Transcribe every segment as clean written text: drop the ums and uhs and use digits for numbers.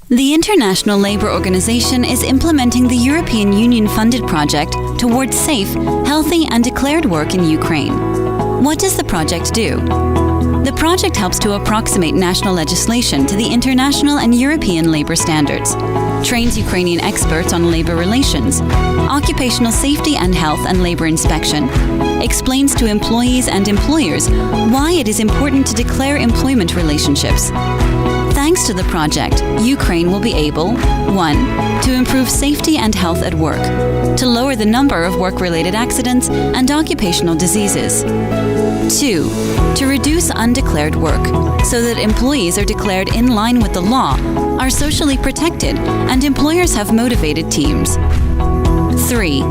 The International Labour Organization is implementing the European Union-funded project towards safe, healthy and declared work in Ukraine. What does the project do? The project helps to approximate national legislation to the international and European labour standards, trains Ukrainian experts on labour relations, occupational safety and health and labour inspection, explains to employees and employers why it is important to declare employment relationships. Thanks to the project, Ukraine will be able 1. To improve safety and health at work, to lower the number of work-related accidents and occupational diseases. 2. To reduce undeclared work, so that employees are declared in line with the law, are socially protected, and employers have motivated teams. 3.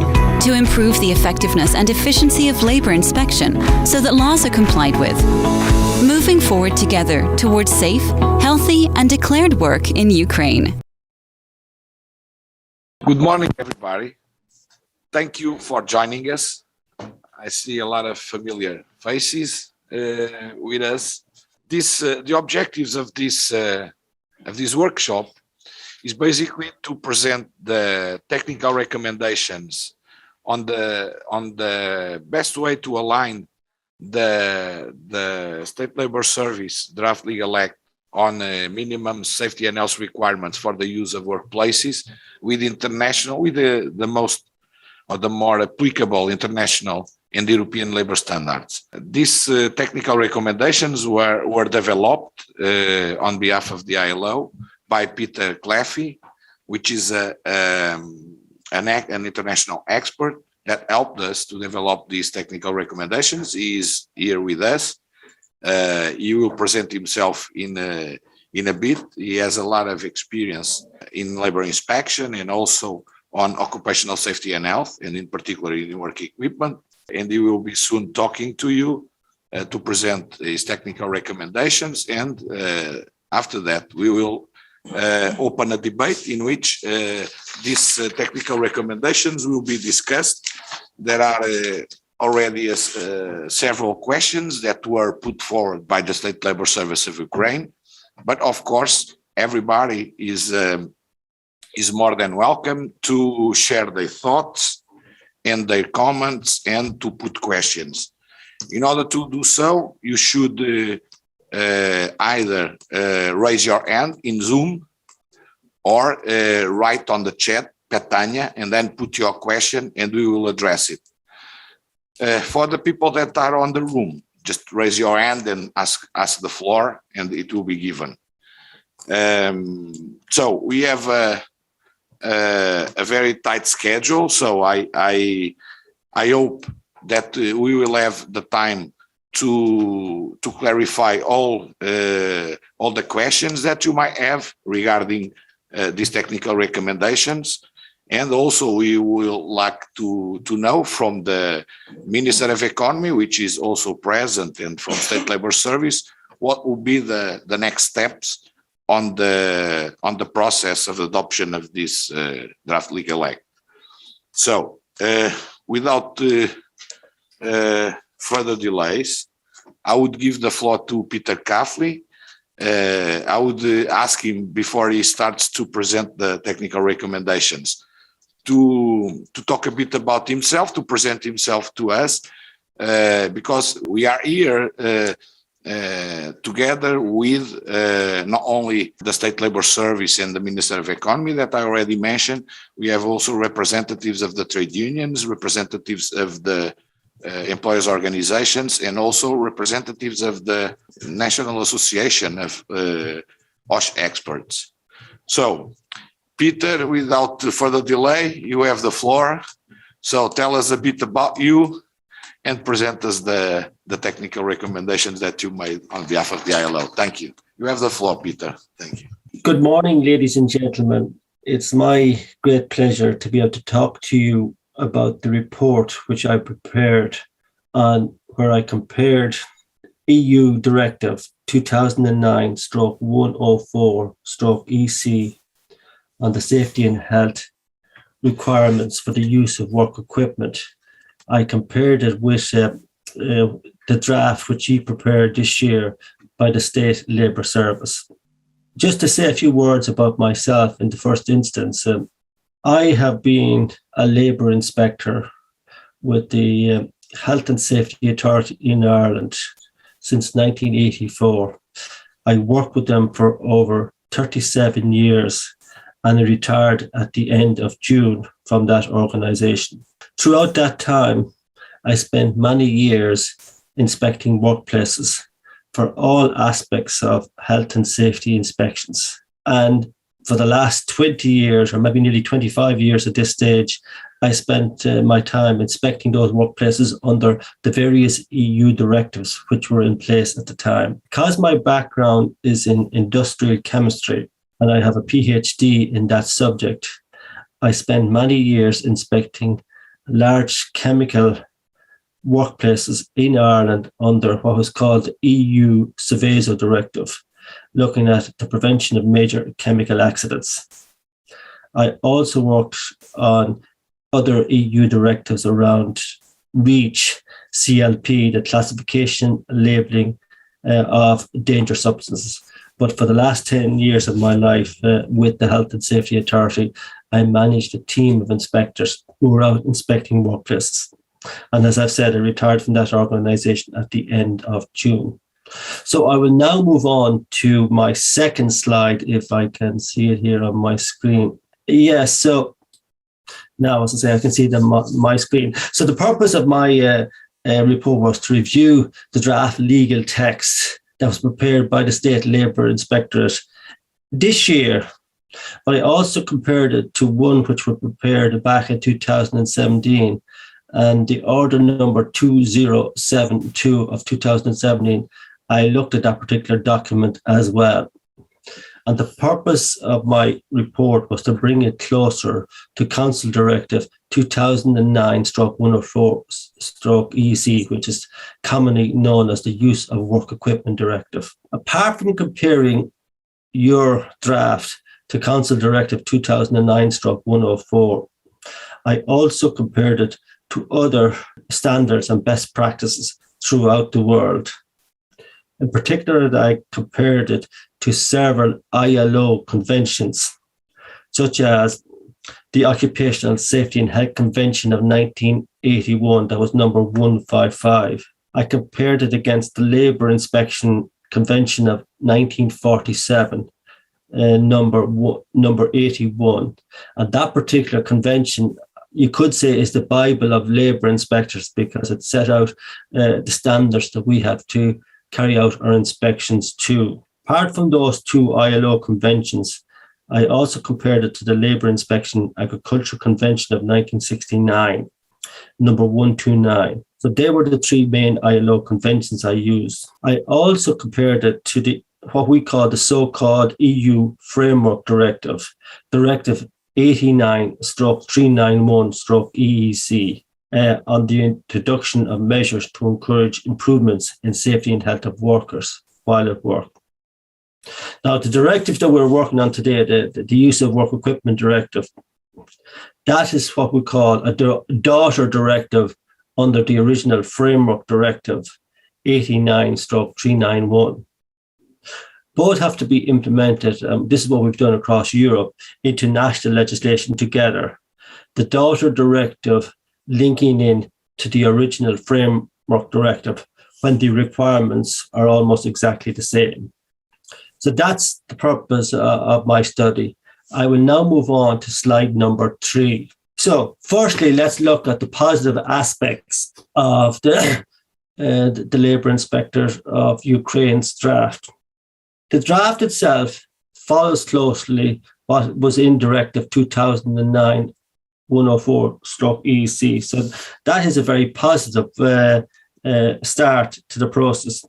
To improve the effectiveness and efficiency of labor inspection, so that laws are complied with. Moving forward together towards safe, healthy, and declared work in Ukraine. Good morning, everybody. Thank you for joining us. I see a lot of familiar faces with us. The objectives of this workshop is basically to present the technical recommendations on the best way to align the State Labor Service Draft Legal Act on minimum safety and health requirements for the use of workplaces with the most or the more applicable international and European labor standards. These technical recommendations were developed on behalf of the ILO by Peter Claffey, which is an international expert that helped us to develop these technical recommendations. He is here with us. He will present himself in a bit. He has a lot of experience in labor inspection and also on occupational safety and health, and in particular in work equipment. And he will be soon talking to you to present his technical recommendations. And after that, we will open a debate in which these technical recommendations will be discussed. There are already several questions that were put forward by the State Labor Service of Ukraine, but of course, everybody is more than welcome to share their thoughts and their comments and to put questions. In order to do so, you should either raise your hand in Zoom or write on the chat, Petanya, and then put your question and we will address it. For the people that are on the room, just raise your hand and ask the floor and it will be given. So we have a very tight schedule, so I hope that we will have the time to clarify all the questions that you might have regarding these technical recommendations. And also we will like to know from the Minister of Economy, which is also present, and from State Labor Service, what will be the next steps on the process of adoption of this draft legal act. So without further delays, I would give the floor to Peter Claffey. I would ask him, before he starts to present the technical recommendations, to talk a bit about himself, to present himself to us, because we are here together with not only the State Labor Service and the Minister of Economy that I already mentioned. We have also representatives of the trade unions, representatives of the employers' organizations, and also representatives of the National Association of OSH experts. So, Peter, without further delay, you have the floor. So tell us a bit about you and present us the technical recommendations that you made on behalf of the ILO. Thank you. You have the floor, Peter. Thank you. Good morning, ladies and gentlemen. It's my great pleasure to be able to talk to you about the report which I prepared on where I compared EU Directive 2009/104/EC on the safety and health requirements for the use of work equipment. I compared it with the draft which he prepared this year by the State Labour Service. Just to say a few words about myself in the first instance, I have been a labour inspector with the Health and Safety Authority in Ireland since 1984. I worked with them for over 37 years and I retired at the end of June from that organisation. Throughout that time, I spent many years inspecting workplaces for all aspects of health and safety inspections. And for the last 20 years, or maybe nearly 25 years at this stage, I spent my time inspecting those workplaces under the various EU directives which were in place at the time. Because my background is in industrial chemistry and I have a PhD in that subject, I spent many years inspecting large chemical workplaces in Ireland under what was called the EU Seveso directive, looking at the prevention of major chemical accidents. I also worked on other EU directives around REACH, CLP, the classification, labelling of dangerous substances. But for the last 10 years of my life with the Health and Safety Authority, I managed a team of inspectors who were out inspecting workplaces. And as I've said, I retired from that organisation at the end of June. So I will now move on to my second slide, if I can see it here on my screen. Yes, so now, as I say, I can see my screen. So the purpose of my report was to review the draft legal text that was prepared by the State Labour Inspectorate this year. But I also compared it to one which was prepared back in 2017. And the order number 2072 of 2017, I looked at that particular document as well. And the purpose of my report was to bring it closer to Council Directive 2009/104/EC, which is commonly known as the Use of Work Equipment Directive. Apart from comparing your draft to Council Directive 2009/104, I also compared it to other standards and best practices throughout the world. In particular, I compared it to several ILO conventions, such as the Occupational Safety and Health Convention of 1981, that was number 155. I compared it against the Labour Inspection Convention of 1947, number 81. And that particular convention, you could say, is the Bible of labour inspectors because it set out the standards that we have to carry out our inspections to. Apart from those two ILO conventions, I also compared it to the Labour Inspection Agriculture Convention of 1969, number 129. So they were the three main ILO conventions I used. I also compared it to what we call the so-called EU Framework Directive, Directive 89/391/EEC, on the introduction of measures to encourage improvements in safety and health of workers while at work. Now, the directive that we're working on today, the Use of Work Equipment Directive, that is what we call a daughter directive under the original Framework Directive 89/391. Both have to be implemented, this is what we've done across Europe, into national legislation together. The daughter directive linking in to the original Framework Directive when the requirements are almost exactly the same. So that's the purpose of my study. I will now move on to slide number 3. So firstly, let's look at the positive aspects of the Labour Inspector of Ukraine's draft. The draft itself follows closely what was in Directive 2009/104/EC. So that is a very positive start to the process.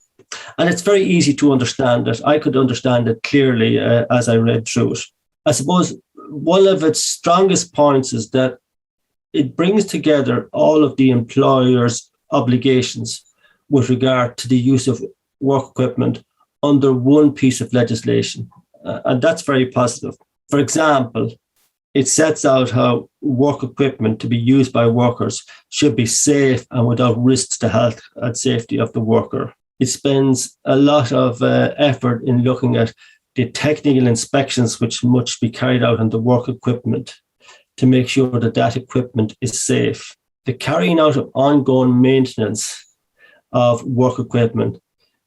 And it's very easy to understand it. I could understand it clearly as I read through it. I suppose one of its strongest points is that it brings together all of the employer's obligations with regard to the use of work equipment under one piece of legislation. And that's very positive. For example, it sets out how work equipment to be used by workers should be safe and without risks to health and safety of the worker. It spends a lot of effort in looking at the technical inspections which must be carried out on the work equipment to make sure that that equipment is safe. The carrying out of ongoing maintenance of work equipment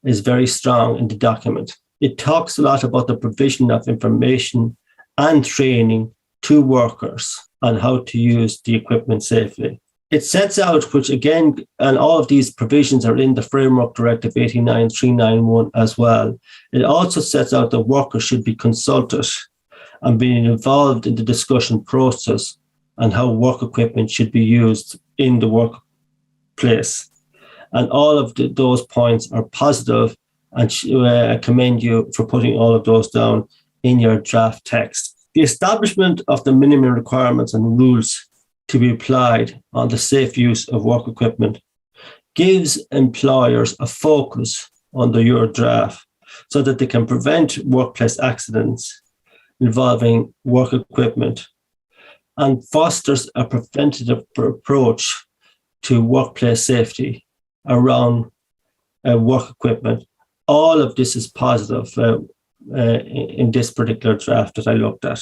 is very strong in the document. It talks a lot about the provision of information and training to workers on how to use the equipment safely. It sets out, which again, and all of these provisions are in the Framework Directive 89391 as well. It also sets out that workers should be consulted and being involved in the discussion process on how work equipment should be used in the workplace. And all of those points are positive, and I commend you for putting all of those down in your draft text. The establishment of the minimum requirements and rules to be applied on the safe use of work equipment gives employers a focus under your draft so that they can prevent workplace accidents involving work equipment and fosters a preventative approach to workplace safety around work equipment. All of this is positive in this particular draft that I looked at.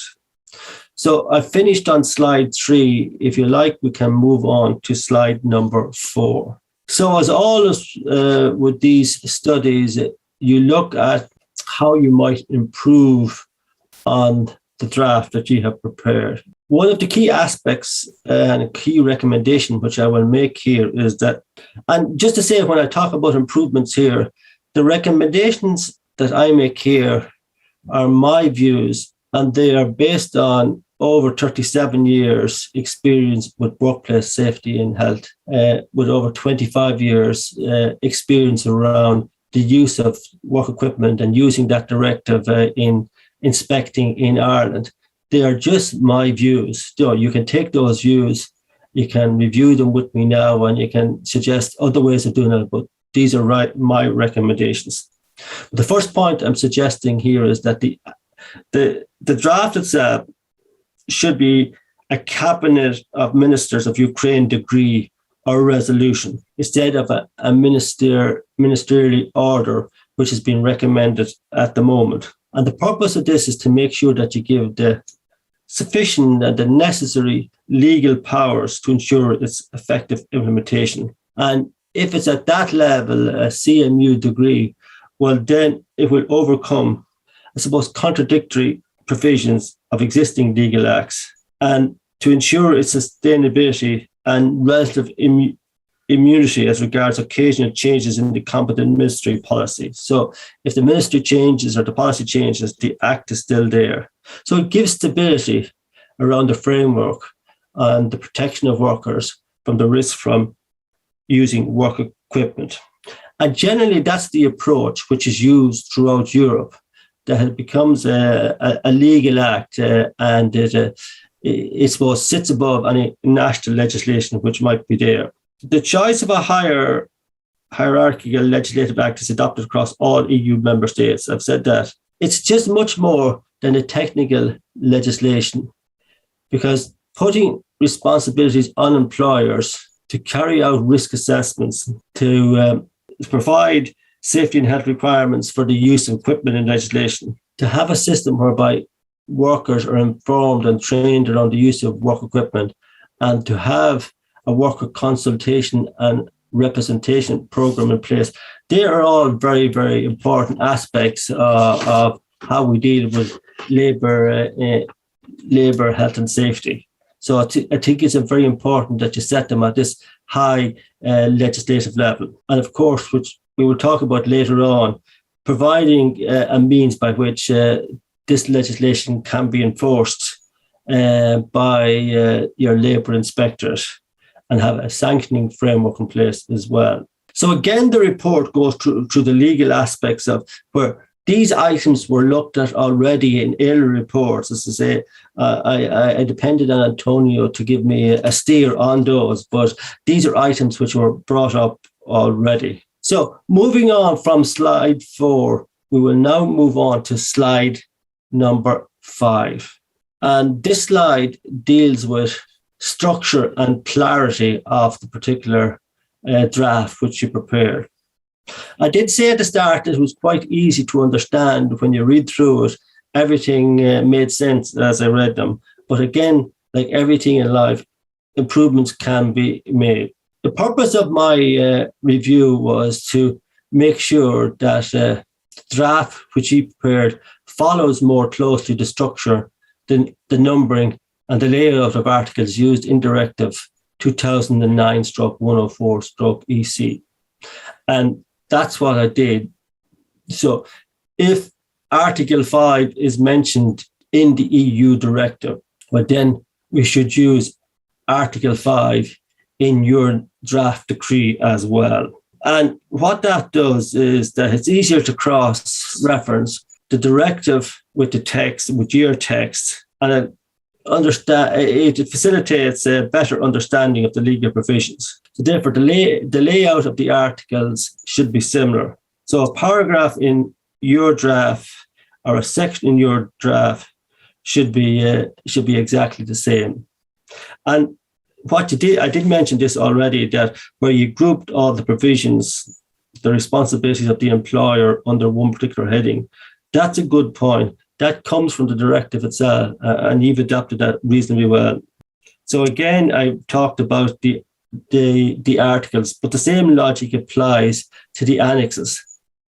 So I finished on slide 3. If you like, we can move on to slide number 4. So as always with these studies, you look at how you might improve on the draft that you have prepared. One of the key aspects and a key recommendation which I will make here is that, and just to say when I talk about improvements here, the recommendations that I make here are my views, and they are based on over 37 years experience with workplace safety and health, with over 25 years experience around the use of work equipment and using that directive in inspecting in Ireland. They are just my views. So you can take those views, you can review them with me now, and you can suggest other ways of doing it, but these are my recommendations. The first point I'm suggesting here is that the draft itself should be a Cabinet of Ministers of Ukraine decree or resolution instead of a ministerial order, which has been recommended at the moment. And the purpose of this is to make sure that you give the sufficient and the necessary legal powers to ensure its effective implementation. And if it's at that level, a CMU degree, well, then it will overcome, I suppose, contradictory provisions of existing legal acts, and to ensure its sustainability and relative immunity as regards occasional changes in the competent ministry policy. So if the ministry changes or the policy changes, the act is still there. So it gives stability around the framework and the protection of workers from the risk from using work equipment. And generally, that's the approach which is used throughout Europe, that it becomes a legal act and it suppose sits above any national legislation which might be there. The choice of a hierarchical legislative act is adopted across all EU member states. I've said that. It's just much more than a technical legislation, because putting responsibilities on employers to carry out risk assessments, to provide safety and health requirements for the use of equipment in legislation, to have a system whereby workers are informed and trained around the use of work equipment, and to have a worker consultation and representation program in place. They are all very, very important aspects of how we deal with labour, health and safety. So I think it's very important that you set them at this high legislative level. And of course, which we will talk about later on, providing a means by which this legislation can be enforced by your labour inspectors, and have a sanctioning framework in place as well. So again, the report goes through the legal aspects of where these items were looked at already in earlier reports. As I say, I depended on Antonio to give me a steer on those, but these are items which were brought up already. So moving on from slide 4, we will now move on to slide number 5. And this slide deals with structure and clarity of the particular draft which you prepared. I did say at the start it was quite easy to understand. When you read through it, everything made sense as I read them. But again, like everything in life, improvements can be made. The purpose of my review was to make sure that the draft which he prepared follows more closely the structure, the numbering and the layout of articles used in Directive 2009/104/EC. And that's what I did. So if Article 5 is mentioned in the EU directive, well, then we should use Article 5 in your draft decree as well. And what that does is that it's easier to cross-reference the directive with the text, with your text, and it facilitates a better understanding of the legal provisions. So therefore, the layout of the articles should be similar. So a paragraph in your draft or a section in your draft should be exactly the same. And what you did, I did mention this already, that where you grouped all the provisions, the responsibilities of the employer under one particular heading, that's a good point. That comes from the directive itself, and you've adapted that reasonably well. So again, I talked about the articles, but the same logic applies to the annexes.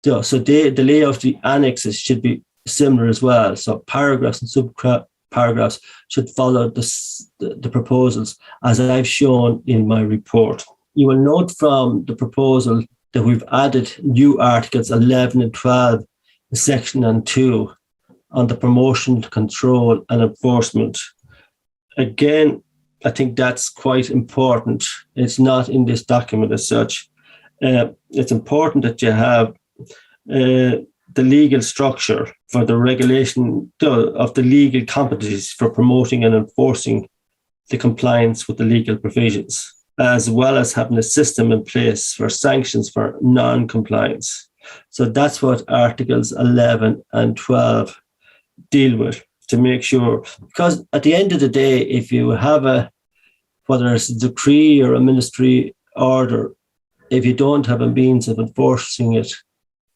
So the layout of the annexes should be similar as well. So paragraphs and sub-paragraphs should follow the proposals as I've shown in my report. You will note from the proposal that we've added new articles 11 and 12 in section and 2 on the promotion, control and enforcement. Again, I think that's quite important. It's not in this document as such. It's important that you have the legal structure for the regulation of the legal competencies for promoting and enforcing the compliance with the legal provisions, as well as having a system in place for sanctions for non-compliance. So that's what Articles 11 and 12 deal with, to make sure, because at the end of the day, if you have whether it's a decree or a ministry order, if you don't have a means of enforcing it,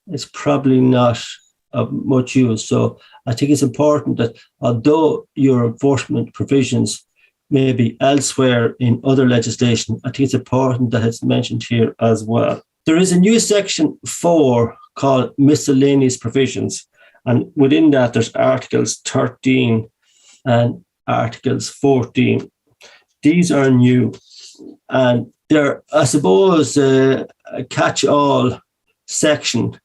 it's probably not of much use. So I think it's important that although your enforcement provisions may be elsewhere in other legislation, I think it's important that it's mentioned here as well. There is a new section 4 called miscellaneous provisions. And within that, there's Articles 13 and Articles 14. These are new. And they're, I suppose, a catch-all section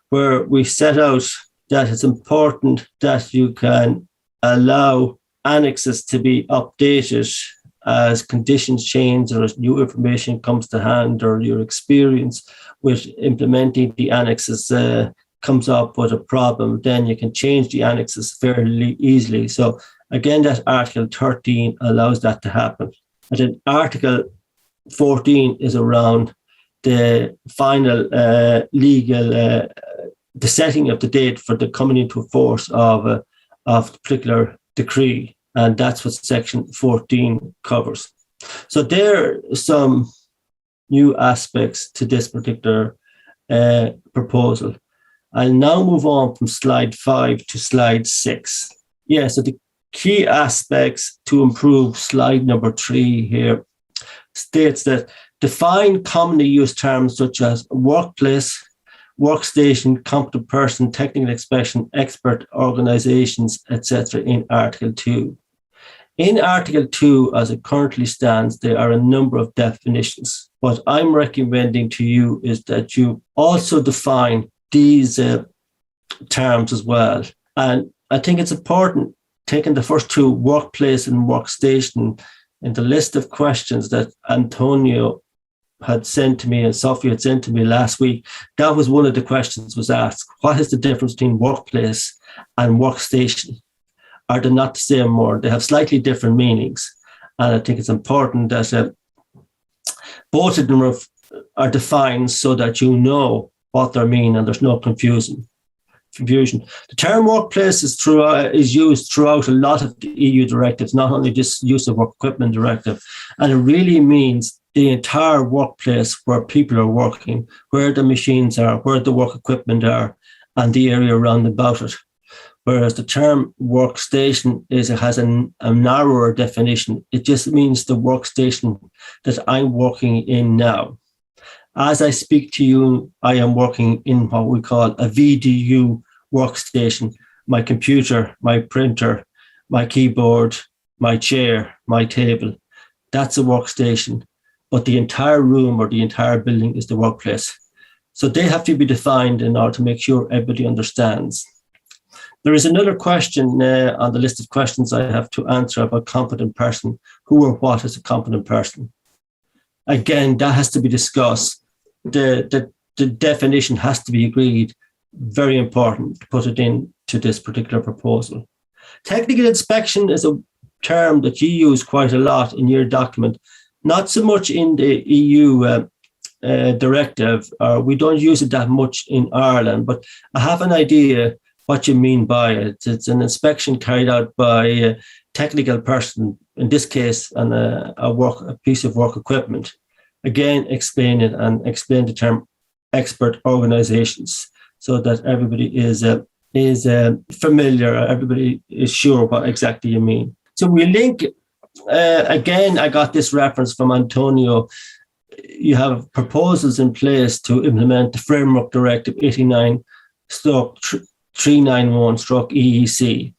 where we set out that it's important that you can allow annexes to be updated as conditions change or as new information comes to hand, or your experience with implementing the annexes comes up with a problem, then you can change the annexes fairly easily. So again, that Article 13 allows that to happen. And then Article 14 is around the final legal, the setting of the date for the coming into force of a particular decree. And that's what Section 14 covers. So there are some new aspects to this particular proposal. I'll now move on from slide 5 to slide 6. Yeah, so the key aspects to improve, slide number 3 here, states that define commonly used terms such as workplace, workstation, competent person, technical expression, expert organizations, etc. in Article 2. In Article 2, as it currently stands, there are a number of definitions. What I'm recommending to you is that you also define these terms as well. And I think it's important, taking the first two, workplace and workstation, in the list of questions that Antonio had sent to me and Sophie had sent to me last week, that was one of the questions was asked. What is the difference between workplace and workstation? Are they not the same word? They have slightly different meanings. And I think it's important that both of them are defined so that you know what they mean and there's no confusion. The term workplace is used throughout a lot of the EU directives, not only just use of work equipment directive. And it really means the entire workplace where people are working, where the machines are, where the work equipment are, and the area around about it. Whereas the term workstation has a narrower definition. It just means the workstation that I'm working in now. As I speak to you, I am working in what we call a VDU workstation. My computer, my printer, my keyboard, my chair, my table. That's a workstation. But the entire room or the entire building is the workplace. So they have to be defined in order to make sure everybody understands. There is another question on the list of questions I have to answer about competent person. Who or what is a competent person? Again, that has to be discussed. The definition has to be agreed. Very important to put it into this particular proposal. Technical inspection is a term that you use quite a lot in your document, not so much in the EU directive. We don't use it that much in Ireland, but I have an idea what you mean by it. It's an inspection carried out by a technical person, in this case, on a piece of work equipment. Again, explain it and explain the term expert organizations so that everybody is familiar, everybody is sure what exactly you mean. So we link, again, I got this reference from Antonio. You have proposals in place to implement the Framework Directive 89/391/EEC.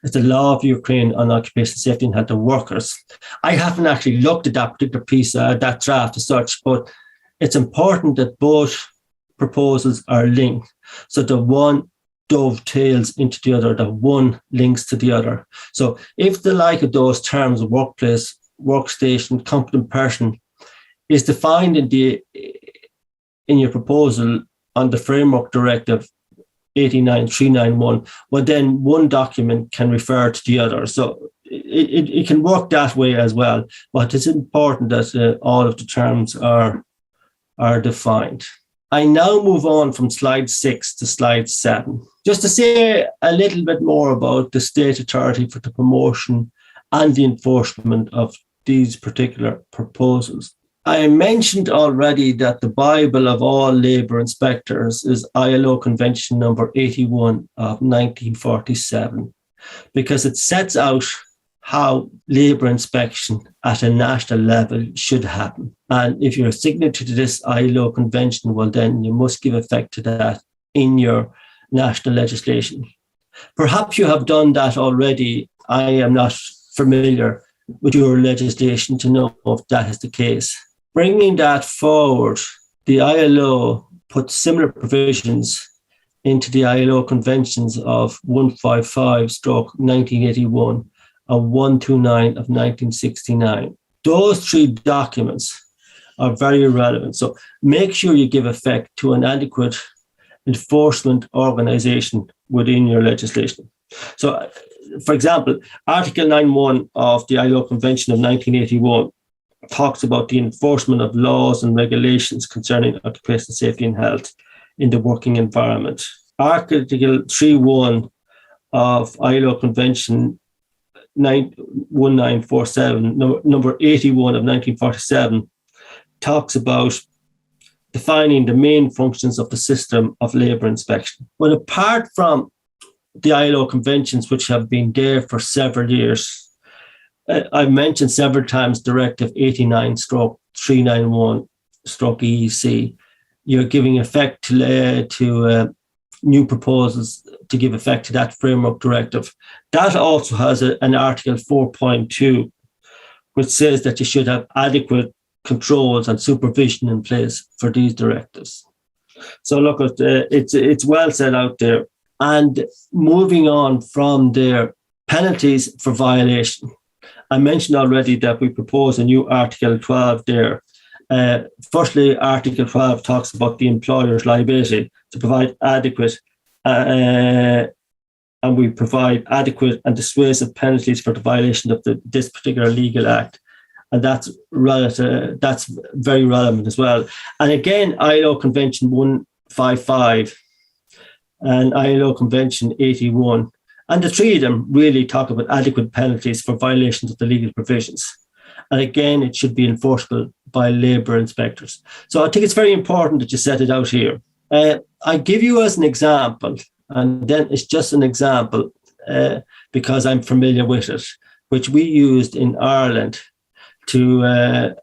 It's the law of Ukraine on occupational safety and health of workers. I haven't actually looked at that particular piece, that draft as such, but it's important that both proposals are linked so that one dovetails into the other, that one links to the other. So if the like of those terms, workplace, workstation, competent person, is defined in your proposal on the Framework Directive 89/391, well, then one document can refer to the other. So it can work that way as well. But it's important that all of the terms are defined. I now move on from slide 6 to slide 7, just to say a little bit more about the state authority for the promotion and the enforcement of these particular proposals. I mentioned already that the Bible of all labour inspectors is ILO Convention number 81 of 1947, because it sets out how labour inspection at a national level should happen. And if you're a signatory to this ILO convention, well, then you must give effect to that in your national legislation. Perhaps you have done that already. I am not familiar with your legislation to know if that is the case. Bringing that forward, the ILO put similar provisions into the ILO conventions of 155/1981 and 129 of 1969. Those three documents are very relevant. So make sure you give effect to an adequate enforcement organization within your legislation. So, for example, Article 9.1 of the ILO Convention of 1981 talks about the enforcement of laws and regulations concerning occupational safety and health in the working environment. Article 3.1 of ILO Convention 1947, number 81 of 1947, talks about defining the main functions of the system of labour inspection. But apart from the ILO conventions, which have been there for several years, I've mentioned several times Directive 89/391/EEC. You're giving effect to new proposals to give effect to that framework directive. That also has an Article 4.2, which says that you should have adequate controls and supervision in place for these directives. So look, it's well set out there. And moving on from there, penalties for violation. I mentioned already that we propose a new Article 12 there. Firstly, Article 12 talks about the employer's liability to provide adequate, and we provide adequate and dissuasive penalties for the violation of this particular legal act. And that's very relevant as well. And again, ILO Convention 155 and ILO Convention 81, and the three of them really talk about adequate penalties for violations of the legal provisions. And again, it should be enforceable by labour inspectors. So I think it's very important that you set it out here. I give you as an example, and then it's just an example because I'm familiar with it, which we used in Ireland to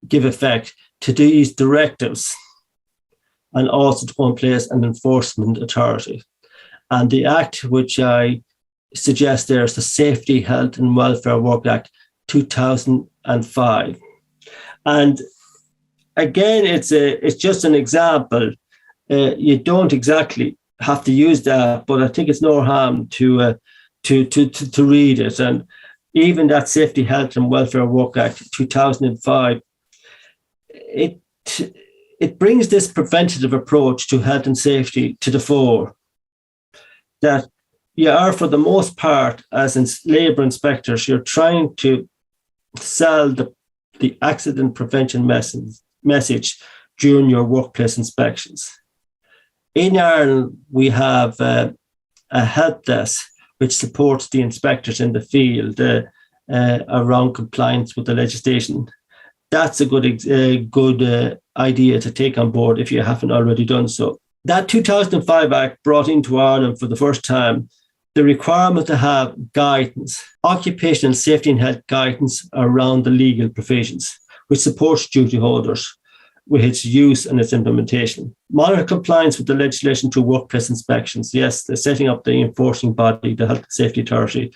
give effect to these directives and also to put in place an enforcement authority. And the act which I suggest there is the Safety, Health and Welfare Work Act 2005. And again, it's just an example. You don't exactly have to use that, but I think it's no harm to read it. And even that Safety, Health and Welfare Work Act 2005, it brings this preventative approach to health and safety to the fore. That you are, for the most part, as in labour inspectors, you're trying to sell the accident prevention message during your workplace inspections. In Ireland, we have a help desk which supports the inspectors in the field around compliance with the legislation. That's a good idea to take on board if you haven't already done so. That 2005 Act brought into Ireland for the first time the requirement to have guidance, occupational safety and health guidance around the legal provisions, which supports duty holders with its use and its implementation. Monitor compliance with the legislation through workplace inspections. Yes, they're setting up the enforcing body, the Health and Safety Authority,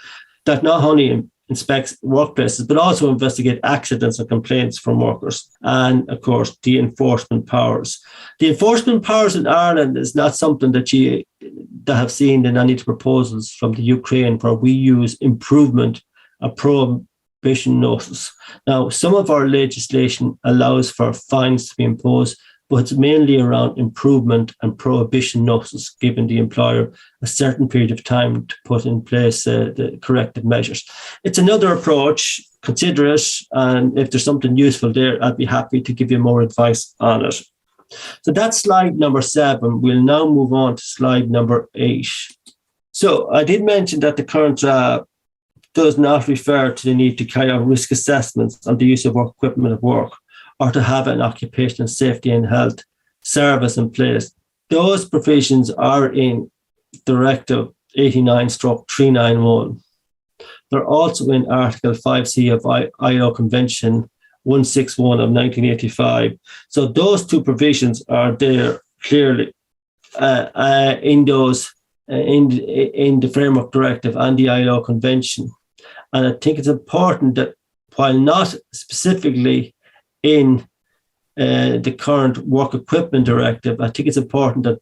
that not only inspects workplaces, but also investigate accidents and complaints from workers. And of course, the enforcement powers. The enforcement powers in Ireland is not something that have seen in any proposals from the Ukraine, where we use improvement and prohibition notice. Now, some of our legislation allows for fines to be imposed, but it's mainly around improvement and prohibition notice, giving the employer a certain period of time to put in place the corrective measures. It's another approach. Consider it, and if there's something useful there, I'd be happy to give you more advice on it. So that's slide number 7. We'll now move on to slide number 8. So I did mention that the current draft does not refer to the need to carry out risk assessments on the use of work equipment at work, or to have an occupational safety and health service in place. Those provisions are in Directive 89/391. They're also in Article 5C of ILO Convention 161 of 1985. So those two provisions are there clearly in the Framework Directive and the ILO Convention. And I think it's important that while not specifically in the current Work Equipment Directive, I think it's important that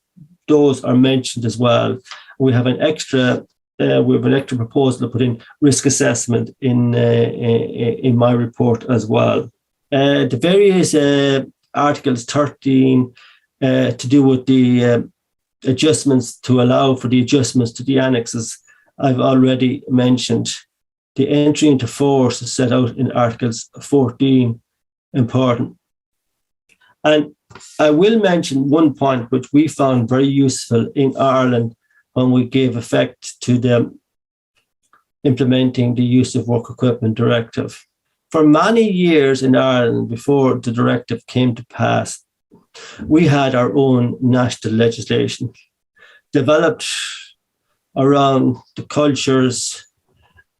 those are mentioned as well. We have an extra proposal to put in risk assessment in my report as well. The various Articles 13 to do with the adjustments, to allow for the adjustments to the annexes, I've already mentioned. The entry into force is set out in Articles 14, important. And I will mention one point which we found very useful in Ireland when we gave effect to the implementing the Use of Work Equipment Directive. For many years in Ireland, before the directive came to pass, we had our own national legislation developed around the cultures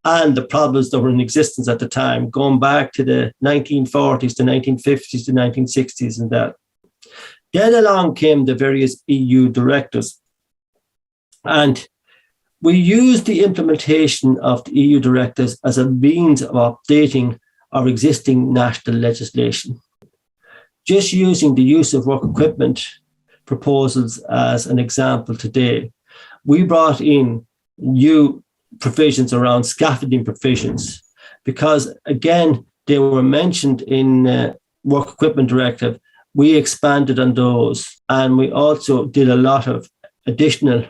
and the problems that were in existence at the time, going back to the 1940s, the 1950s, the 1960s and that. Then along came the various EU directives. And we used the implementation of the EU directives as a means of updating our existing national legislation. Just using the use of work equipment proposals as an example today, we brought in new provisions around scaffolding provisions because, again, they were mentioned in Work Equipment Directive. We expanded on those, and we also did a lot of additional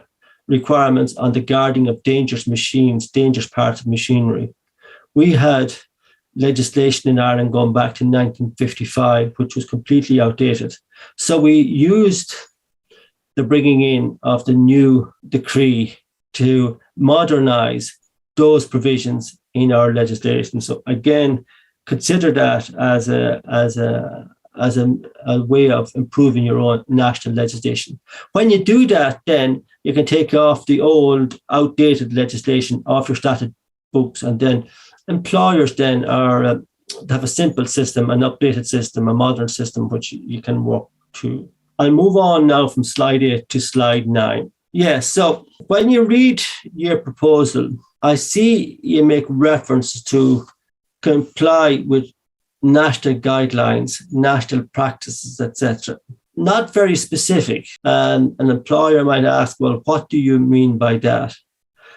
requirements on the guarding of dangerous machines, dangerous parts of machinery. We had legislation in Ireland going back to 1955, which was completely outdated. So we used the bringing in of the new decree to modernise those provisions in our legislation. So again, consider that as a way of improving your own national legislation. When you do that, then you can take off the old, outdated legislation off your statute books, and then employers then are have a simple system, an updated system, a modern system, which you can work to. I'll move on now from slide 8 to slide 9. Yeah, so when you read your proposal, I see you make reference to comply with national guidelines, national practices, etc. Not very specific. And an employer might ask, well, what do you mean by that?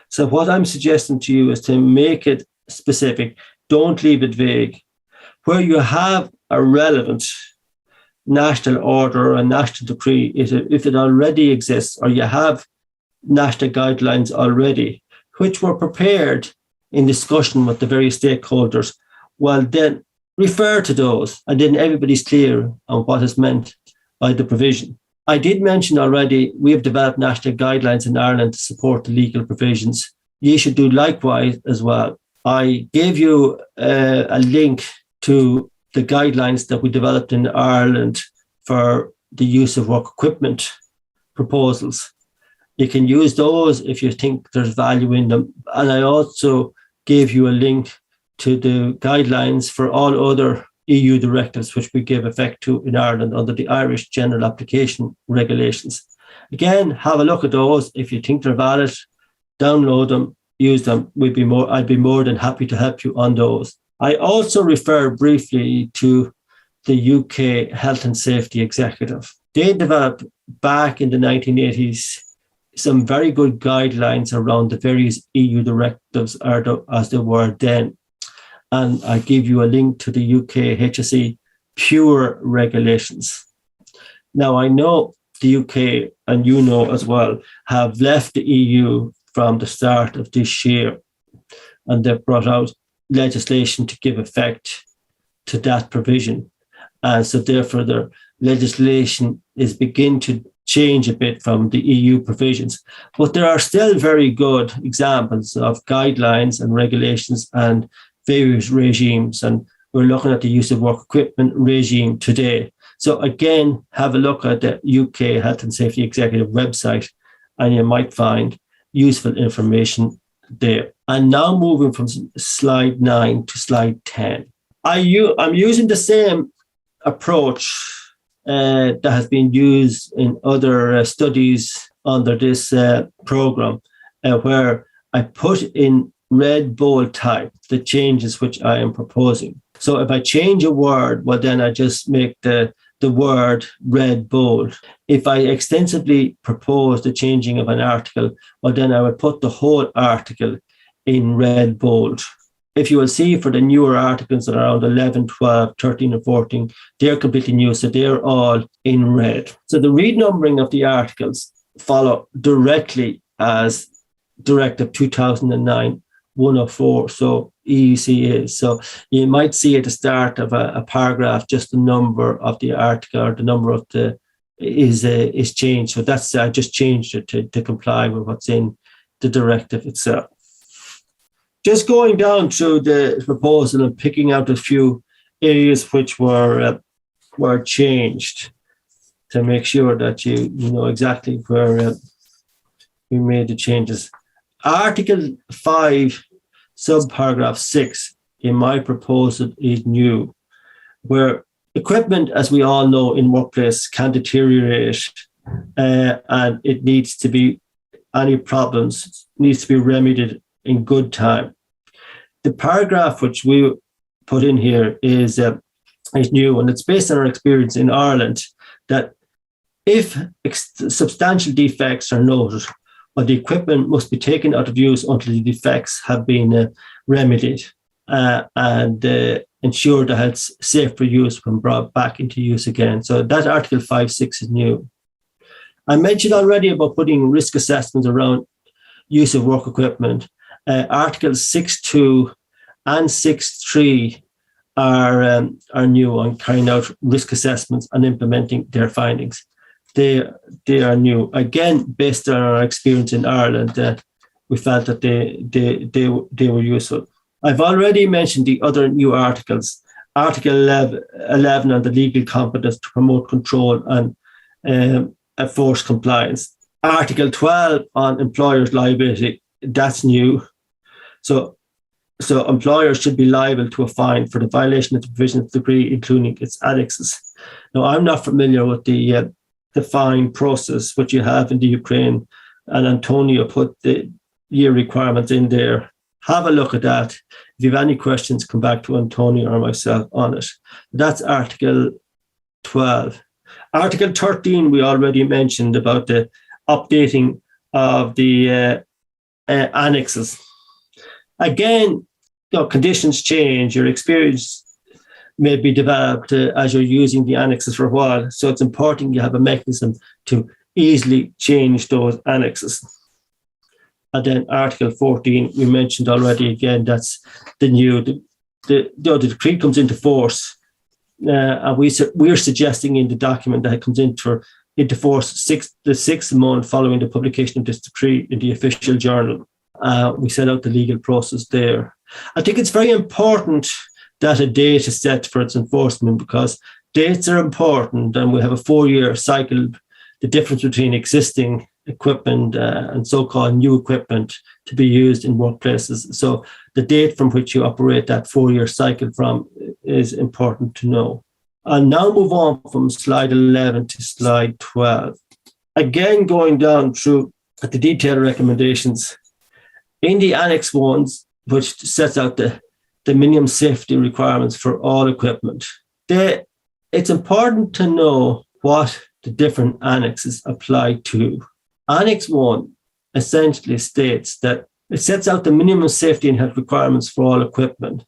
So what I'm suggesting to you is to make it specific. Don't leave it vague. Where you have a relevant national order or a national decree, if it already exists, or you have national guidelines already, which were prepared in discussion with the various stakeholders, well, then refer to those, and then everybody's clear on what is meant by the provision. I did mention already, we have developed national guidelines in Ireland to support the legal provisions. You should do likewise as well. I gave you a link to the guidelines that we developed in Ireland for the use of work equipment proposals. You can use those if you think there's value in them. And I also gave you a link to the guidelines for all other EU directives, which we give effect to in Ireland under the Irish General Application Regulations. Again, have a look at those. If you think they're valid, download them, use them. I'd be more than happy to help you on those. I also refer briefly to the UK Health and Safety Executive. They developed back in the 1980s some very good guidelines around the various EU directives as they were then. And I give you a link to the UK HSE Pure regulations. Now, I know the UK, and you know as well, have left the EU from the start of this year, and they've brought out legislation to give effect to that provision. And so therefore their legislation is beginning to change a bit from the EU provisions. But there are still very good examples of guidelines and regulations and various regimes. And we're looking at the use of work equipment regime today. So again, have a look at the UK Health and Safety Executive website, and you might find useful information there. And now moving from slide 9 to slide 10. I'm using the same approach that has been used in other studies under this program, where I put in red bold type the changes which I am proposing. So if I change a word, well, then I just make the word red bold. If I extensively propose the changing of an article, well, then I would put the whole article in red bold. If you will see for the newer articles that are around 11, 12, 13 and 14, they're completely new, so they're all in red. So the renumbering of the articles follow directly as Directive 2009-104, so EEC is. So you might see at the start of a paragraph, just the number of the article or the number of the is changed. So that's I just changed it to comply with what's in the directive itself. Just going down through the proposal and picking out a few areas which were changed to make sure that you know exactly where we made the changes. Article 5, subparagraph 6 in my proposal is new, where equipment, as we all know in workplace, can deteriorate and it needs to be, any problems needs to be remedied in good time. The paragraph which we put in here is new, and it's based on our experience in Ireland that if substantial defects are noted, well, the equipment must be taken out of use until the defects have been remedied and ensure that it's safe for use when brought back into use again. So that Article 5.6 is new. I mentioned already about putting risk assessments around use of work equipment. Articles 6.2 and 6.3 are new on carrying out risk assessments and implementing their findings. They are new, again, based on our experience in Ireland, that we felt that they were useful. I've already mentioned the other new articles Article 11 on the legal competence to promote control and enforce compliance. Article 12 on employers' liability, that's new. So employers should be liable to a fine for the violation of the provisions of the decree, including its annexes. Now, I'm not familiar with the fine process which you have in the Ukraine, and Antonio put the year requirements in there. Have a look at that. If you have any questions, come back to Antonio or myself on it. That's Article 12. Article 13, we already mentioned about the updating of the annexes. Again, conditions change. Your experience may be developed as you're using the annexes for a while. So it's important you have a mechanism to easily change those annexes. And then Article 14, we mentioned already, again, that's the new, the decree comes into force. And we're suggesting in the document that it comes into force the sixth month following the publication of this decree in the official journal. We set out the legal process there. I think it's very important that a date is set for its enforcement, because dates are important, and we have a 4-year cycle, the difference between existing equipment and so-called new equipment to be used in workplaces. So the date from which you operate that 4-year cycle from is important to know. I'll now move on from slide 11 to slide 12. Again, going down through the detailed recommendations. In the Annex 1, which sets out the minimum safety requirements for all equipment, it's important to know what the different annexes apply to. Annex 1 essentially states that it sets out the minimum safety and health requirements for all equipment,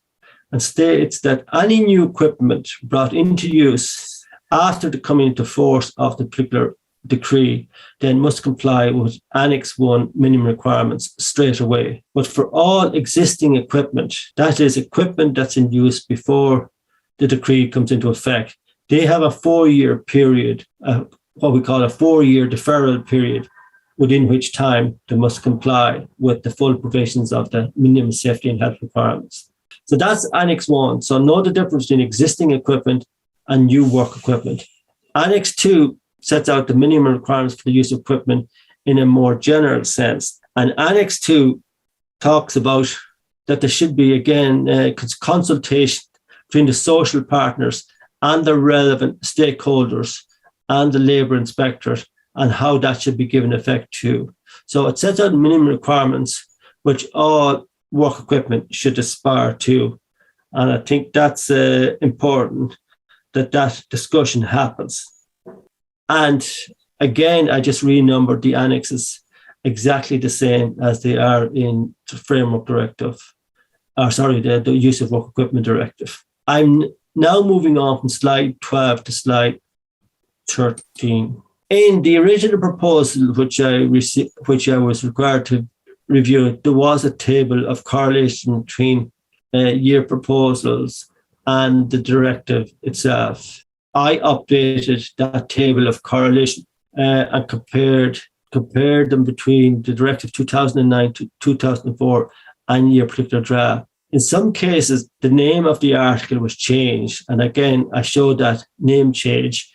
and states that any new equipment brought into use after the coming into force of the particular decree then must comply with Annex 1 minimum requirements straight away. But for all existing equipment, that is equipment that's in use before the decree comes into effect, they have a 4-year period, what we call a 4-year deferral period, within which time they must comply with the full provisions of the minimum safety and health requirements. So that's Annex 1. So know the difference between existing equipment and new work equipment. Annex 2 sets out the minimum requirements for the use of equipment in a more general sense. And Annex 2 talks about that there should be, again, consultation between the social partners and the relevant stakeholders and the labour inspectors, and how that should be given effect to. So it sets out minimum requirements which all work equipment should aspire to. And I think that's important that discussion happens. And again, I just renumbered the annexes exactly the same as they are in the Framework Directive, the Use of Work Equipment Directive. I'm now moving on from slide 12 to slide 13. In the original proposal, which I was required to review, there was a table of correlation between year proposals and the directive itself. I updated that table of correlation and compared them between the directive 2009 to 2004 and your particular draft. In some cases, the name of the article was changed, and again, I showed that name change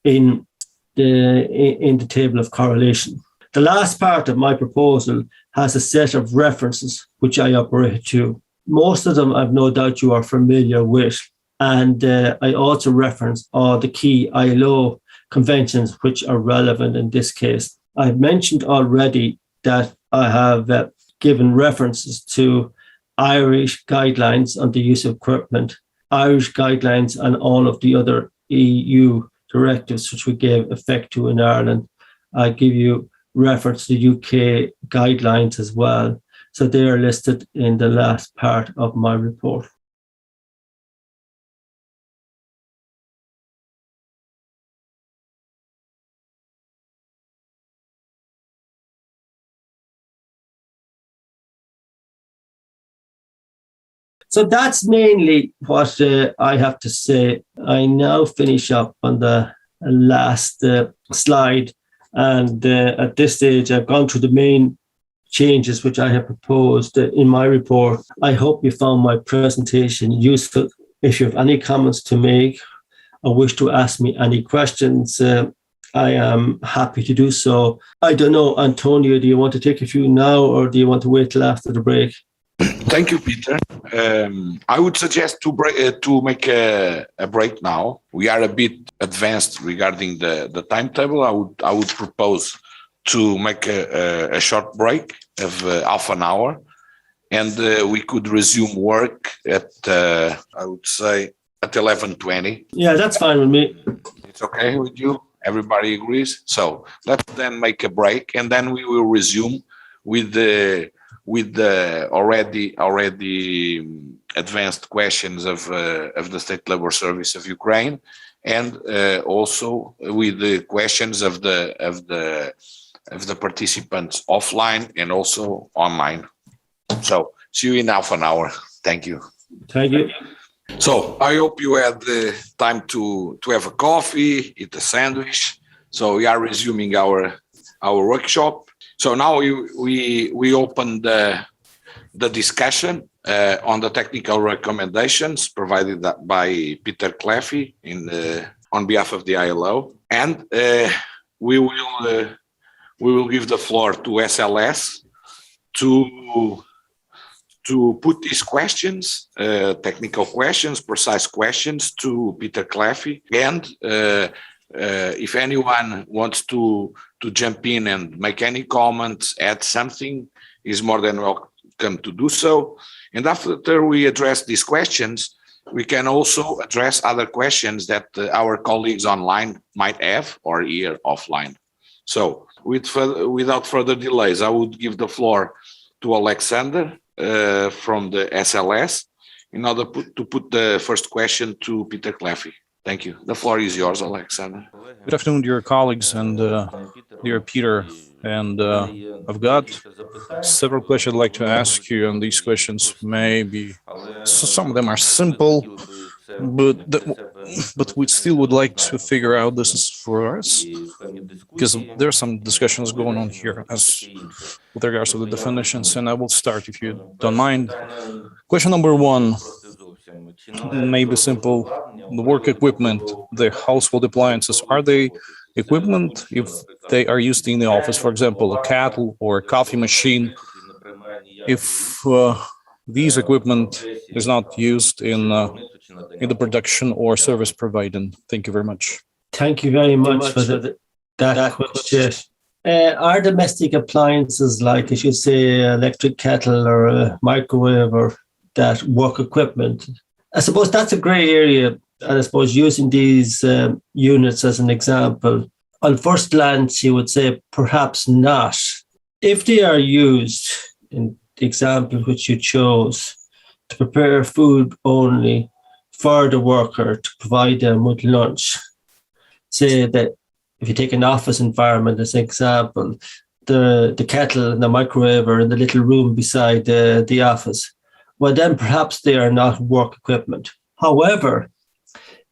in the table of correlation. The last part of my proposal has a set of references which I operate to. Most of them I've no doubt you are familiar with. And I also reference all the key ILO conventions which are relevant in this case. I've mentioned already that I have given references to Irish guidelines on the use of equipment, Irish guidelines and all of the other EU directives which we gave effect to in Ireland. I give you reference to UK guidelines as well. So they are listed in the last part of my report. So that's mainly what I have to say. I now finish up on the last slide. And at this stage, I've gone through the main changes which I have proposed in my report. I hope you found my presentation useful. If you have any comments to make or wish to ask me any questions, I am happy to do so. I don't know, Antonio, do you want to take a few now or do you want to wait till after the break? Thank you, Peter. I would suggest to make a break now. We are a bit advanced regarding the timetable. I would propose to make a short break of half an hour, and we could resume work at I would say at 11:20. Yeah, that's fine with me. It's okay with you? Everybody agrees? So let's then make a break, and then we will resume with the already advanced questions of the State Labor Service of Ukraine, and also with the questions of the participants offline and also online. So see you in half an hour. Thank you. Thank you. So I hope you had the time to have a coffee, eat a sandwich. So we are resuming our workshop. So now we open the discussion on the technical recommendations provided by Peter Claffey on behalf of the ILO, and we will give the floor to SLS to put these questions, technical questions, precise questions to Peter Claffey. And if anyone wants to jump in and make any comments, add something, is more than welcome to do so. And after we address these questions, we can also address other questions that our colleagues online might have or here offline. So without further delays, I would give the floor to Alexander from the SLS in order to put the first question to Peter Claffey. Thank you. The floor is yours, Alexander. Good afternoon, dear colleagues and dear Peter. And I've got several questions I'd like to ask you, and these questions some of them are simple, but we still would like to figure out this is for us, because there are some discussions going on here as with regards to the definitions, and I will start, if you don't mind. Question number one, maybe simple. The work equipment, the household appliances, are they equipment if they are used in the office? For example, a kettle or a coffee machine. If these equipment is not used in the production or service provided. Thank you very much. Thank you very much for that question. Are domestic appliances, like I should say, electric kettle or a microwave or that work equipment? I suppose that's a grey area, and I suppose using these units as an example, on first glance, you would say perhaps not. If they are used, in the example which you chose, to prepare food only for the worker, to provide them with lunch, say that if you take an office environment as an example, the kettle and the microwave are in the little room beside the office, well, then perhaps they are not work equipment. However,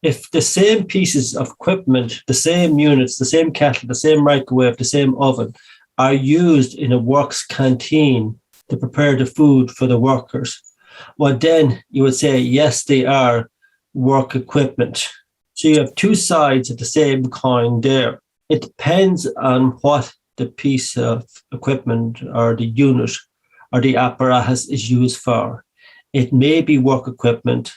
if the same pieces of equipment, the same units, the same kettle, the same microwave, the same oven are used in a works canteen to prepare the food for the workers, well, then you would say, yes, they are work equipment. So you have two sides of the same coin there. It depends on what the piece of equipment or the unit or the apparatus is used for. It may be work equipment,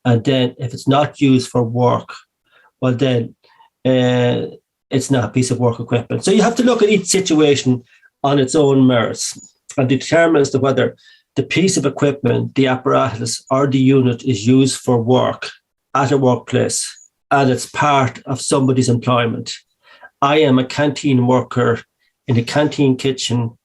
and then if it's not used for work, well, then it's not a piece of work equipment. So you have to look at each situation on its own merits and determine as to whether the piece of equipment, the apparatus or the unit is used for work at a workplace and it's part of somebody's employment. I am a canteen worker in a canteen kitchen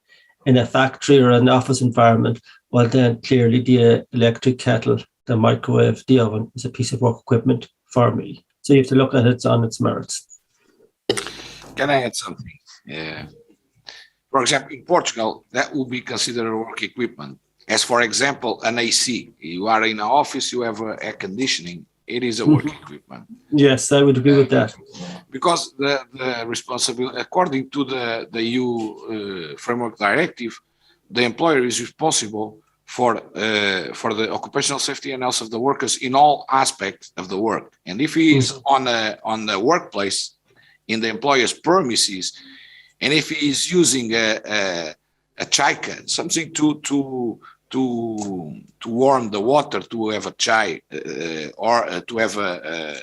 in a factory or an office environment. Well, then clearly the electric kettle, the microwave, the oven is a piece of work equipment for me. So you have to look at it on its merits. Can I add something? For example, in Portugal, that will be considered work equipment. As for example, an AC. You are in an office, you have air conditioning. It is a work equipment. Yes, I would agree with that. Because the responsibility, according to the EU Framework Directive, the employer is responsible for the occupational safety and health of the workers in all aspects of the work. And if he is on the workplace in the employer's premises, and if he is using a chai, something to warm the water, to have a chai, or to have a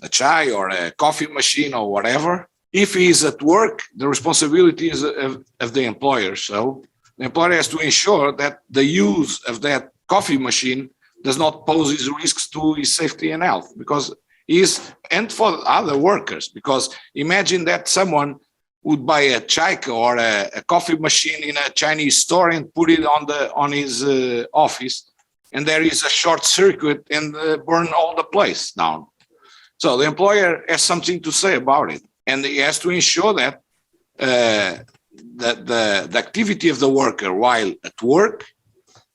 chai or a coffee machine or whatever. If he is at work, the responsibility is of the employer. So the employer has to ensure that the use of that coffee machine does not pose risks to his safety and health, and for other workers. Because imagine that someone would buy a chai or a coffee machine in a Chinese store and put it on his office, and there is a short circuit and burn all the place down. So the employer has something to say about it, and he has to ensure that the activity of the worker while at work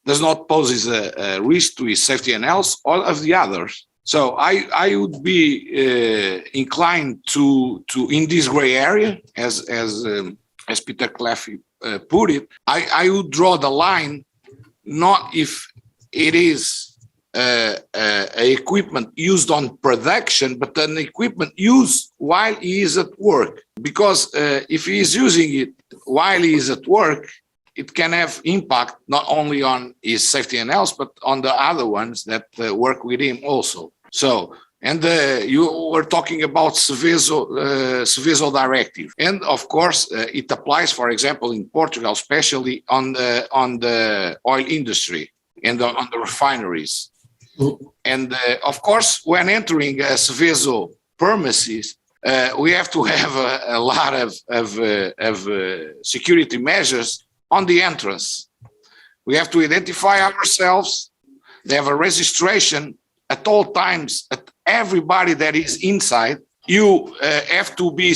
does not pose a risk to his safety and health or of the others. So I would be inclined to in this gray area, as Peter Cleffy put it, I would draw the line not if it is equipment used on production, but an equipment used while he is at work. Because if he is using it while he is at work, it can have impact not only on his safety and health, but on the other ones that work with him also. So, and you were talking about Seveso directive, and of course it applies, for example, in Portugal, especially on the oil industry and on the refineries. And of course, when entering Seveso premises, we have to have a lot of security measures on the entrance. We have to identify ourselves. They have a registration at all times, at everybody that is inside. You have to be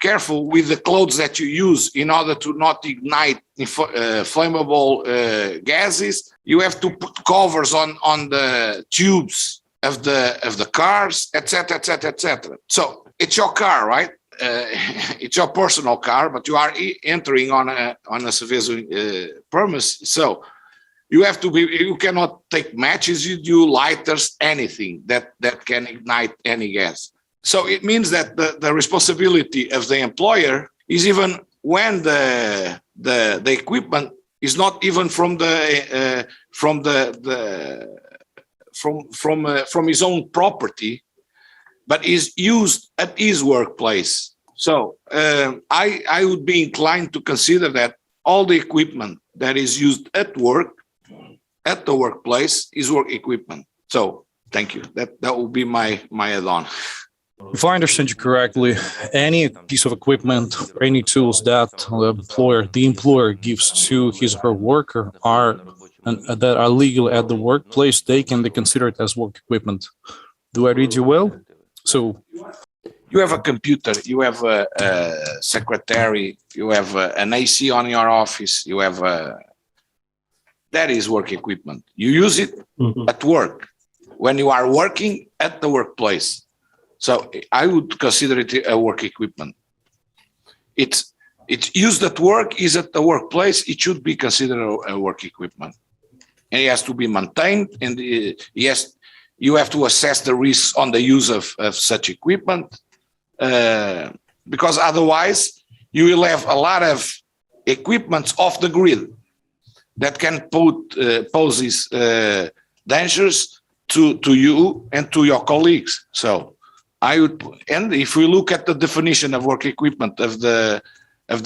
careful with the clothes that you use in order to not ignite flammable gases. You have to put covers on the tubes of the cars, etc., etc., etc. So it's your car, right? It's your personal car, but you are entering on a Seveso premise. So you have to you cannot take matches, you do lighters, anything that can ignite any gas. So it means that the responsibility of the employer is even when the equipment is not even from his own property, but is used at his workplace. So I would be inclined to consider that all the equipment that is used at work, at the workplace, is work equipment. So thank you. That will be my add-on. If I understand you correctly, any piece of equipment or any tools that the employer gives to his or her worker that are legal at the workplace, they can be considered as work equipment. Do I read you well? So you have a computer, you have a secretary, you have an AC on your office, you have that is work equipment. You use it at work when you are working at the workplace. So I would consider it a work equipment. It's used at work, is at the workplace, it should be considered a work equipment. And it has to be maintained, and you have to assess the risks on the use of such equipment, because otherwise you will have a lot of equipments off the grid that can poses dangers to you and to your colleagues. So and if we look at the definition of work equipment of the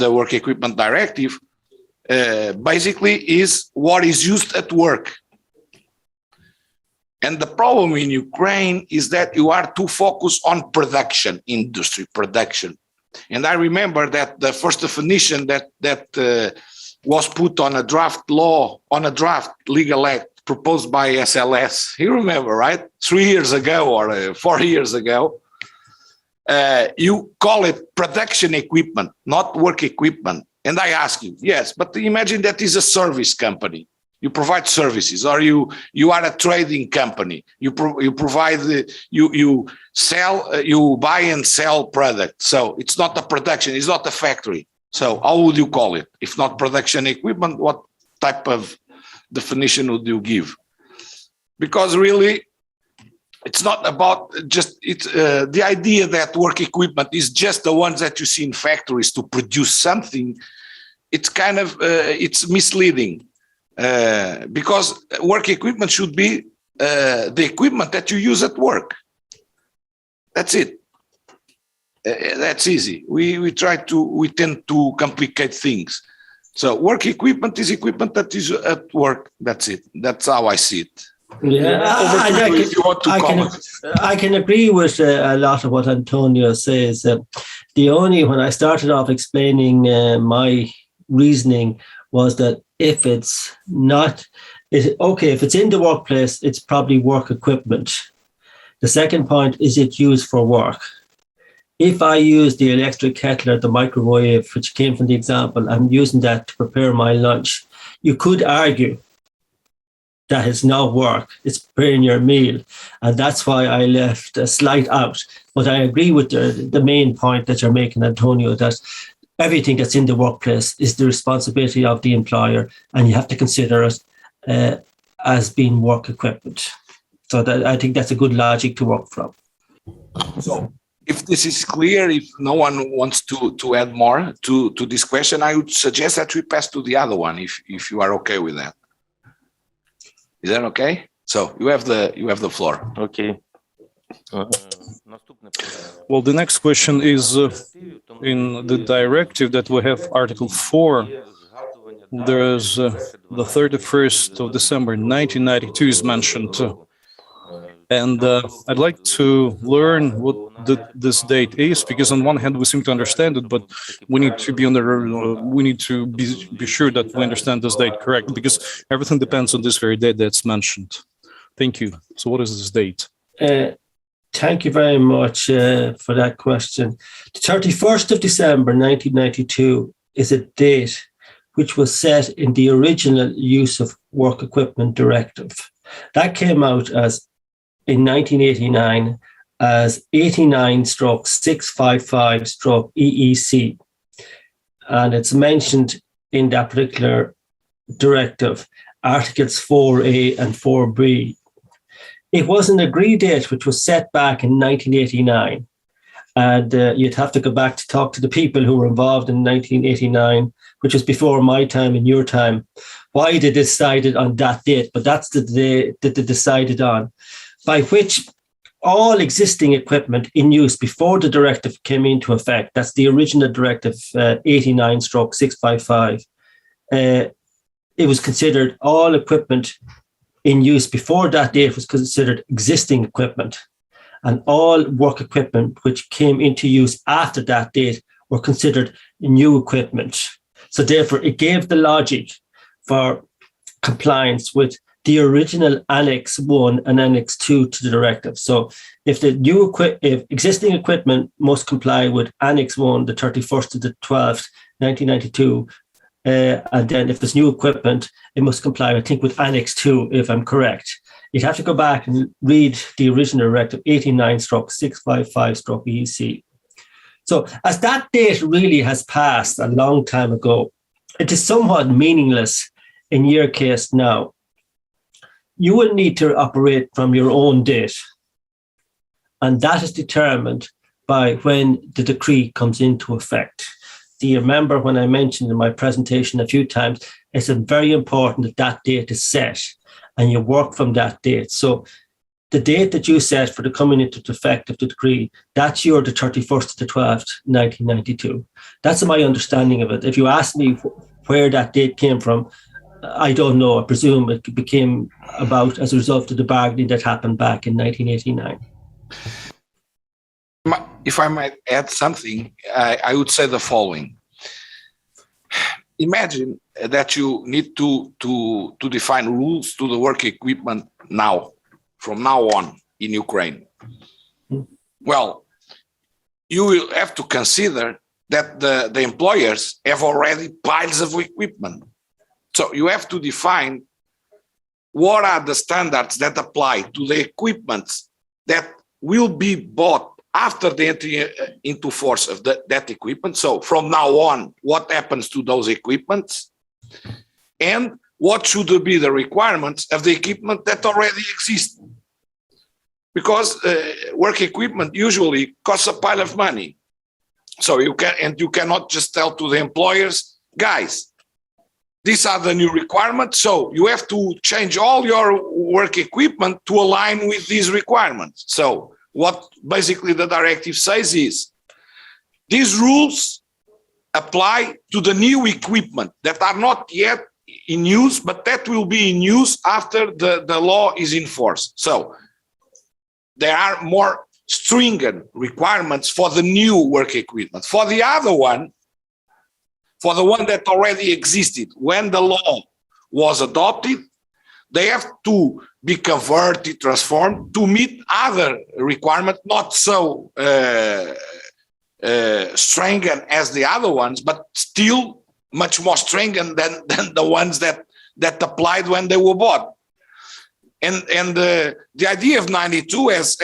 Work Equipment Directive, basically is what is used at work. And the problem in Ukraine is that you are too focused on industry production. And I remember that the first definition that was put on a draft legal act proposed by SLS, you remember, right? 3 years ago or 4 years ago, you call it production equipment, not work equipment. And I ask you, yes, but imagine that is a service company. You provide services, or you are a trading company. You provide, you sell, you buy and sell products. So it's not a production, it's not a factory. So how would you call it? If not production equipment, what type of definition would you give? Because really, it's not about just the idea that work equipment is just the ones that you see in factories to produce something. It's kind of it's misleading because work equipment should be the equipment that you use at work. That's it. That's easy. We tend to complicate things. So work equipment is equipment that is at work. That's it. That's how I see it. Yeah, I can agree with a lot of what Antonio says. When I started off explaining my reasoning was that if it's if it's in the workplace, it's probably work equipment. The second point is it used for work. If I use the electric kettle or the microwave, which came from the example, I'm using that to prepare my lunch. You could argue that is not work, it's preparing your meal. And that's why I left a slight out. But I agree with the main point that you're making, Antonio, that everything that's in the workplace is the responsibility of the employer, and you have to consider it as being work equipment. So I think that's a good logic to work from. So if this is clear, if no one wants to add more to this question, I would suggest that we pass to the other one, if you are okay with that. Is that okay? So you have the floor. Okay. Well, the next question is in the directive that we have Article 4. There's the 31st of December 1992 is mentioned. And I'd like to learn what this date is, because on one hand we seem to understand it, but we need to be sure that we understand this date correctly, because everything depends on this very date that's mentioned. Thank you. So what is this date? Thank you very much for that question. The 31st of December 1992 is a date which was set in the original Use of Work Equipment Directive. That came out in 1989 as 89/655/EEC. And it's mentioned in that particular directive, Articles 4A and 4B. It was an agreed date which was set back in 1989. And you'd have to go back to talk to the people who were involved in 1989, which was before my time and your time, why they decided on that date. But that's the date that they decided on, by which all existing equipment in use before the directive came into effect, that's the original directive 89/655, it was considered all equipment in use before that date was considered existing equipment, and all work equipment which came into use after that date were considered new equipment. So therefore, it gave the logic for compliance with the original Annex 1 and Annex 2 to the directive. So if if existing equipment must comply with Annex 1, the 31st of the 12th, 1992, and then if there's new equipment, it must comply, I think, with Annex 2, if I'm correct. You'd have to go back and read the original directive 89/655/EEC. So as that date really has passed a long time ago, it is somewhat meaningless in your case now. You will need to operate from your own date, and that is determined by when the decree comes into effect. Do you remember when I mentioned in my presentation a few times, it's very important that that date is set and you work from that date. So the date that you set for the coming into effect of the decree, that's the 31st of the 12th, 1992. That's my understanding of it. If you ask me where that date came from, I don't know. I presume it became about as a result of the bargaining that happened back in 1989. If I might add something, I would say the following. Imagine that you need to define rules to the work equipment now, from now on in Ukraine. Well, you will have to consider that the employers have already piles of equipment. So you have to define what are the standards that apply to the equipment that will be bought after the entry into force of that equipment. So from now on, what happens to those equipments? And what should be the requirements of the equipment that already exist. Because work equipment usually costs a pile of money. So you cannot just tell to the employers, guys, these are the new requirements. So you have to change all your work equipment to align with these requirements. So what basically the directive says is, these rules apply to the new equipment that are not yet in use, but that will be in use after the law is enforced. So there are more stringent requirements for the new work equipment. For the other one, for the one that already existed when the law was adopted, they have to be converted, transformed to meet other requirements, not so stringent as the other ones, but still much more stringent than the ones that applied when they were bought. And the idea of 92, as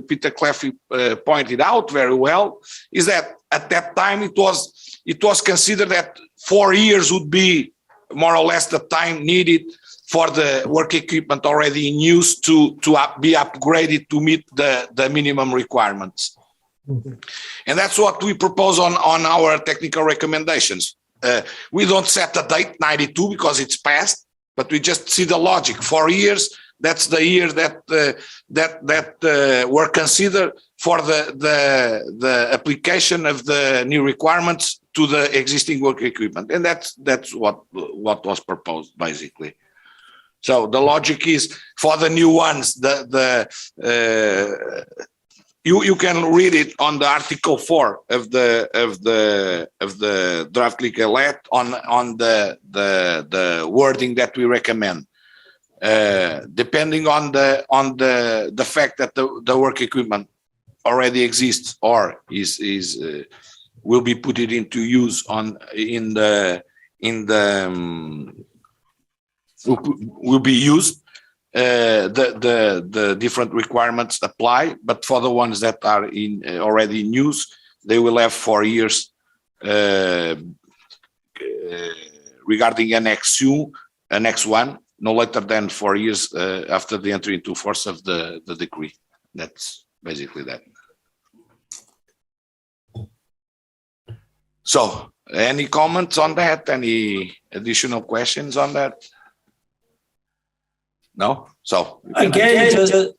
Peter Cleffy pointed out very well, is that at that time it was considered that 4 years would be more or less the time needed for the work equipment already in use to be upgraded to meet the minimum requirements. Mm-hmm. And that's what we propose on our technical recommendations. We don't set a date, 92, because it's past, but we just see the logic. 4 years, that's the year that were considered for the application of the new requirements to the existing work equipment, and that's what was proposed basically. So the logic is for the new ones. You can read it on the Article 4 of the draft legal act on the wording that we recommend. Depending on the fact that the work equipment already exists or will be put it into use will be used. The different requirements apply, but for the ones that are already in use, they will have 4 years regarding Annex 1. No later than 4 years after the entry into force of the decree. That's basically that. So, any comments on that? Any additional questions on that? No? So, again, just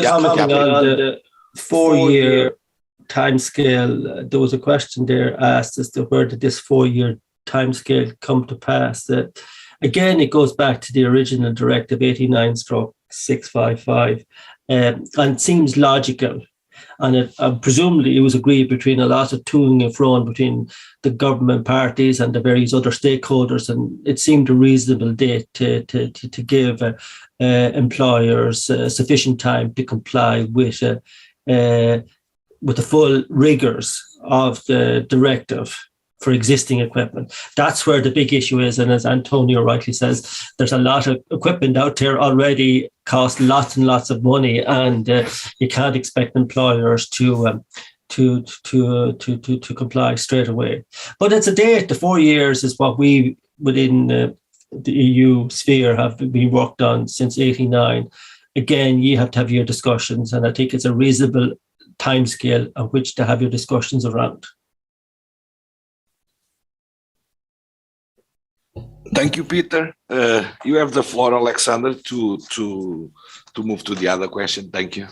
commenting on the 4-year timescale. There was a question there asked as to where did this 4-year timescale come to pass. Again, it goes back to the original directive 89/655 and seems logical. And presumably it was agreed between a lot of toing and froing between the government parties and the various other stakeholders. And it seemed a reasonable date to give employers sufficient time to comply with the full rigors of the directive for existing equipment. That's where the big issue is. And as Antonio rightly says, there's a lot of equipment out there already, cost lots and lots of money, and you can't expect employers to comply straight away. But it's a date. The 4 years is what we within the EU sphere have been worked on since '89. Again, you have to have your discussions, and I think it's a reasonable timescale on which to have your discussions around. Thank you, Peter. You have the floor, Alexander, to move to the other question. Thank you.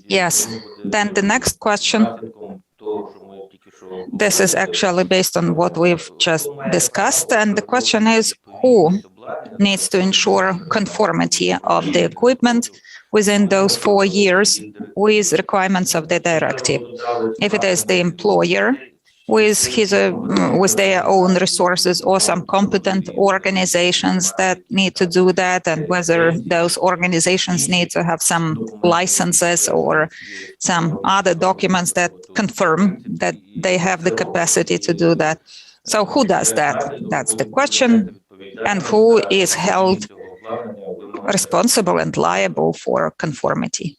Yes. Then the next question. This is actually based on what we've just discussed. And the question is, who needs to ensure conformity of the equipment within those 4 years with requirements of the directive? If it is the employer, with their own resources, or some competent organizations that need to do that, and whether those organizations need to have some licenses or some other documents that confirm that they have the capacity to do that. So who does that? That's the question. And who is held responsible and liable for conformity?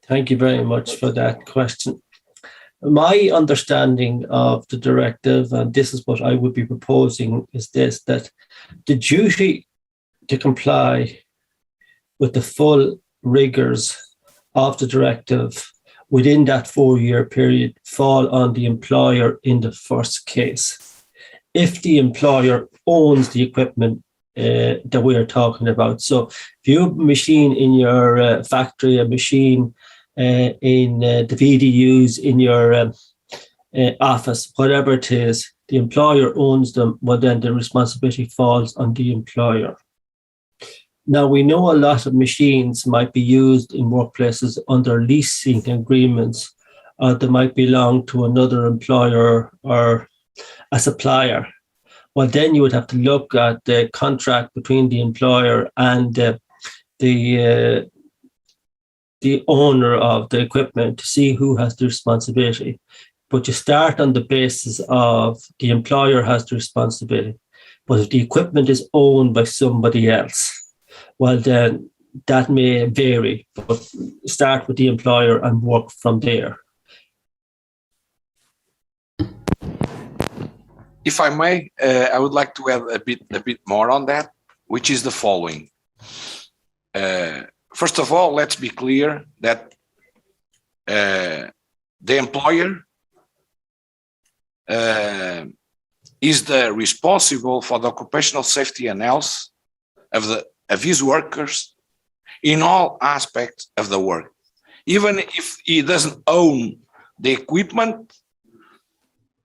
Thank you very much for that question. My understanding of the directive, and this is what I would be proposing, is this, that the duty to comply with the full rigors of the directive within that 4-year period fall on the employer in the first case. If the employer owns the equipment that we are talking about. So if you have a machine in your factory, a machine in the VDUs in your office, whatever it is, the employer owns them, well, then the responsibility falls on the employer. Now, we know a lot of machines might be used in workplaces under leasing agreements, or they might belong to another employer or a supplier. Well, then you would have to look at the contract between the employer and the owner of the equipment to see who has the responsibility. But you start on the basis of the employer has the responsibility. But if the equipment is owned by somebody else, well, then that may vary, but start with the employer and work from there. If I may, I would like to add a bit more on that, which is the following. First of all, let's be clear that the employer is the responsible for the occupational safety and health of his workers in all aspects of the work. Even if he doesn't own the equipment,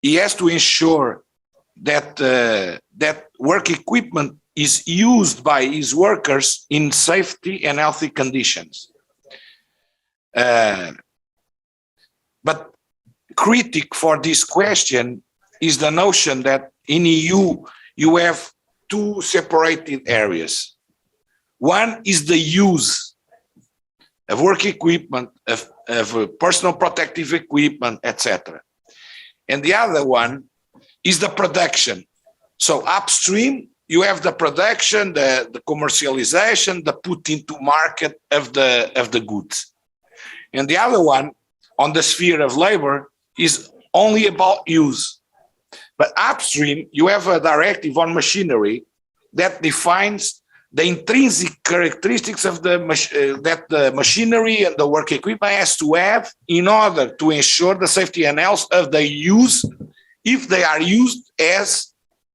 he has to ensure that that work equipment is used by his workers in safety and healthy conditions. But critic for this question is the notion that in EU you have two separated areas. One is the use of work equipment, of personal protective equipment, etc. And the other one is the production. So upstream, you have the production, the commercialization, the put into market of the goods. And the other one, on the sphere of labor, is only about use. But upstream, you have a directive on machinery that defines the intrinsic characteristics of that the machinery and the work equipment has to have in order to ensure the safety and health of the use, if they are used as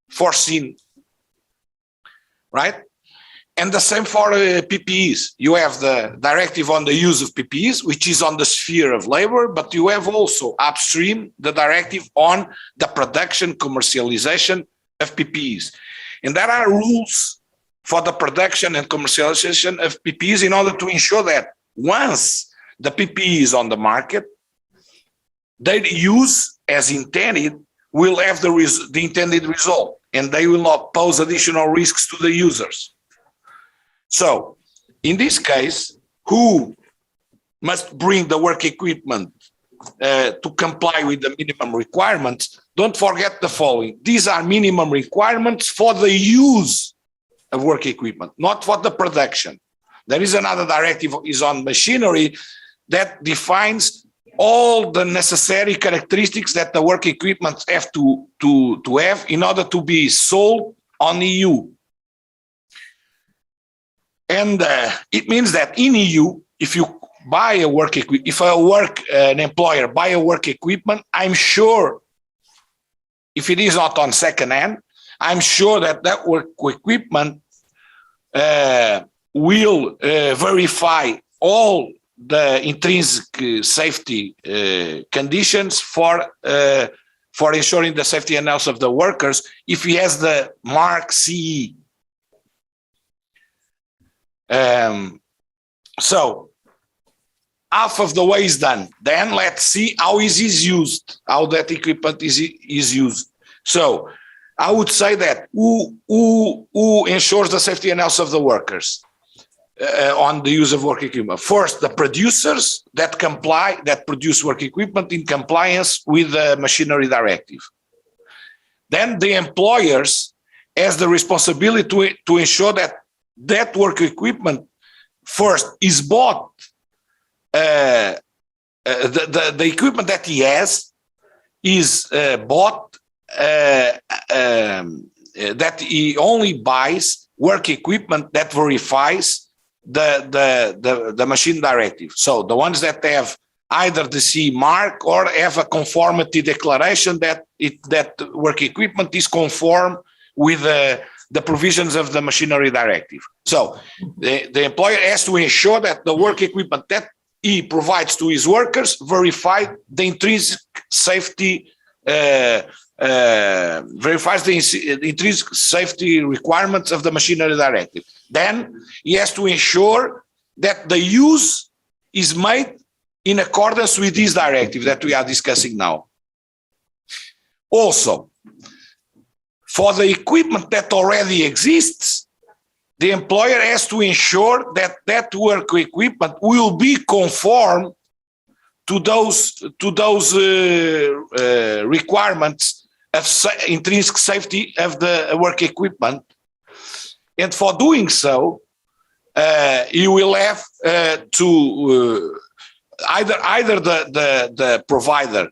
foreseen, right? And the same for PPEs. You have the directive on the use of PPEs, which is on the sphere of labor, but you have also upstream the directive on the production, commercialization of PPEs. And there are rules for the production and commercialization of PPEs in order to ensure that once the PPE is on the market, their use as intended will have the intended result, and they will not pose additional risks to the users. So, in this case, who must bring the work equipment to comply with the minimum requirements? Don't forget the following. These are minimum requirements for the use of work equipment, not for the production. There is another directive is on machinery that defines all the necessary characteristics that the work equipment have to have in order to be sold on EU. And it means that in EU, if you buy a work equipment, if an employer buy a work equipment, I'm sure, if it is not on second hand, I'm sure that work equipment will verify all the intrinsic safety conditions for ensuring the safety and health of the workers if he has the mark CE. So half of the way is done. Then let's see how it is used, how that equipment is used. So I would say that who ensures the safety and health of the workers on the use of work equipment? First, the producers that produce work equipment in compliance with the machinery directive. Then the employers has the responsibility to ensure that work equipment first is bought, the equipment that he has is bought, that he only buys work equipment that verifies the machine directive. So the ones that have either the CE mark or have a conformity declaration that work equipment is conform with the provisions of the machinery directive. So the employer has to ensure that the work equipment that he provides to his workers verify the intrinsic safety, verifies the intrinsic safety requirements of the machinery directive. Then he has to ensure that the use is made in accordance with this directive that we are discussing now. Also, for the equipment that already exists, the employer has to ensure that that work equipment will be conform to those requirements of intrinsic safety of the work equipment. And for doing so, you will have to either the provider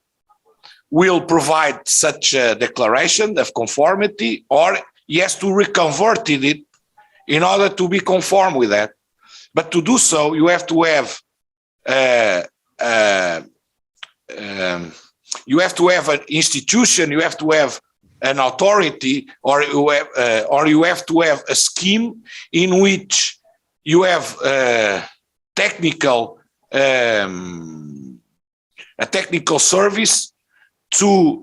will provide such a declaration of conformity, or he has to reconvert it in order to be conform with that. But to do so, you have to have an institution, you have to have an authority, or you have to have a scheme in which you have a technical service to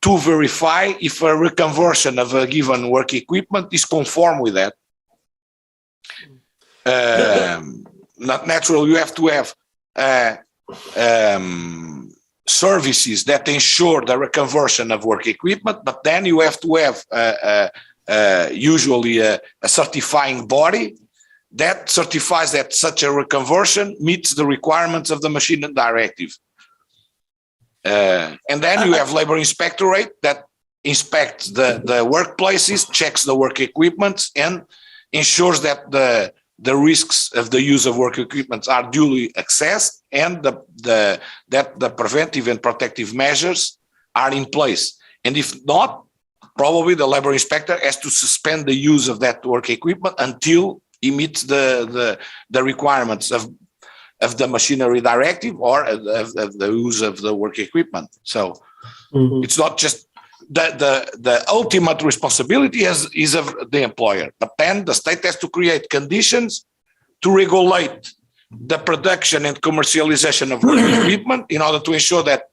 verify if a reconversion of a given work equipment is conform with that. Not natural. You have to have services that ensure the reconversion of work equipment, but then you have to have usually a certifying body that certifies that such a reconversion meets the requirements of the machine directive. And then you have labor inspectorate that inspects the workplaces, checks the work equipment, and ensures that the risks of the use of work equipment are duly assessed, and that the preventive and protective measures are in place. And if not, probably the labor inspector has to suspend the use of that work equipment until he meets the requirements of the machinery directive or of the use of the work equipment. So it's not just the ultimate responsibility is of the employer, but then the state has to create conditions to regulate the production and commercialization of work equipment in order to ensure that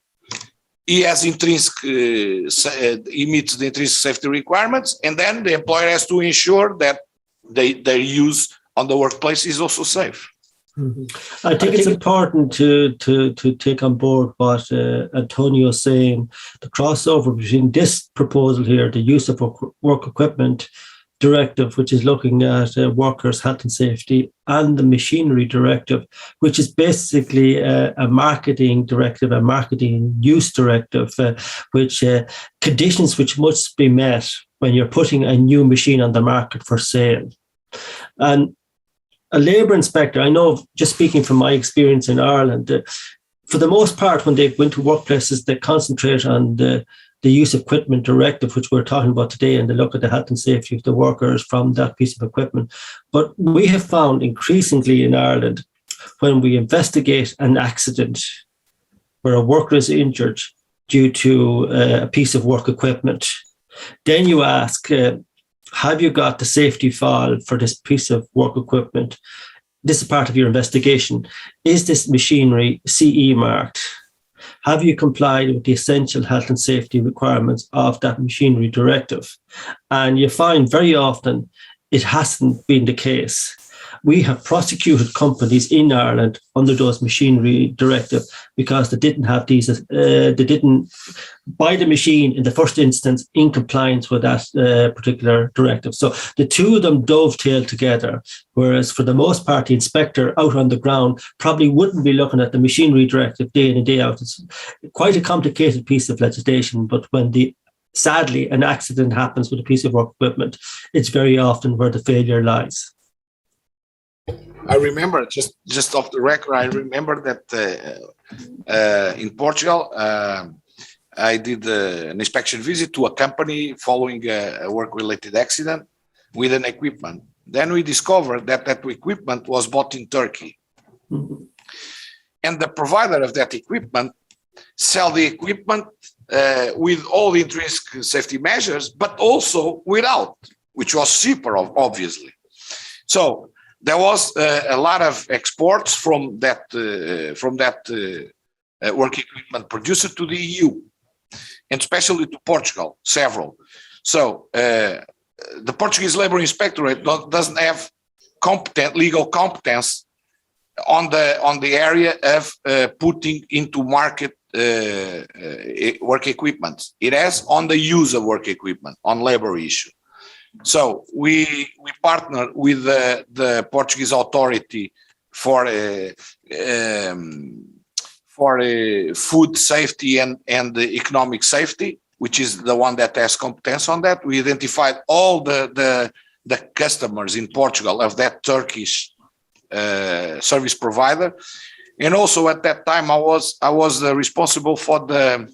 he has he meets the intrinsic safety requirements, and then the employer has to ensure that their use on the workplace is also safe. I think it's important to take on board what Antonio is saying. The crossover between this proposal here, the use of work equipment directive, which is looking at workers' health and safety, and the machinery directive, which is basically a marketing directive, a marketing use directive, which conditions which must be met when you're putting a new machine on the market for sale. And a labour inspector, I know, just speaking from my experience in Ireland, for the most part, when they go into workplaces, they concentrate on the use of equipment directive, which we're talking about today, and they look at the health and safety of the workers from that piece of equipment. But we have found increasingly in Ireland, when we investigate an accident where a worker is injured due to a piece of work equipment, then you ask, have you got the safety file for this piece of work equipment? This is part of your investigation. Is this machinery CE marked? Have you complied with the essential health and safety requirements of that machinery directive? And you find very often it hasn't been the case. We have prosecuted companies in Ireland under those machinery directive because they didn't have these, they didn't buy the machine in the first instance in compliance with that particular directive. So the two of them dovetail together, whereas for the most part, the inspector out on the ground probably wouldn't be looking at the machinery directive day in and day out. It's quite a complicated piece of legislation, but when sadly an accident happens with a piece of work equipment, it's very often where the failure lies. I remember, just off the record, I remember that in Portugal, I did an inspection visit to a company following a work-related accident with an equipment. Then we discovered that that equipment was bought in Turkey. And the provider of that equipment sell the equipment with all the intrinsic safety measures, but also without, which was cheaper, obviously. So there was a lot of exports from that work equipment producer to the EU, and especially to Portugal, several. So the Portuguese Labor Inspectorate doesn't have legal competence on the area of putting into market work equipment. It has on the use of work equipment, on labor issue. So we partner with the Portuguese authority for food safety and economic safety, which is the one that has competence on that. We identified all the customers in Portugal of that Turkish service provider, and also at that time I was responsible for the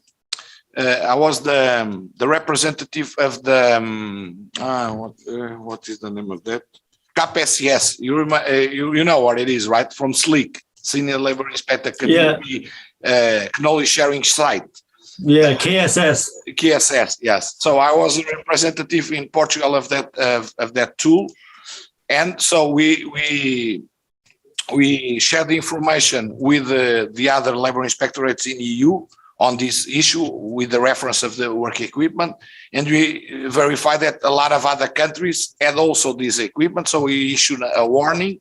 representative of the what is the name of that? KPSS. You know what it is, right? From SLEEK, Senior Labor Inspector Community Knowledge Sharing Site. Yeah, KSS. KSS, yes. So I was a representative in Portugal of that tool, and so we shared the information with the other labor inspectorates in EU on this issue with the reference of the work equipment, and we verified that a lot of other countries had also this equipment. So we issued a warning,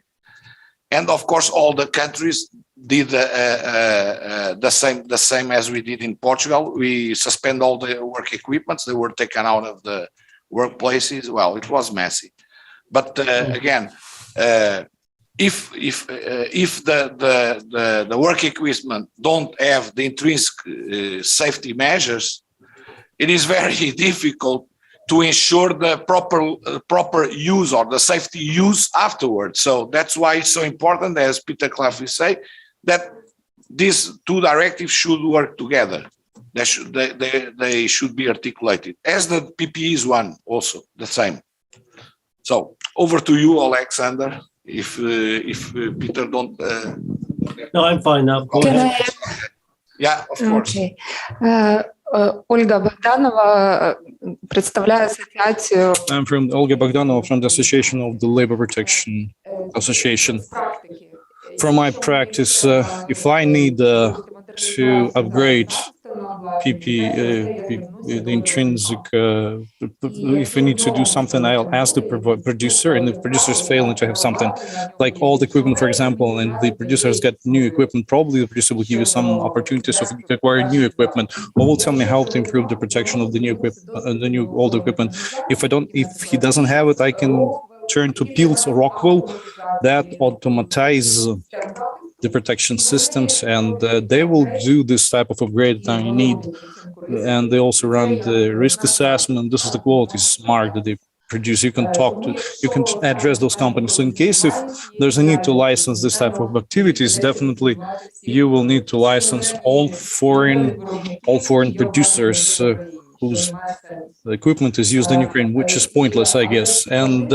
and of course all the countries did the same as we did in Portugal. We suspend all the work equipments; they were taken out of the workplaces. Well, it was messy, but again. If the work equipment don't have the intrinsic safety measures, it is very difficult to ensure the proper use or the safety use afterwards. So that's why it's so important, as Peter Claffey say, that these two directives should work together. They should be articulated, as the PPEs one also the same. So over to you, Alexander. If Peter don't. No, I'm fine now. Go ahead. Yeah, of course. Okay. Ольга Богданова представляю ассоциацию. I'm from Olga Bogdanova from the Association of the Labor Protection Association. From my practice, if I need to upgrade the intrinsic, if we need to do something, I'll ask the producer, and if producers failing to have something like old equipment, for example, and the producers get new equipment, probably the producer will give you some opportunities of acquiring new equipment, or will tell me how to improve the protection of the new equipment, the new old equipment. If he doesn't have it, I can turn to Peels or Rockwell that automatize the protection systems, and they will do this type of upgrade that I need. And they also run the risk assessment. This is the quality mark that they produce. You can address those companies. So in case if there's a need to license this type of activities, definitely you will need to license all foreign producers whose equipment is used in Ukraine, which is pointless, I guess. And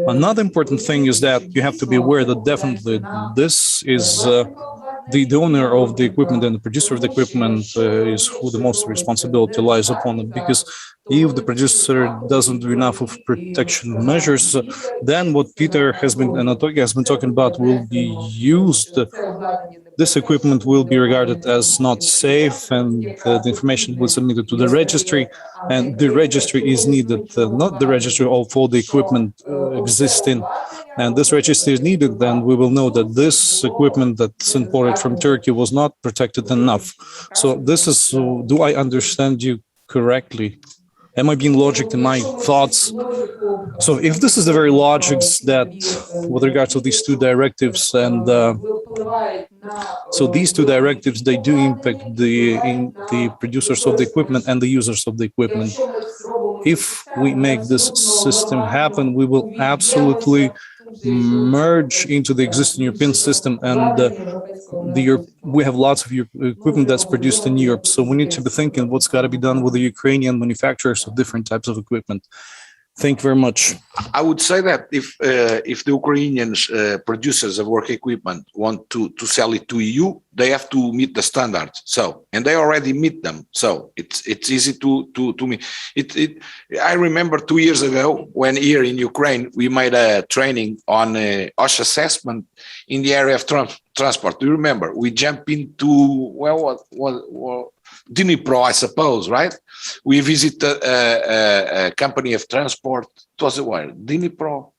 another important thing is that you have to be aware that definitely this is the owner of the equipment and the producer of the equipment is who the most responsibility lies upon it. Because if the producer doesn't do enough of protection measures, then what Peter has been and Anatoly has been talking about will be used. This equipment will be regarded as not safe, and the information will be submitted to the registry, and the registry is needed, not the registry of all the equipment existing. And this registry is needed, then we will know that this equipment that's imported from Turkey was not protected enough. So this is, do I understand you correctly? Am I being logic in my thoughts? So if this is the very logics that with regards to these two directives, and so these two directives, they do impact the producers of the equipment and the users of the equipment. If we make this system happen, we will absolutely merge into the existing European system, and we have lots of equipment that's produced in Europe. So we need to be thinking what's got to be done with the Ukrainian manufacturers of different types of equipment. Thank you very much. I would say that if the Ukrainian producers of work equipment want to sell it to EU, they have to meet the standards. So, and they already meet them. So it's easy to meet. I remember 2 years ago when here in Ukraine we made a training on OSH assessment in the area of transport. Do you remember? We jumped into what Dnipro, I suppose, right? We visited a company of transport. It was Dnipro.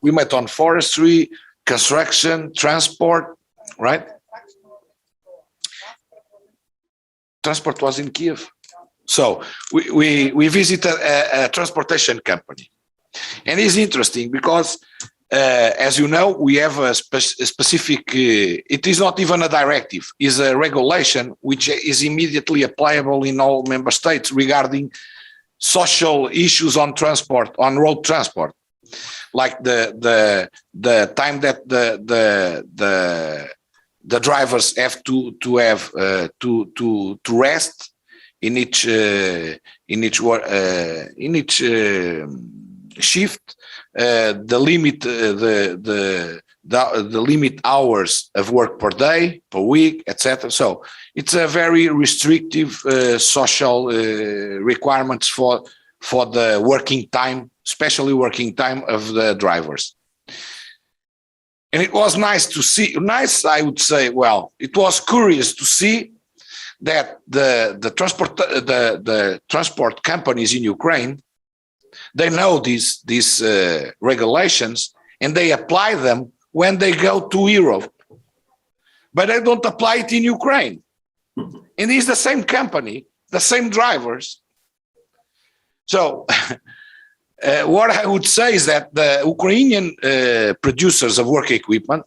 We met on forestry, construction, transport, right? Transport was in Kiev. So we visited a transportation company. And it's interesting because as you know, we have a specific, it is not even a directive, it's a regulation which is immediately applicable in all member states regarding social issues on transport, on road transport. Like the time that the drivers have to rest in each shift, the limit hours of work per day, per week, etc. So it's a very restrictive social requirements for the working time, especially working time of the drivers. And it was nice to see. Nice, I would say. Well, it was curious to see that the transport companies in Ukraine, they know these regulations and they apply them when they go to Europe, but they don't apply it in Ukraine. And it's the same company, the same drivers. So what I would say is that the Ukrainian producers of work equipment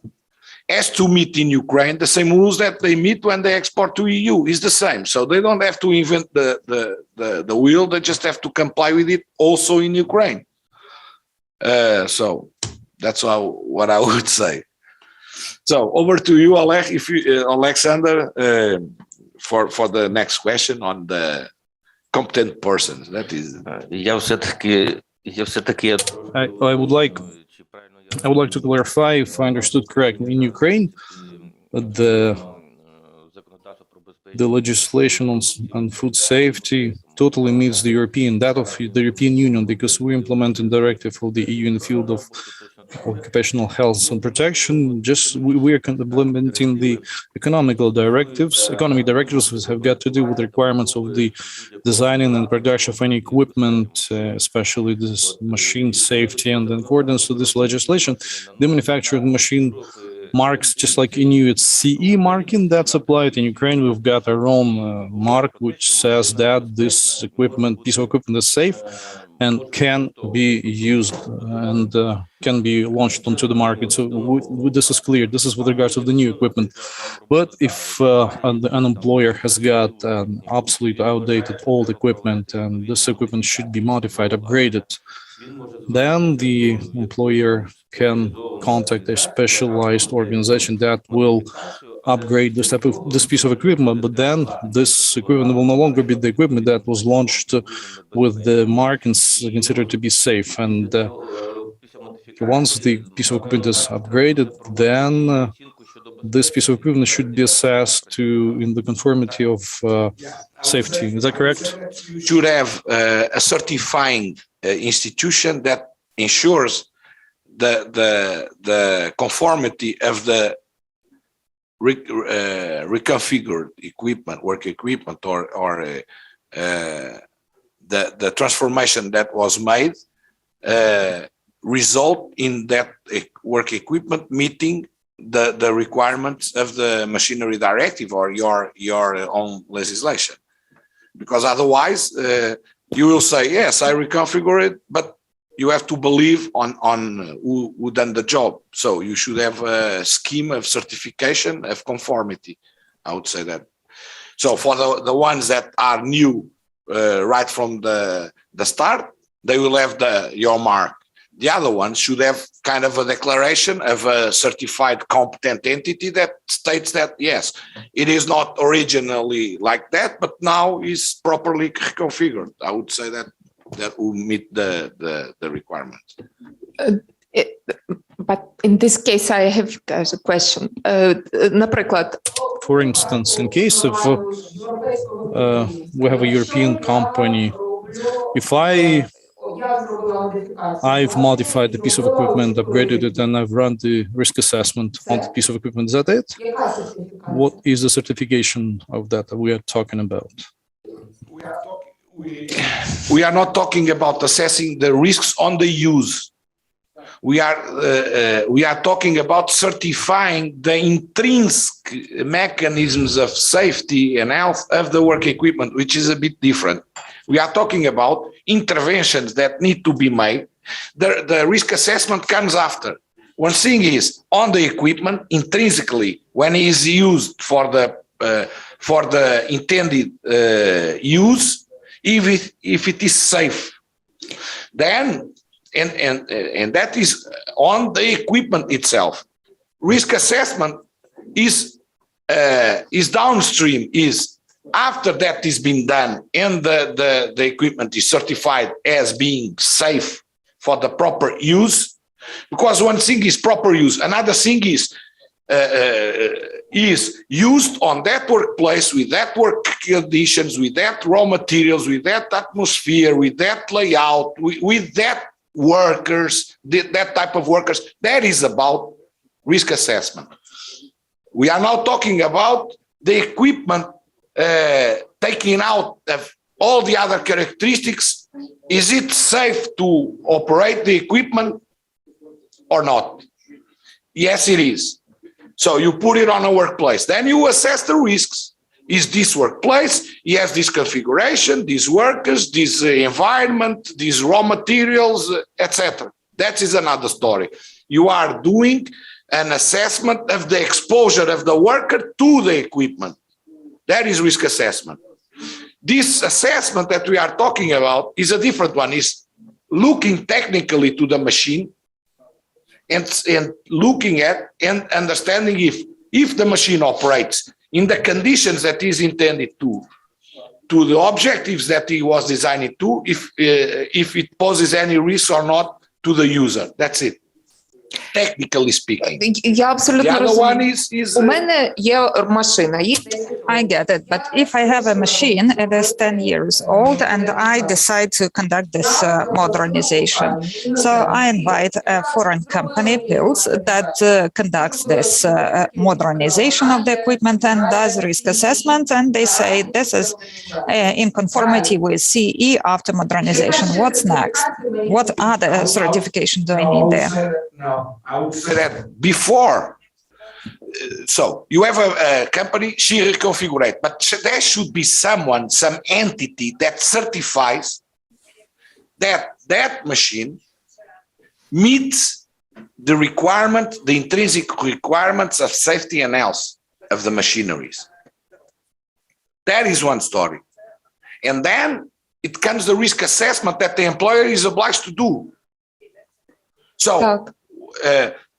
has to meet in Ukraine the same rules that they meet when they export to EU. Is the same. So they don't have to invent the wheel, they just have to comply with it also in Ukraine. So that's what I would say. So over to you, Alexander, for the next question on the competent persons. That is. I would like to clarify if I understood correctly. In Ukraine, the legislation on food safety totally meets the that of the European Union, because we implement a directive of the EU in the field of occupational health and protection. Just we are implementing the economic directives which have got to do with the requirements of the designing and production of any equipment, especially this machine safety. And in accordance to this legislation, the manufacturer of the machine marks, just like in EU, it's CE marking that's applied. In Ukraine, we've got our own mark which says that this piece of equipment is safe and can be used and can be launched onto the market. So this is clear. This is with regards to the new equipment. But if an employer has got an obsolete, outdated, old equipment, and this equipment should be modified, upgraded, then the employer can contact a specialized organization that will upgrade this piece of equipment. But then this equipment will no longer be the equipment that was launched with the mark and considered to be safe. And once the piece of equipment is upgraded, then this piece of equipment should be assessed in the conformity of safety. Is that correct? Should have a certifying institution that ensures the conformity of the reconfigured equipment, work equipment, or the transformation that was made result in that work equipment meeting the requirements of the machinery directive or your own legislation. Because otherwise you will say, yes, I reconfigure it, but you have to believe on who done the job. So you should have a scheme of certification of conformity. I would say that. So for the ones that are new right from the start, they will have your mark. The other one should have kind of a declaration of a certified competent entity that states that, yes, it is not originally like that, but now is properly configured. I would say that will meet the requirement. But in this case, I have a question. Наприклад, For instance, in case of we have a European company, if I've modified the piece of equipment, upgraded it, and I've run the risk assessment on the piece of equipment, is that it? What is the certification of that we are talking about? We are not talking about assessing the risks on the use. We are talking about certifying the intrinsic mechanisms of safety and health of the work equipment, which is a bit different. We are talking about interventions that need to be made. The risk assessment comes after. One thing is on the equipment intrinsically when it is used for the intended use, if it is safe, then and that is on the equipment itself. Risk assessment is downstream, is after that is been done and the equipment is certified as being safe for the proper use. Because one thing is proper use, another thing is used on that workplace with that work conditions, with that raw materials, with that atmosphere, with that layout, with that workers, that type of workers. That is about risk assessment. We are now talking about the equipment taking out of all the other characteristics. Is it safe to operate the equipment or not? Yes, it is. So you put it on a workplace. Then you assess the risks. Is this workplace, he has this configuration, these workers, this environment, these raw materials, etc. That is another story. You are doing an assessment of the exposure of the worker to the equipment. That is risk assessment. This assessment that we are talking about is a different one. It's looking technically to the machine and looking at and understanding if the machine operates in the conditions that is intended to the objectives that he was designing to, if it poses any risk or not to the user. That's it. Technically speaking. Я абсолютно The other one розумію. is У мене є машина. I get it. But if I have a machine, it is 10 years old, and I decide to conduct this modernization. So I invite a foreign company, Pills, that conducts this modernization of the equipment and does risk assessment. And they say this is in conformity with CE after modernization. What's next? What other certification do I need there? No, I would say that before. So you have a company, she reconfigures, but there should be someone, some entity that certifies that that machine meets the requirement, the intrinsic requirements of safety and health of the machineries. That is one story. And then it comes the risk assessment that the employer is obliged to do. So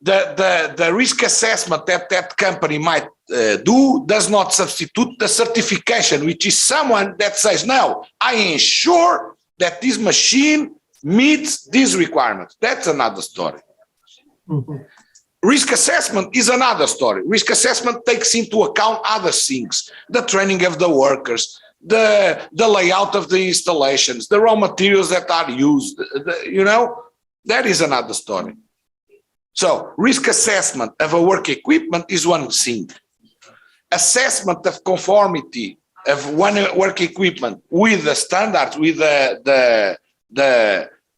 the risk assessment that that company might do does not substitute the certification, which is someone that says, no, I ensure that this machine meets these requirements. That's another story. Mm-hmm. Risk assessment is another story. Risk assessment takes into account other things, the training of the workers, the layout of the installations, the raw materials that are used, that is another story. So risk assessment of a work equipment is one thing. Assessment of conformity of one work equipment with the standards, with the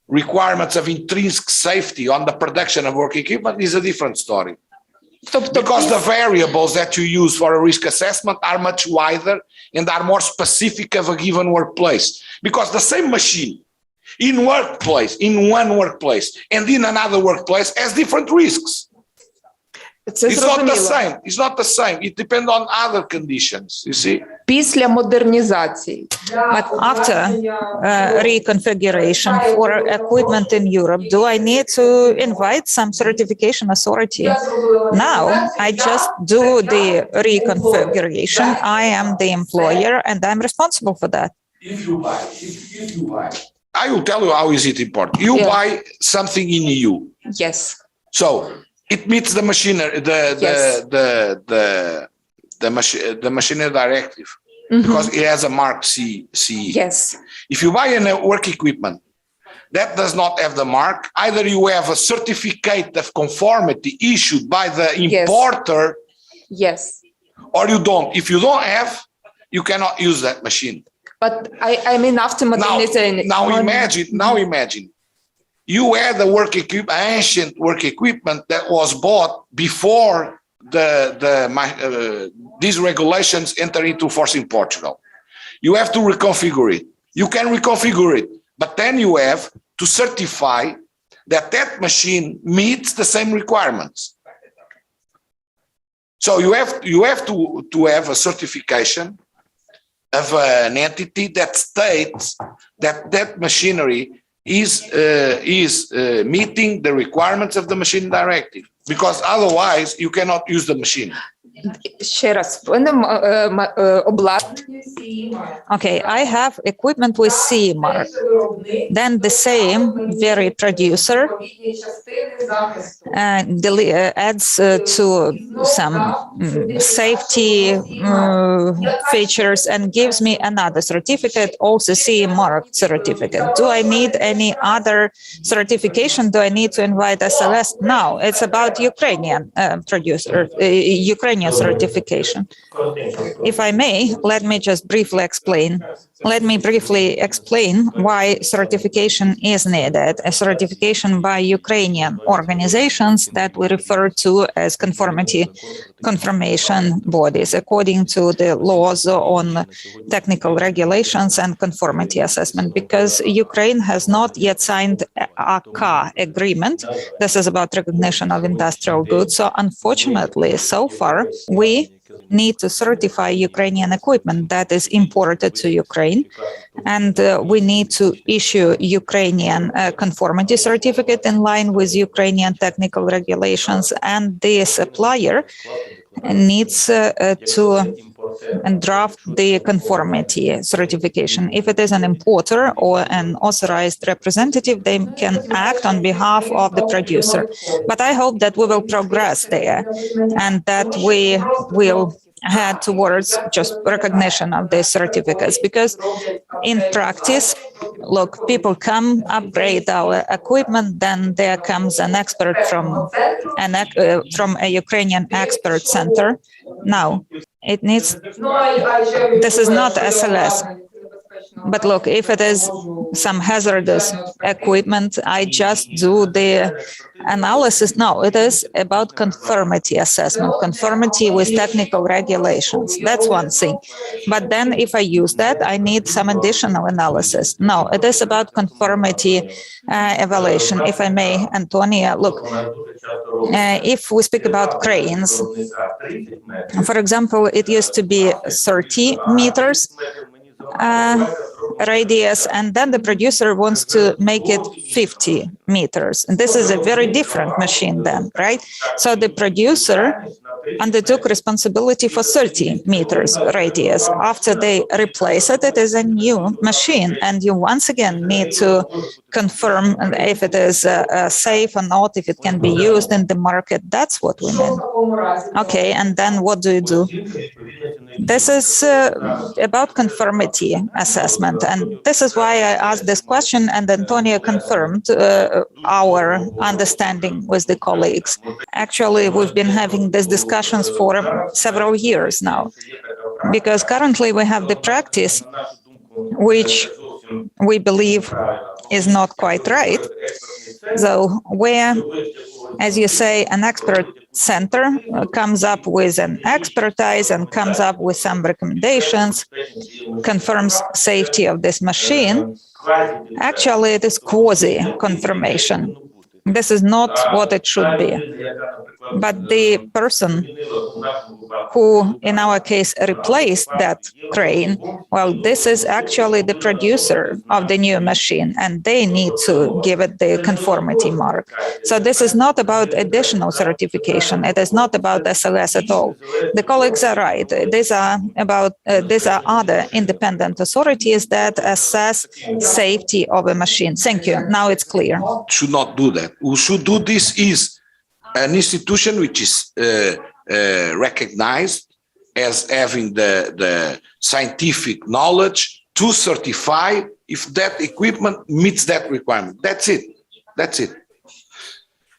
requirements of intrinsic safety on the production of work equipment is a different story. Because the variables that you use for a risk assessment are much wider and are more specific of a given workplace. Because the same machine in one workplace and in another workplace has different risks. Це It's not the зрозуміло. same. It's not the same. It depends on other conditions, you see. Після модернізації. But after reconfiguration for equipment in Europe, do I need to invite some certification authority? Now, I just do the reconfiguration. I am the employer and I'm responsible for that. I will tell you how is it important. You Yeah. buy something in EU. Yes. So it meets the machinery, Yes. the machinery directive, Mhm. because it has a mark CE. Yes. If you buy a work equipment that does not have the mark, either you have a certificate of conformity issued by the importer, Yes. or you don't. If you don't have, you cannot use that machine. But I mean after modernization. Now imagine. You had the ancient work equipment that was bought before these regulations enter into force in Portugal. You have to reconfigure it. You can reconfigure it, but then you have to certify that that machine meets the same requirements. So you have to have a certification of an entity that states that that machinery is meeting the requirements of the machine directive, because otherwise you cannot use the machine. Ще раз, обладнання. Okay, I have equipment with CE mark. Then the same very producer adds to some safety features and gives me another certificate, also CE mark certificate. Do I need any other certification? Do I need to invite SLS? No, it's about Ukrainian producer, Ukrainian certification. If I may, let me just briefly explain. Let me briefly explain why certification is needed. A certification by Ukrainian organizations that we refer to as confirmation bodies, according to the laws on technical regulations and conformity assessment, because Ukraine has not yet signed AK agreement. This is about recognition of industrial goods. So unfortunately, so far, we need to certify Ukrainian equipment that is imported to Ukraine. And we need to issue Ukrainian conformity certificate in line with Ukrainian technical regulations. And the supplier needs to draft the conformity certification. If it is an importer or an authorized representative, they can act on behalf of the producer. But I hope that we will progress there and that we will head towards just recognition of these certificates, because in practice, look, people come, upgrade our equipment, then there comes an expert from a Ukrainian expert center. Now, it needs, this is not SLS. But look, if it is some hazardous equipment, I just do the analysis. No, it is about conformity assessment, conformity with technical regulations. That's one thing. But then if I use that, I need some additional analysis. No, it is about conformity evaluation. If I may, Antonia, look, if we speak about cranes, for example, it used to be 30 meters radius, and then the producer wants to make it 50 meters. And this is a very different machine then, right? So the producer undertook responsibility for 30 meters radius. After they replace it, it is a new machine. And you once again need to confirm if it is safe or not, if it can be used in the market. That's what we mean. Okay, and then what do you do? This is about conformity assessment. And this is why I asked this question, and Antonia confirmed our understanding with the colleagues. Actually, we've been having these discussions for several years now, because currently we have the practice, which we believe is not quite right. So where, as you say, an expert center comes up with an expertise and comes up with some recommendations, confirms safety of this machine, actually it is quasi-confirmation. This is not what it should be. but the person who, in our case, replaced that crane, well, this is actually the producer of the new machine, and they need to give it the conformity mark. So this is not about additional certification. It is not about SLS at all. The colleagues are right. These are other independent authorities that assess safety of a machine. Thank you. Now it's clear. Should not do that. Who should do this is an institution which is recognized as having the scientific knowledge to certify if that equipment meets that requirement. That's it. That's it.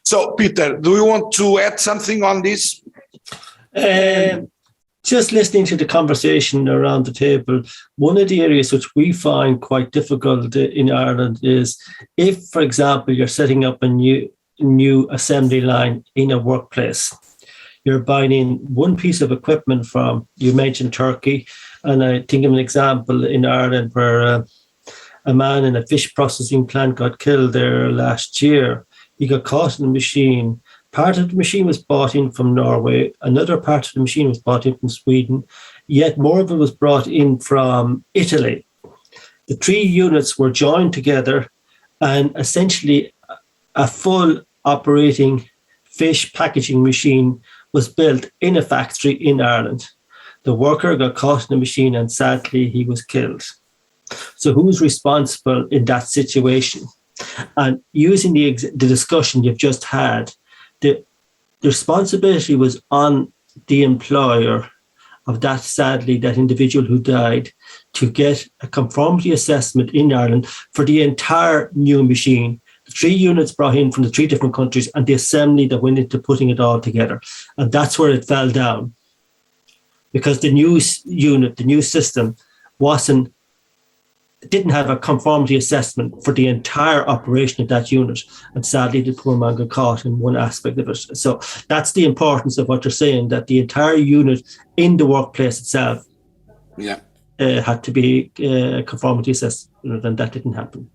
So, Peter, do you want to add something on this? Just listening to the conversation around the table, one of the areas which we find quite difficult in Ireland is if, for example, you're setting up a new assembly line in a workplace, you're buying in one piece of equipment from, you mentioned Turkey, and I think of an example in Ireland where a man in a fish processing plant got killed there last year. He got caught in a machine. Part of the machine was bought in from Norway. Another part of the machine was bought in from Sweden. Yet more of it was brought in from Italy. The three units were joined together, and essentially a full operating fish packaging machine was built in a factory in Ireland. The worker got caught in the machine, and sadly he was killed. So who's responsible in that situation? And using the discussion you've just had, the responsibility was on the employer of that individual who died to get a conformity assessment in Ireland for the entire new machine. The three units brought in from the three different countries and the assembly that went into putting it all together. And that's where it fell down. Because the new unit, the new system, didn't have a conformity assessment for the entire operation of that unit. And sadly, the poor man got caught in one aspect of it. So that's the importance of what you're saying, that the entire unit in the workplace itself had to be conformity assessed, and that didn't happen.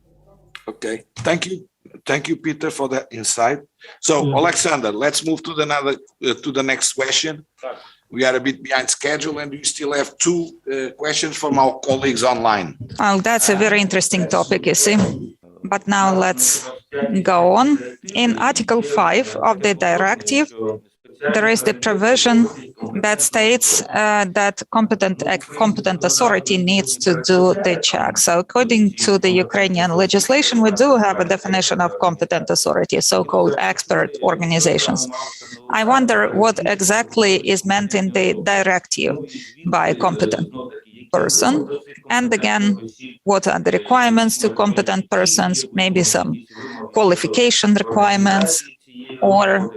Okay, thank you. Thank you, Peter, for that insight. So, Alexander, let's move to the next question. We are a bit behind schedule, and we still have two questions from our colleagues online. Well, that's a very interesting topic, you see. But now let's go on. In Article 5 of the directive, there is the provision that states that competent authority needs to do the check. So according to the Ukrainian legislation, we do have a definition of competent authority, so-called expert organizations. I wonder what exactly is meant in the directive by competent person. And again, what are the requirements to competent persons, maybe some qualification requirements, or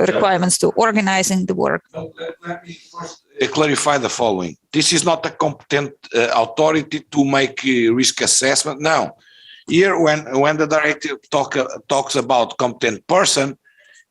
requirements to organizing the work. Let me first clarify the following. This is not a competent authority to make risk assessment. No. Here, when the directive talks about competent person,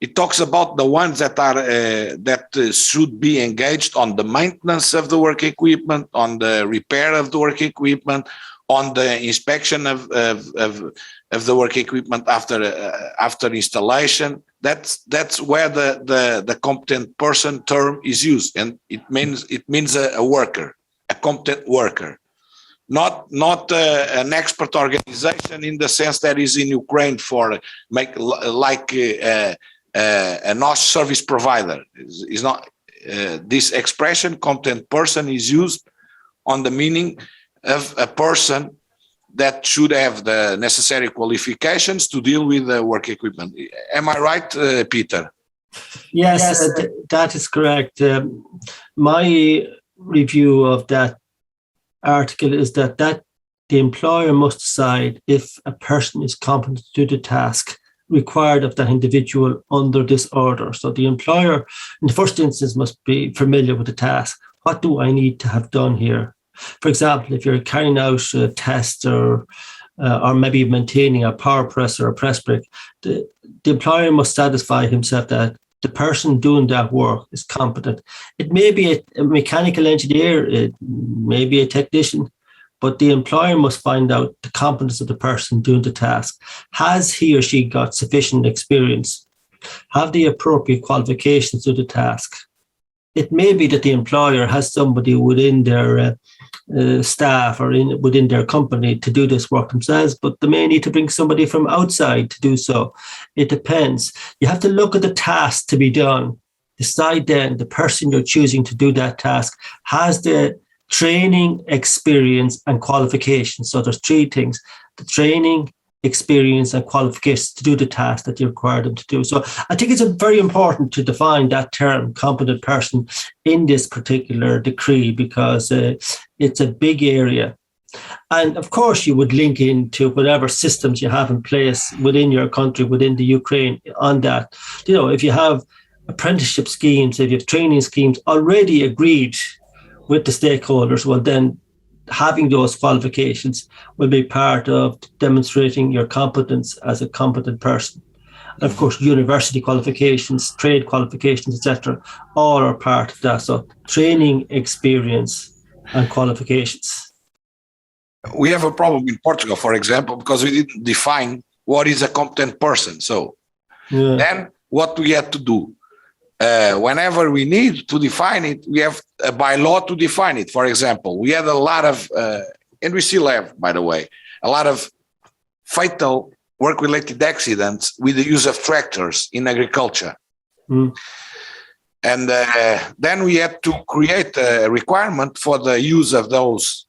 it talks about the ones that are should be engaged on the maintenance of the work equipment, on the repair of the work equipment, on the inspection of the work equipment after installation. That's where the competent person term is used, and it means a worker, a competent worker, not an expert organization in the sense that is in Ukraine for a NOS service provider. Is not this expression competent person is used on the meaning of a person that should have the necessary qualifications to deal with the work equipment. Am I right, Peter? Yes, that is correct. My review of that article is that the employer must decide if a person is competent to do the task required of that individual under this order. So the employer, in the first instance, must be familiar with the task. What do I need to have done here? For example, if you're carrying out a test or maybe maintaining a power press or a press brake, the employer must satisfy himself that the person doing that work is competent. It may be a mechanical engineer, it may be a technician, but the employer must find out the competence of the person doing the task. Has he or she got sufficient experience have the appropriate qualifications to the task. It may be that the employer has somebody within their staff or within their company to do this work themselves, but they may need to bring somebody from outside to do so. It depends. You have to look at the task to be done. Decide then the person you're choosing to do that task has the training, experience, and qualifications. So there's three things: the training, experience, and qualifications to do the task that you require them to do. So I think it's very important to define that term, competent person, in this particular decree, because it's a big area. And of course, you would link into whatever systems you have in place within your country, within the Ukraine, on that. You know, if you have apprenticeship schemes, if you have training schemes already agreed with the stakeholders, well, then having those qualifications will be part of demonstrating your competence as a competent person. And of course, university qualifications, trade qualifications, etc., all are part of that. So training, experience, and qualifications. We have a problem in Portugal, for example, because we didn't define what is a competent person. So then what we had to do, whenever we need to define it, we have by law to define it. For example, we had a lot of, and we still have, by the way, a lot of fatal work-related accidents with the use of tractors in agriculture. And then we had to create a requirement for the use of those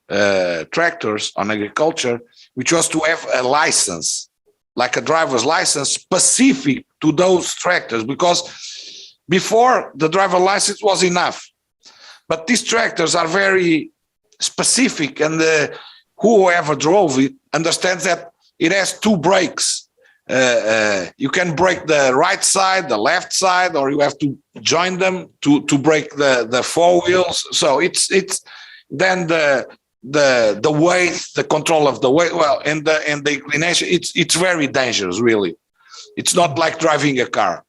tractors on agriculture, which was to have a license, like a driver's license specific to those tractors, because before, the driver license was enough, but these tractors are very specific, and whoever drove it understands that it has two brakes. You can brake the right side, the left side, or you have to join them to brake the four wheels. So it's then the weight, the control of the weight, well, and the inclination. It's very dangerous, really. It's not like driving a car.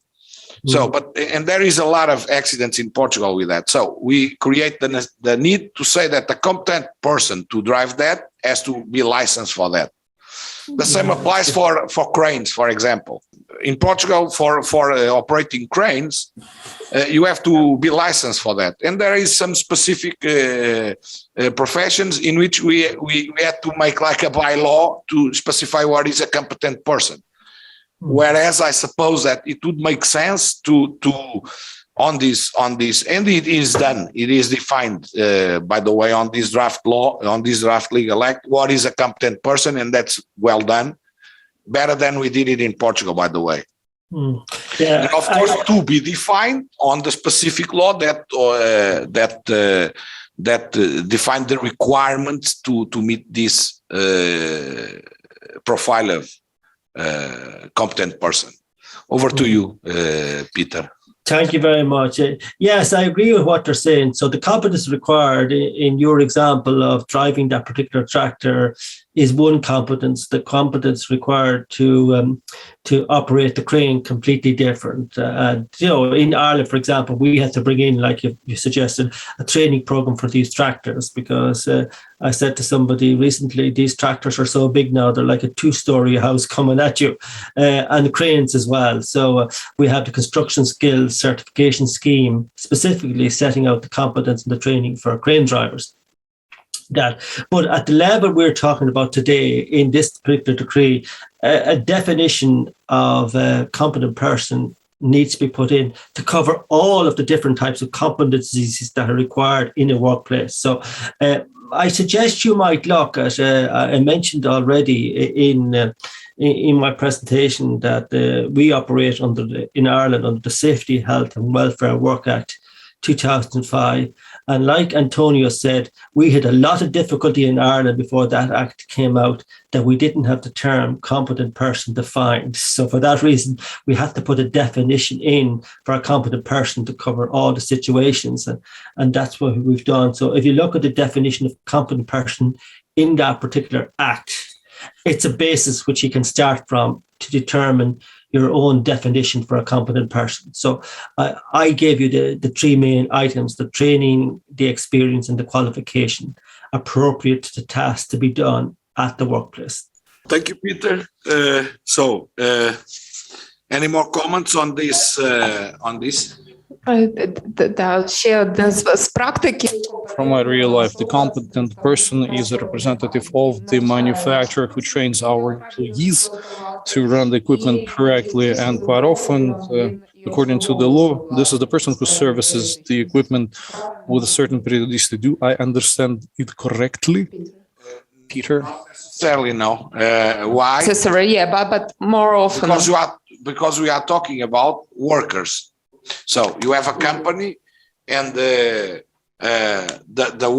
So, and there is a lot of accidents in Portugal with that. So we create the need to say that the competent person to drive that has to be licensed for that. The same applies for cranes, for example. In Portugal, for operating cranes, you have to be licensed for that. And there is some specific professions in which we had to make like a bylaw to specify what is a competent person. Whereas I suppose that it would make sense to on this, and it is done. It is defined, by the way, on this draft law, on this draft legal act, what is a competent person, and that's well done, better than we did it in Portugal, by the way. Yeah, and of course, to be defined on the specific law that define the requirements to meet this profile of competent person. Over to you, Peter. Thank you very much. Yes, I agree with what they're saying. So the competence required in your example of driving that particular tractor is one competence. The competence required to operate the crane completely different. And in Ireland, for example, we had to bring in, like you suggested, a training program for these tractors, because I said to somebody recently, these tractors are so big now, they're like a 2-story house coming at you, and the cranes as well. So we have the construction skills certification scheme specifically setting out the competence and the training for crane drivers. But at the level we're talking about today in this particular decree, a definition of a competent person needs to be put in to cover all of the different types of competencies that are required in a workplace. So I suggest you might look at, I mentioned already in my presentation that we operate in Ireland under the Safety, Health and Welfare Work Act 2005. And like Antonio said, we had a lot of difficulty in Ireland before that act came out, that we didn't have the term competent person defined. So for that reason, we had to put a definition in for a competent person to cover all the situations. And that's what we've done. So if you look at the definition of competent person in that particular act, it's a basis which you can start from to determine your own definition for a competent person. So I gave you the three main items: the training, the experience, and the qualification appropriate to the task to be done at the workplace. Thank you, Peter. Any more comments on this? Да, ще одне з практики. From my real life, the competent person is a representative of the manufacturer who trains our employees to run the equipment correctly. And quite often, according to the law, this is the person who services the equipment with a certain periodicity. Do I understand it correctly, Peter? Certainly no. Why? Necessary, yeah, but more often. Because we are talking about workers. So you have a company, and the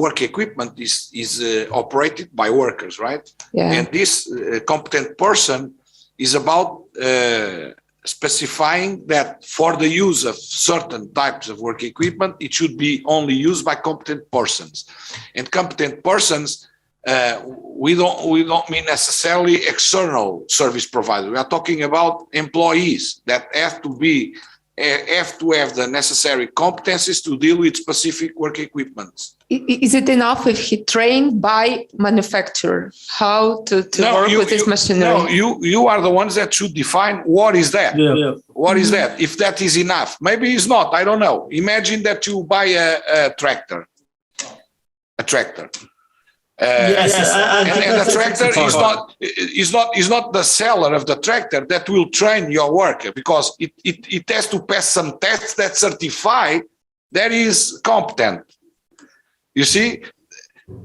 work equipment is operated by workers, right? Yeah. And this competent person is about specifying that for the use of certain types of work equipment, it should be only used by competent persons. And competent persons, we don't mean necessarily external service providers. We are talking about employees that have to have the necessary competencies to deal with specific work equipment. Is it enough if he trained by manufacturer how to work with this machinery? No, you are the ones that should define what is that. Yeah. What is that? If that is enough, maybe it's not. I don't know. Imagine that you buy a tractor. Yes, and the tractor is not the seller of the tractor that will train your worker, because it has to pass some tests that certify that is competent. You see,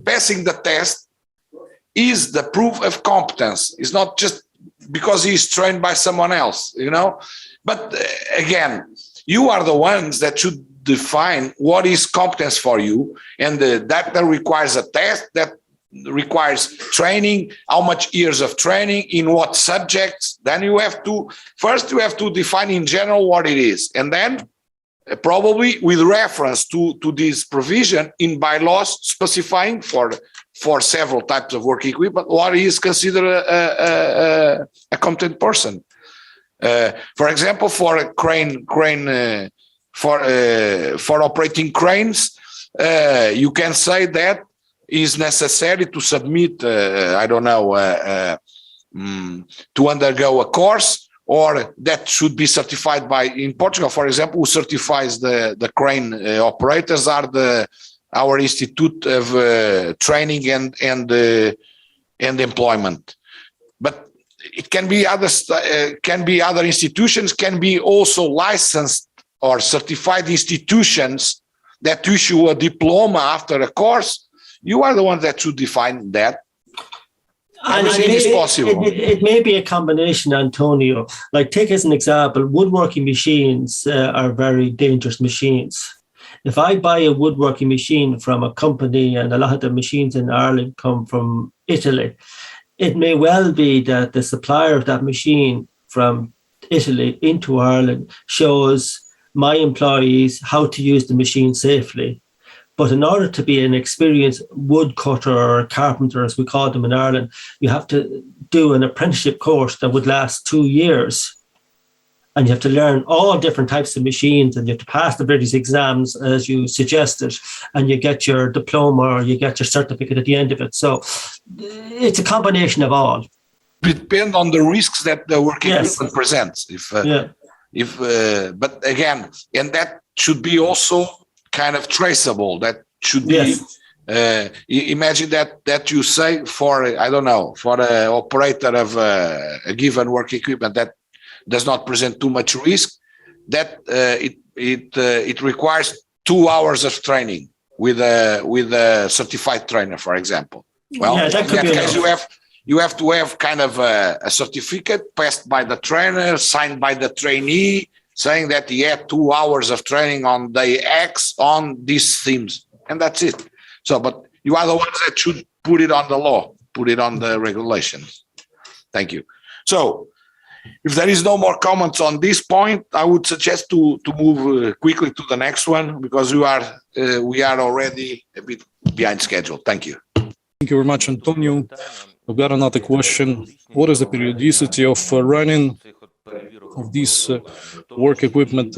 passing the test is the proof of competence. It's not just because he's trained by someone else, you know. But again, you are the ones that should define what is competence for you, and that requires a test, that requires training, how much years of training, in what subjects. Then you have to define in general what it is, and then probably with reference to this provision in bylaws specifying for several types of work equipment what is considered a competent person. For example, for a crane for operating cranes, you can say that is necessary to submit, to undergo a course, or that should be certified by, in Portugal, for example, who certifies the crane operators are our Institute of Training and Employment. But it can be other institutions, can be also licensed or certified institutions that issue a diploma after a course. You are the ones that should define that. Everything is possible. It may be a combination, Antonio. Like, take as an example, woodworking machines are very dangerous machines. If I buy a woodworking machine from a company, and a lot of the machines in Ireland come from Italy, it may well be that the supplier of that machine from Italy into Ireland shows my employees how to use the machine safely. But in order to be an experienced woodcutter or carpenter, as we call them in Ireland, you have to do an apprenticeship course that would last 2 years. And you have to learn all different types of machines, and you have to pass the various exams, as you suggested, and you get your diploma or you get your certificate at the end of it. So it's a combination of all. It depends on the risks that the work equipment presents. But again, and that should be also kind of traceable. That should be. Imagine that you say for an operator of a given work equipment that does not present too much risk, that it requires 2 hours of training with a certified trainer, for example. Well, in that case, you have to have kind of a certificate passed by the trainer, signed by the trainee, saying that he had 2 hours of training on day X on these themes, and that's it. So, but you are the ones that should put it on the law, put it on the regulations. Thank you. So, if there is no more comments on this point, I would suggest to move quickly to the next one, because we are already a bit behind schedule. Thank you. Thank you very much, Antonio. I've got another question. What is the periodicity of running of these work equipment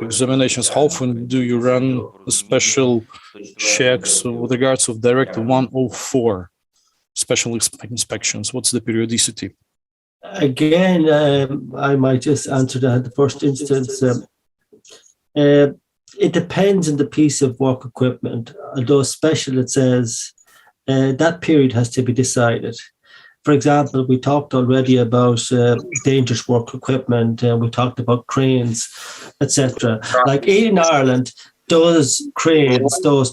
examinations? How often do you run special checks with regards of Directive 104, special inspections? What's the periodicity? Again, I might just answer that in the first instance. It depends on the piece of work equipment. Although special, it says that period has to be decided. For example, we talked already about dangerous work equipment, and we talked about cranes, etc. Like in Ireland, those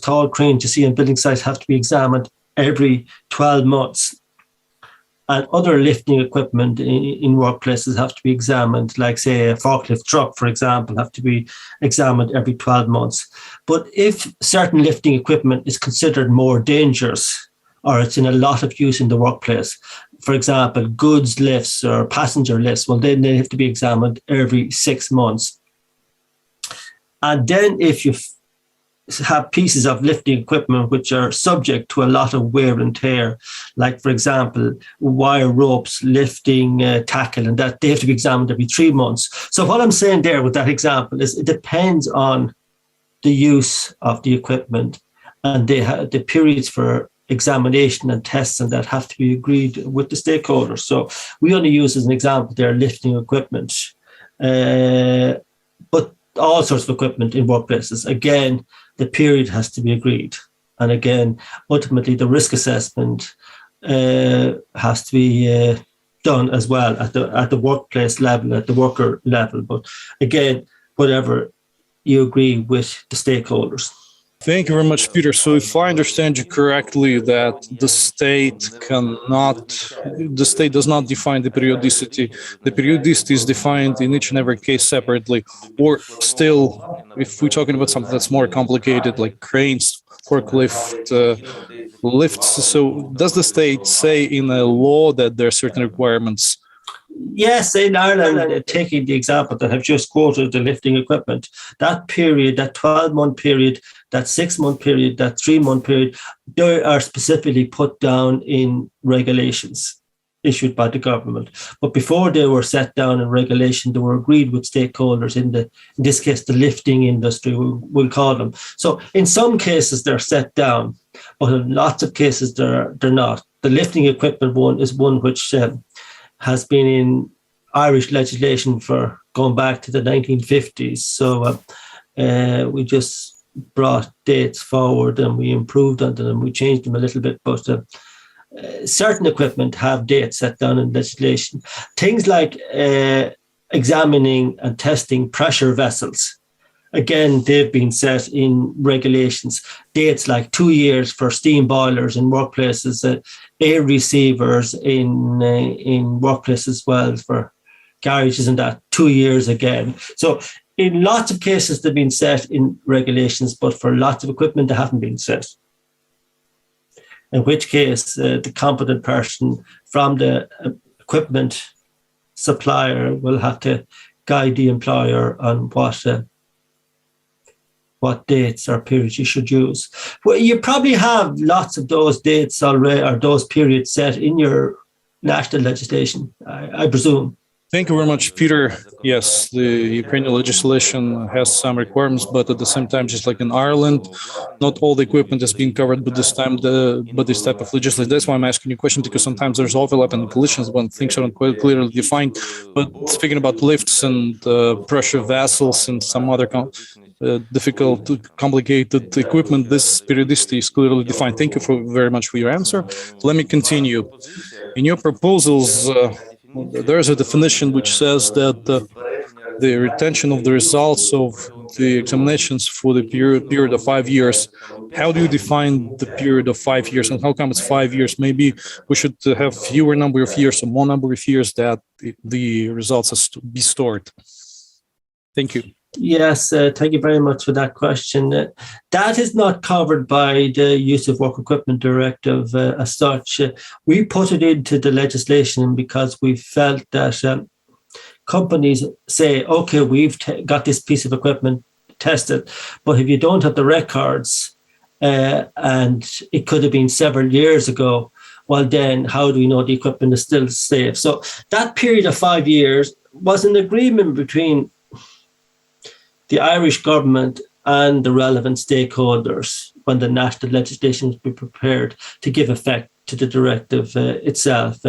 tall cranes you see on building sites have to be examined every 12 months. And other lifting equipment in workplaces have to be examined, like say a forklift truck, for example, have to be examined every 12 months. But if certain lifting equipment is considered more dangerous, or it's in a lot of use in the workplace, for example, goods lifts or passenger lifts, well, then they have to be examined every 6 months. And then if you have pieces of lifting equipment which are subject to a lot of wear and tear, like, for example, wire ropes, lifting tackle, and that they have to be examined every 3 months. So what I'm saying there with that example is it depends on the use of the equipment, and they have the periods for examination and tests, and that have to be agreed with the stakeholders. So we only use as an example their lifting equipment, but all sorts of equipment in workplaces. Again, the period has to be agreed, and again, ultimately, the risk assessment has to be done as well at the workplace level, at the worker level. But again, whatever you agree with the stakeholders. Thank you very much, Peter. So if I understand you correctly, that the state does not define the periodicity. The periodicity is defined in each and every case separately, or still, if we're talking about something that's more complicated, like cranes, forklift, lifts. So does the state say in a law that there are certain requirements? Yes, in Ireland, taking the example that I've just quoted, the lifting equipment, that period, that 12-month period, that 6-month period, that 3-month period, they are specifically put down in regulations issued by the government. But before they were set down in regulation, they were agreed with stakeholders in this case, the lifting industry, we'll call them. So in some cases, they're set down, but in lots of cases, they're not. The lifting equipment one is one which has been in Irish legislation for going back to the 1950s. So we just brought dates forward and we improved on them and we changed them a little bit. But certain equipment have dates set down in legislation. Things like examining and testing pressure vessels. Again, they've been set in regulations. Dates like 2 years for steam boilers in workplaces, air receivers in workplaces as well for garages, and that 2 years again. So in lots of cases, they've been set in regulations, but for lots of equipment, they haven't been set. In which case, the competent person from the equipment supplier will have to guide the employer on what dates or periods you should use. Well, you probably have lots of those dates already, or those periods set in your national legislation, I presume. Thank you very much, Peter. Yes, the Ukrainian legislation has some requirements, but at the same time, just like in Ireland, not all the equipment is being covered by this type of legislation. That's why I'm asking you a question, because sometimes there's overlap and collisions when things aren't quite clearly defined. But speaking about lifts and pressure vessels and some other difficult, complicated equipment, this periodicity is clearly defined. Thank you very much for your answer. Let me continue. In your proposals, there's a definition which says that the retention of the results of the examinations for the period of 5 years. How do you define the period of 5 years, and how come it's 5 years? Maybe we should have fewer number of years or more number of years that the results has to be stored. Thank you. Yes, thank you very much for that question. That is not covered by the Use of Work Equipment Directive as such. We put it into the legislation because we felt that companies say, okay, we've got this piece of equipment tested, but if you don't have the records, and it could have been several years ago, well, then how do we know the equipment is still safe? So that period of 5 years was an agreement between the Irish government and the relevant stakeholders when the national legislation was prepared to give effect to the directive itself.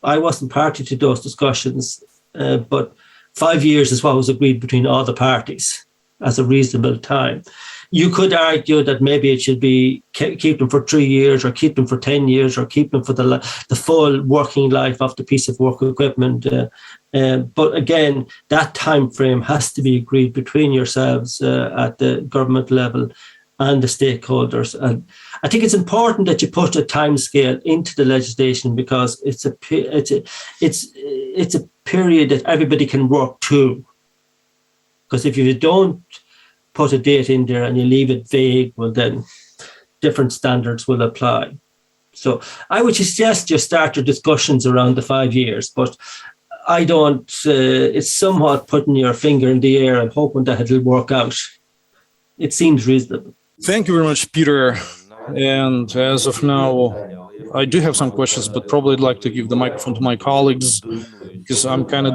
I wasn't party to those discussions, but 5 years is what was agreed between all the parties as a reasonable time. You could argue that maybe it should be keep them for 3 years, or keep them for 10 years, or keep them for the full working life of the piece of work equipment. But again, that time frame has to be agreed between yourselves at the government level and the stakeholders. And I think it's important that you put a time scale into the legislation, because it's a period that everybody can work to. Because if you don't put a date in there and you leave it vague, well, then different standards will apply. So I would suggest you start your discussions around the 5 years, but I don't, it's somewhat putting your finger in the air and hoping that it'll work out. It seems reasonable. Thank you very much, Peter. And as of now, I do have some questions, but probably I'd like to give the microphone to my colleagues, because I'm kind of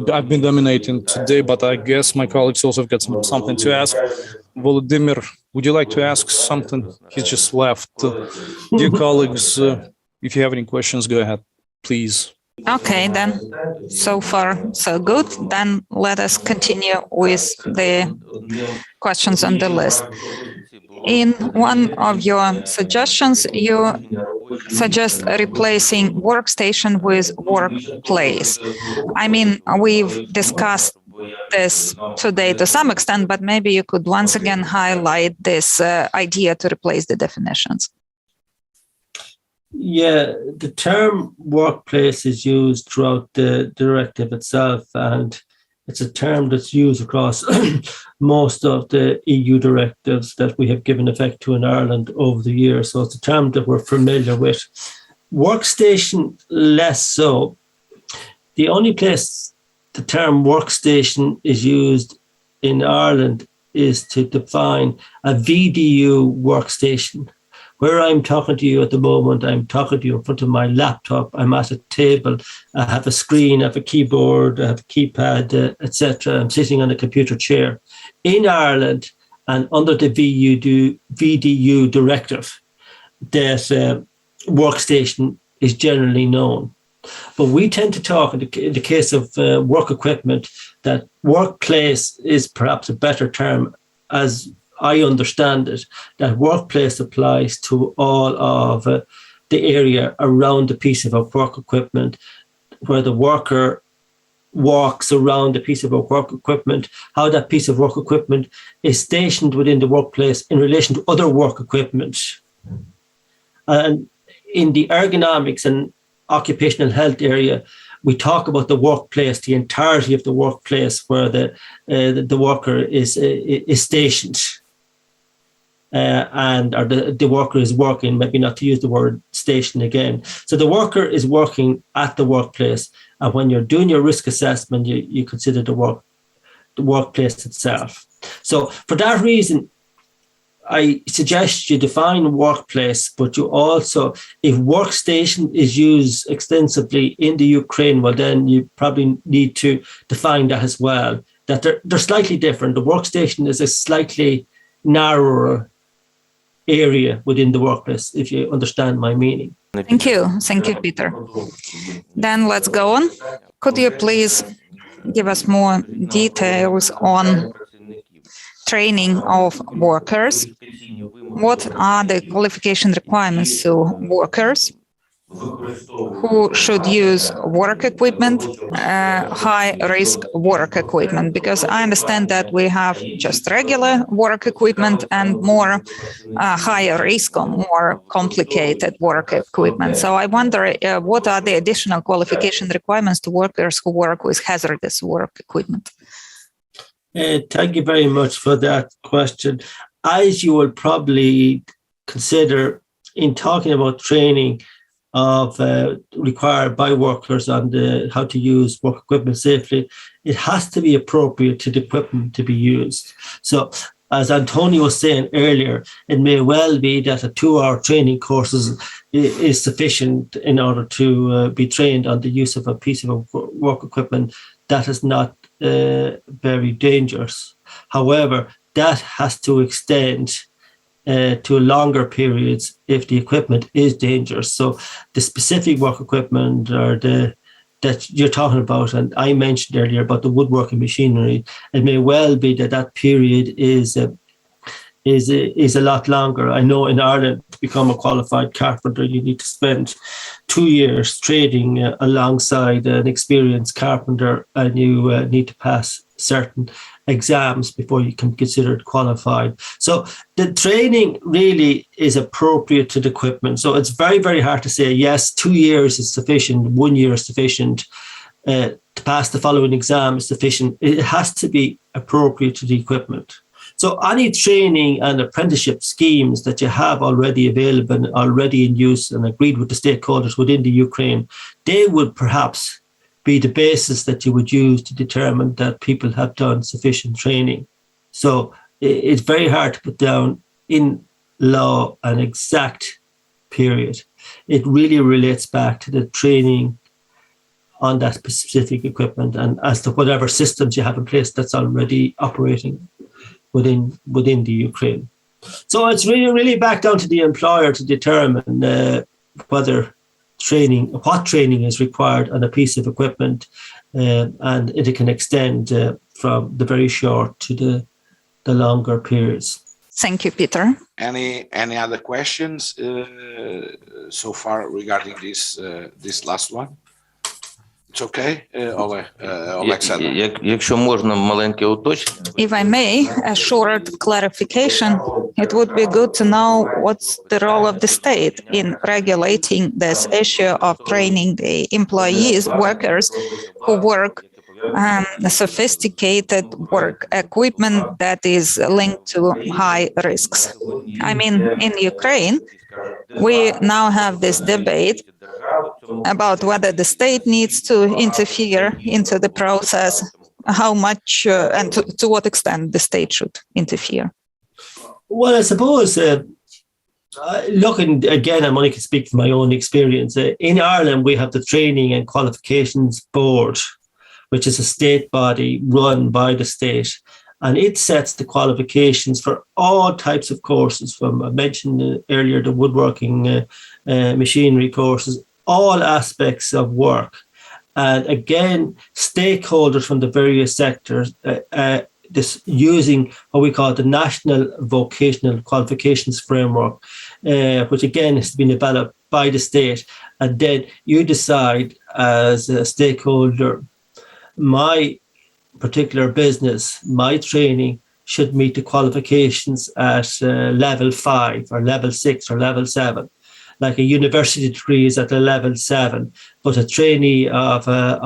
I've been dominating today, but I guess my colleagues also have got something to ask. Volodymyr, would you like to ask something? He just left. Dear colleagues, if you have any questions, go ahead, please. Okay, then so far so good. Then let us continue with the questions on the list. In one of your suggestions, you suggest replacing workstation with workplace. I mean, we've discussed this today to some extent, but maybe you could once again highlight this idea to replace the definitions. Yeah, the term workplace is used throughout the directive itself, and it's a term that's used across most of the EU directives that we have given effect to in Ireland over the years. So it's a term that we're familiar with. Workstation, less so. The only place the term workstation is used in Ireland is to define a VDU workstation. Where I'm talking to you at the moment, I'm talking to you in front of my laptop. I'm at a table. I have a screen, I have a keyboard, I have a keypad, etc. I'm sitting on a computer chair. In Ireland, and under the VDU directive, that workstation is generally known. But we tend to talk, in the case of work equipment, that workplace is perhaps a better term, as I understand it, that workplace applies to all of the area around the piece of work equipment, where the worker walks around the piece of work equipment, how that piece of work equipment is stationed within the workplace in relation to other work equipment. And in the ergonomics and occupational health area, we talk about the workplace, the entirety of the workplace where the worker is stationed. Or the worker is working, maybe not to use the word station again. So the worker is working at the workplace, and when you're doing your risk assessment, you consider the workplace itself. So for that reason, I suggest you define workplace, but you also, if workstation is used extensively in the Ukraine, well, then you probably need to define that as well, that they're slightly different. The workstation is a slightly narrower area within the workplace, if you understand my meaning. Thank you, Peter. Then let's go on. Could you please give us more details on training of workers? What are the qualification requirements to workers who should use work equipment, high-risk work equipment? Because I understand that we have just regular work equipment and more higher risk or more complicated work equipment. So I wonder what are the additional qualification requirements to workers who work with hazardous work equipment? Thank you very much for that question. As you will probably consider in talking about training of required by workers on how to use work equipment safely, it has to be appropriate to the equipment to be used. So as Antonio was saying earlier, it may well be that a 2-hour training course is sufficient in order to be trained on the use of a piece of work equipment that is not very dangerous. However, that has to extend to longer periods if the equipment is dangerous. So the specific work equipment or that you're talking about, and I mentioned earlier about the woodworking machinery, it may well be that period is a lot longer. I know in Ireland, to become a qualified carpenter, you need to spend 2 years trading alongside an experienced carpenter, and you need to pass certain exams before you can be considered qualified. So the training really is appropriate to the equipment. So it's very, very hard to say, yes, 2 years is sufficient, 1 year is sufficient, to pass the following exam is sufficient. It has to be appropriate to the equipment. So any training and apprenticeship schemes that you have already available, already in use and agreed with the stakeholders within the Ukraine, they would perhaps be the basis that you would use to determine that people have done sufficient training. So it's very hard to put down in law an exact period. It really relates back to the training on that specific equipment and as to whatever systems you have in place that's already operating within the Ukraine. So it's really back down to the employer to determine what training is required on a piece of equipment, and it can extend from the very short to the longer periods. Thank you, Peter. Any other questions so far regarding this last one? It's okay, Alexander. Якщо можна маленьке уточнення. If I may, a short clarification, it would be good to know what's the role of the state in regulating this issue of training the employees, workers who work sophisticated work equipment that is linked to high risks. I mean, in Ukraine, we now have this debate about whether the state needs to interfere into the process, how much and to what extent the state should interfere. Well, I suppose, looking again, I'm only can speak from my own experience. In Ireland, we have the Training and Qualifications Board, which is a state body run by the state. And it sets the qualifications for all types of courses, from I mentioned earlier, the woodworking machinery courses, all aspects of work. And again, stakeholders from the various sectors, this using what we call the National Vocational Qualifications Framework, which again has been developed by the state. And then you decide as a stakeholder, my particular business, my training should meet the qualifications at level 5 or level 6 or level 7. Like a university degree is at a level 7, but a trainee of a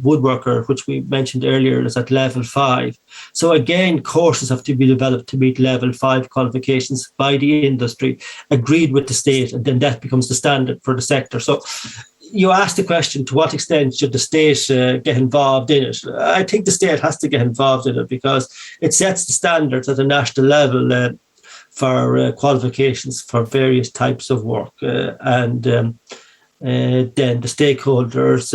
woodworker, which we mentioned earlier, is at level 5. So again, courses have to be developed to meet level 5 qualifications by the industry, agreed with the state, and then that becomes the standard for the sector. So you asked the question, to what extent should the state get involved in it? I think the state has to get involved in it because it sets the standards at a national level for qualifications for various types of work. And then the stakeholders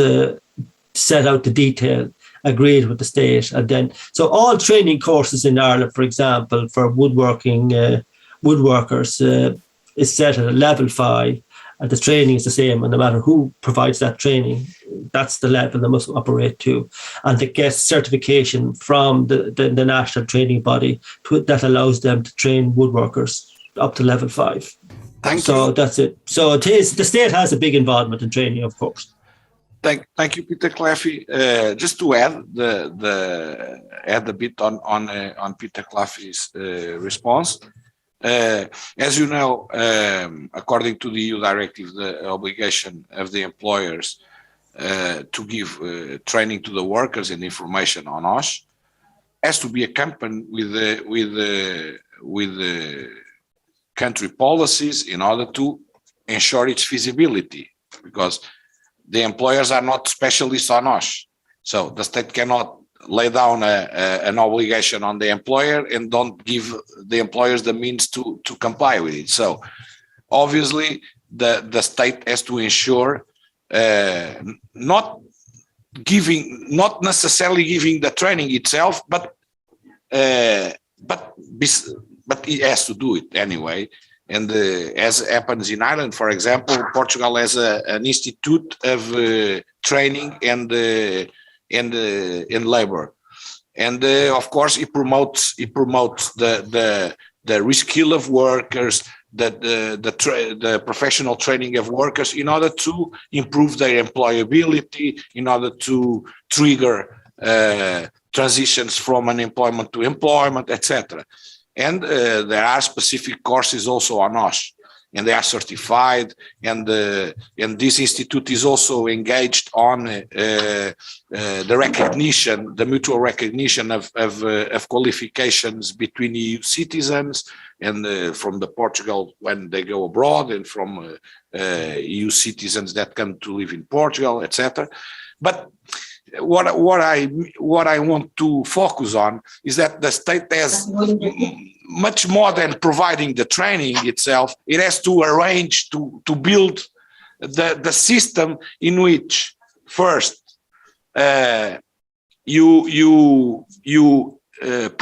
set out the detail, agreed with the state. And then, so all training courses in Ireland, for example, for woodworkers is set at a level 5. And the training is the same, and no matter who provides that training, that's the level they must operate to. And it gets certification from the national training body that allows them to train woodworkers up to level 5. So that's it. So it is, the state has a big involvement in training, of course. Thank you, Peter Claffey. Just to add add a bit on Peter Claffey's response. As you know, according to the EU directive, the obligation of the employers to give training to the workers and information on OSH has to be accompanied with the country policies in order to ensure its feasibility, because the employers are not specialists on OSH. So the state cannot lay down an obligation on the employer and don't give the employers the means to comply with it. So obviously the state has to ensure not necessarily giving the training itself, but but it has to do it anyway. And as happens in Ireland, for example, Portugal has an institute of training and labor, and of course it promotes the reskill of workers, the professional training of workers in order to improve their employability, in order to trigger transitions from unemployment to employment, etc. And there are specific courses also on OSH, and they are certified. And this institute is also engaged on the recognition, the mutual recognition of qualifications between EU citizens and from the Portugal when they go abroad, and from EU citizens that come to live in Portugal, etc. But what I want to focus on is that the state has much more than providing the training itself. It has to arrange to build the system in which first you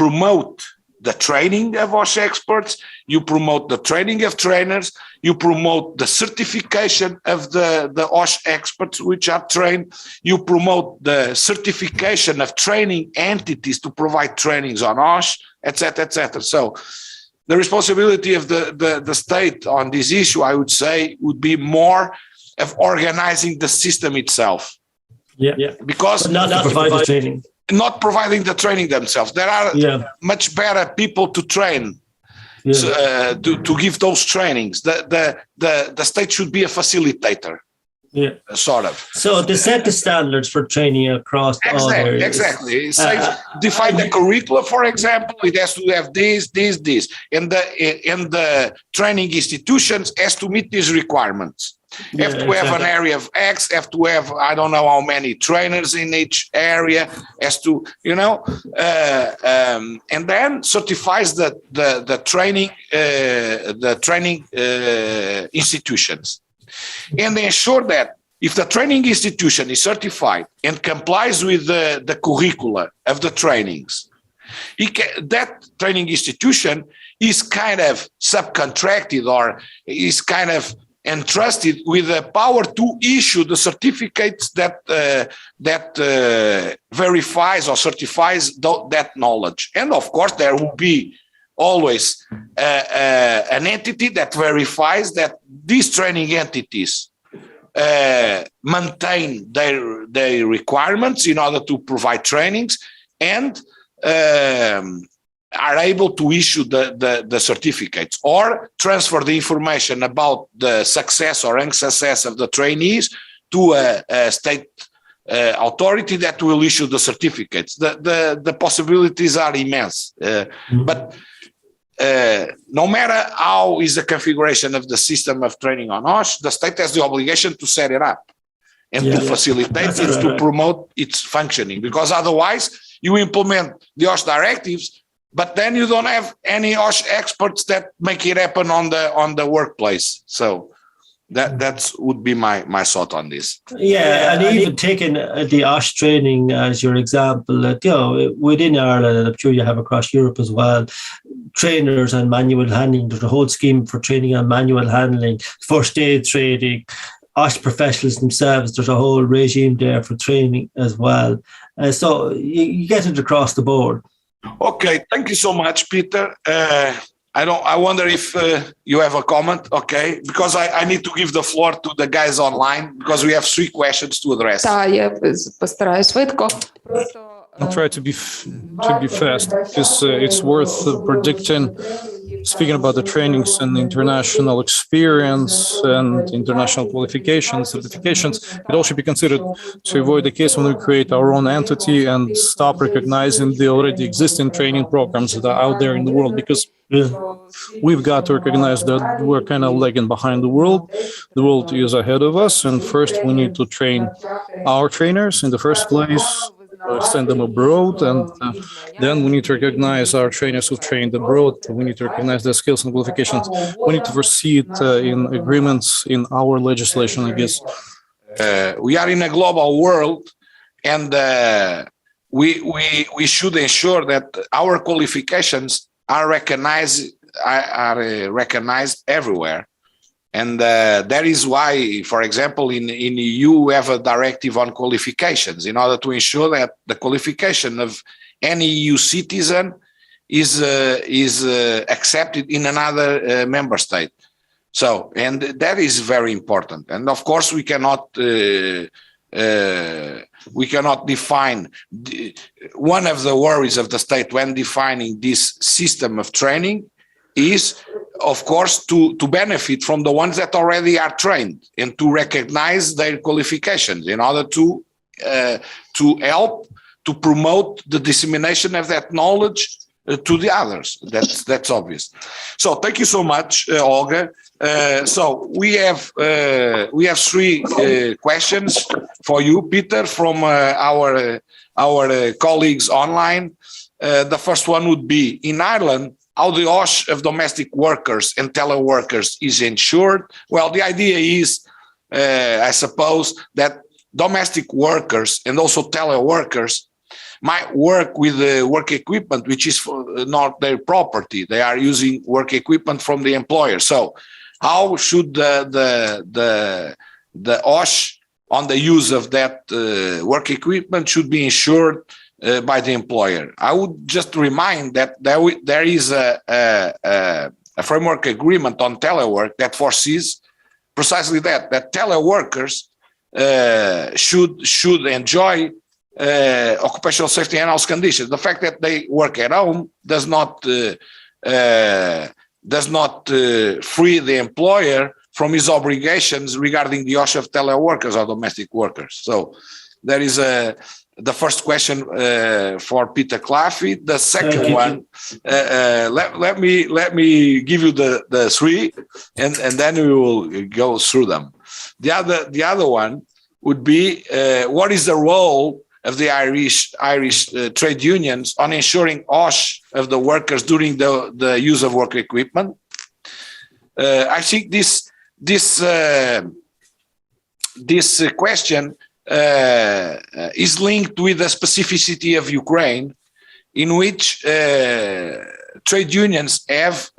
promote the training of OSH experts, you promote the training of trainers, you promote the certification of the OSH experts which are trained, you promote the certification of training entities to provide trainings on OSH, etc., etc. So the responsibility of the state on this issue, I would say, would be more of organizing the system itself. Yeah. Because but not to provide the training. Not providing the training themselves. There are much better people to train, to give those trainings. The state should be a facilitator, sort of. So to set the standards for training across all areas. Exactly. Define the curricula, for example. It has to have this, and the training institutions has to meet these requirements. Have to have an area of X, have to have, I don't know how many trainers in each area, has to, and then certifies the training institutions. And ensure that if the training institution is certified and complies with the curricula of the trainings, that training institution is kind of subcontracted or is kind of entrusted with the power to issue the certificates that verifies or certifies that knowledge. And of course, there will be always an entity that verifies that these training entities maintain their requirements in order to provide trainings and are able to issue the certificates or transfer the information about the success or unsuccess of the trainees to a state authority that will issue the certificates. The possibilities are immense, but no matter how is the configuration of the system of training on OSH, the state has the obligation to set it up and to facilitate it, to promote its functioning, because otherwise you implement the OSH directives, but then you don't have any OSH experts that make it happen on the workplace. So that would be my thought on this. Yeah, and even taking the OSH training as your example, within Ireland, and I'm sure you have across Europe as well, trainers and manual handling. There's a whole scheme for training on manual handling, first aid training, OSH professionals themselves. There's a whole regime there for training as well. So you get it across the board. Okay, thank you so much, Peter. I wonder if you have a comment, okay? Because I need to give the floor to the guys online because we have 3 questions to address. Постараюсь швидко. I'll try to be fast because it's worth predicting. Speaking about the trainings and international experience and international qualifications, certifications, it all should be considered to avoid the case when we create our own entity and stop recognizing the already existing training programs that are out there in the world, because we've got to recognize that we're kind of lagging behind the world. The world is ahead of us, and first we need to train our trainers in the first place, send them abroad, and then we need to recognize our trainers who trained abroad. We need to recognize their skills and qualifications. We need to foresee it in agreements in our legislation, I guess. We are in a global world, and we should ensure that our qualifications are recognized recognized everywhere. And that is why, for example, in EU, we have a directive on qualifications in order to ensure that the qualification of any EU citizen is accepted in another member state. So, and that is very important. And of course, we cannot define one of the worries of the state when defining this system of training is, of course, to benefit from the ones that already are trained and to recognize their qualifications in order to help to promote the dissemination of that knowledge to the others. That's obvious. So thank you so much, Olga. So we have 3 questions for you, Peter, from our colleagues online. The first one would be, in Ireland, how the OSH of domestic workers and teleworkers is ensured? Well, the idea is, I suppose, that domestic workers and also teleworkers might work with work equipment, which is not their property. They are using work equipment from the employer. So how should the OSH on the use of that work equipment should be ensured by the employer? I would just remind that there is a framework agreement on telework that foresees precisely that teleworkers should enjoy occupational safety and health conditions. The fact that they work at home does not free the employer from his obligations regarding the OSH of teleworkers or domestic workers. So there is the first question for Peter Claffey. The second one, let me give you the 3, and then we will go through them. The other one would be, what is the role of the Irish trade unions on ensuring OSH of the workers during the use of work equipment? I think this question is linked with the specificity of Ukraine, in which trade unions have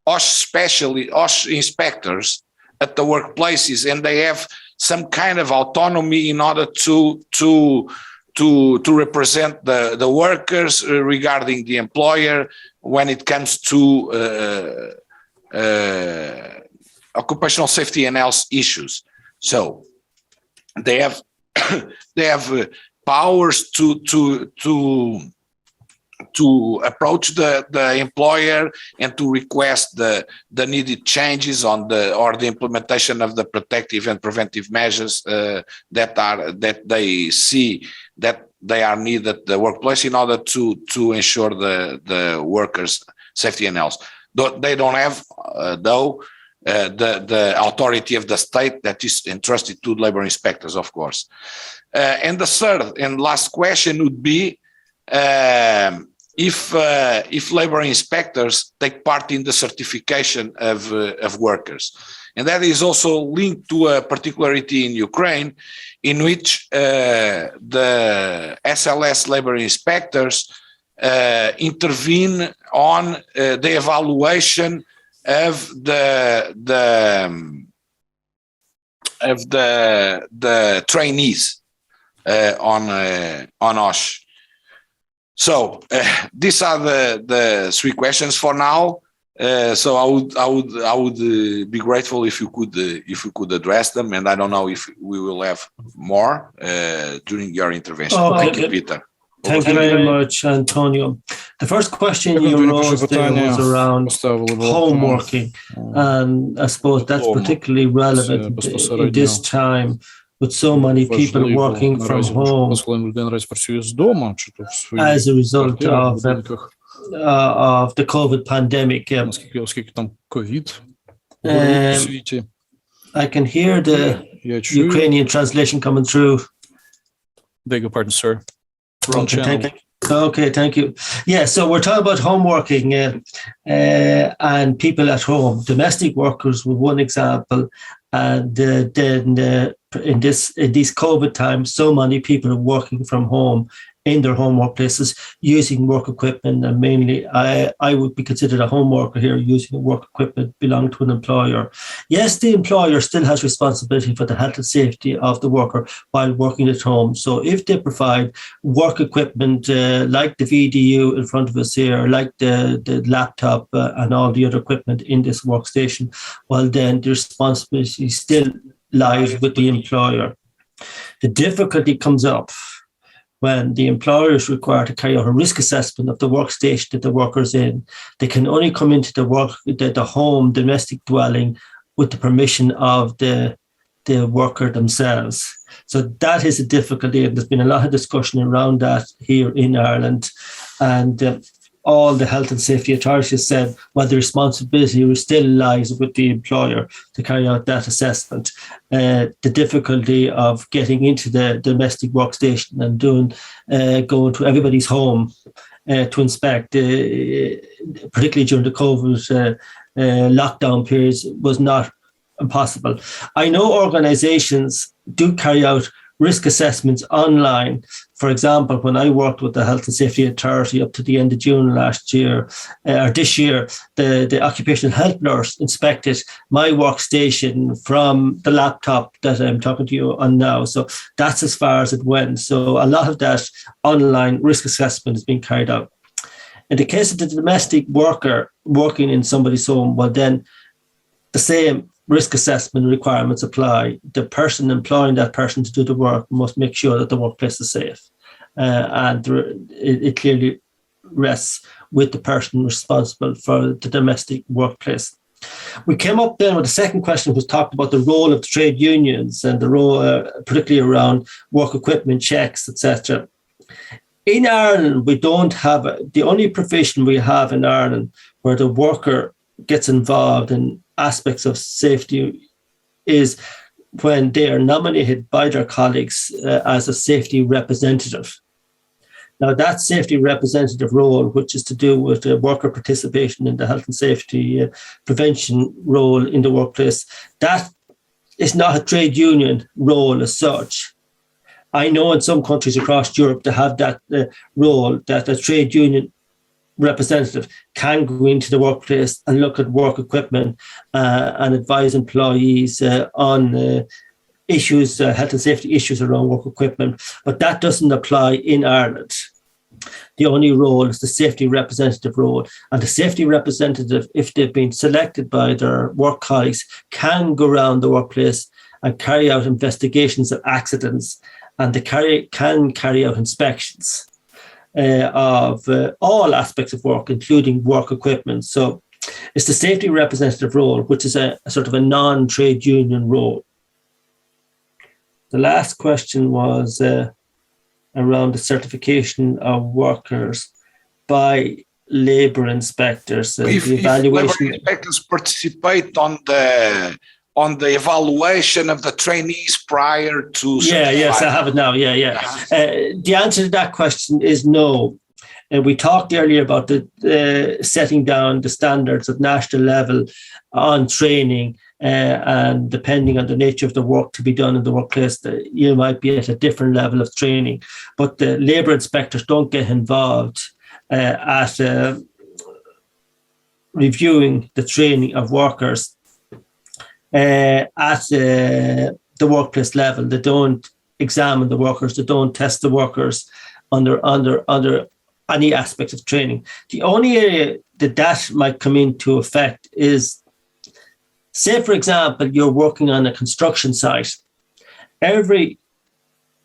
OSH inspectors at the workplaces, and they have some kind of autonomy in order to represent the workers regarding the employer when it comes to occupational safety and health issues. So they have powers to approach the employer and to request the needed changes on the implementation of the protective and preventive measures that they see that they are needed at the workplace in order to ensure the workers' safety and health. They don't have the authority of the state that is entrusted to labor inspectors, of course. And the third and last question would be, if labor inspectors take part in the certification of workers. And that is also linked to a particularity in Ukraine, in which the SLS labor inspectors intervene on the evaluation of the trainees on OSH. So these are the 3 questions for now. So I would be grateful if you could address them, and I don't know if we will have more during your intervention. Okay. Thank you, Peter. Thank you very much, Antonio. The first question you raised there was around home working, and I suppose that's particularly relevant in this time with so many people working from home as a result of the COVID pandemic. I can hear the Ukrainian translation coming through. Beg your pardon, sir. Okay, thank you. Yeah, so we're talking about home working and people at home. Domestic workers were one example, and then in these COVID times, so many people are working from home in their home workplaces using work equipment, and mainly I would be considered a home worker here using work equipment belonging to an employer. Yes, the employer still has responsibility for the health and safety of the worker while working at home. So if they provide work equipment like the VDU in front of us here, like the laptop and all the other equipment in this workstation, well then the responsibility still lies with the employer. The difficulty comes up when the employer is required to carry out a risk assessment of the workstation that the worker's in. They can only come into the home, domestic dwelling, with the permission of the worker themselves. So that is a difficulty, and there's been a lot of discussion around that here in Ireland. And all the health and safety authorities said, well, the responsibility still lies with the employer to carry out that assessment. The difficulty of getting into the domestic workstation and going to everybody's home to inspect, particularly during the COVID lockdown periods, was not impossible. I know organisations do carry out risk assessments online. For example, when I worked with the Health and Safety Authority up to the end of June last year, or this year, the occupational health nurse inspected my workstation from the laptop that I'm talking to you on now. So that's as far as it went. So a lot of that online risk assessment is being carried out. In the case of the domestic worker working in somebody's home, well then the same risk assessment requirements apply. The person employing that person to do the work must make sure that the workplace is safe. And it clearly rests with the person responsible for the domestic workplace. We came up then with the second question, which talked about the role of the trade unions and the role, particularly around work equipment checks, etc. In Ireland, we don't have, the only provision we have in Ireland where the worker gets involved in aspects of safety is when they are nominated by their colleagues as a safety representative. Now, that safety representative role, which is to do with worker participation in the health and safety prevention role in the workplace, that is not a trade union role as such. I know in some countries across Europe they have that role, that a trade union representative can go into the workplace and look at work equipment and advise employees on issues, health and safety issues around work equipment, but that doesn't apply in Ireland. The only role is the safety representative role, and the safety representative, if they've been selected by their work colleagues, can go around the workplace and carry out investigations of accidents, and they can carry out inspections of all aspects of work, including work equipment. So it's the safety representative role, which is a sort of a non-trade union role. The last question was around the certification of workers by labour inspectors. If labour inspectors participate on the evaluation of the trainees prior to... Yes, I have it now. The answer to that question is no. We talked earlier about the setting down the standards at national level on training, and depending on the nature of the work to be done in the workplace, you might be at a different level of training. But the labour inspectors don't get involved at reviewing the training of workers at the workplace level. They don't examine the workers. They don't test the workers under any aspect of training. The only area that might come into effect is, say, for example, you're working on a construction site. Every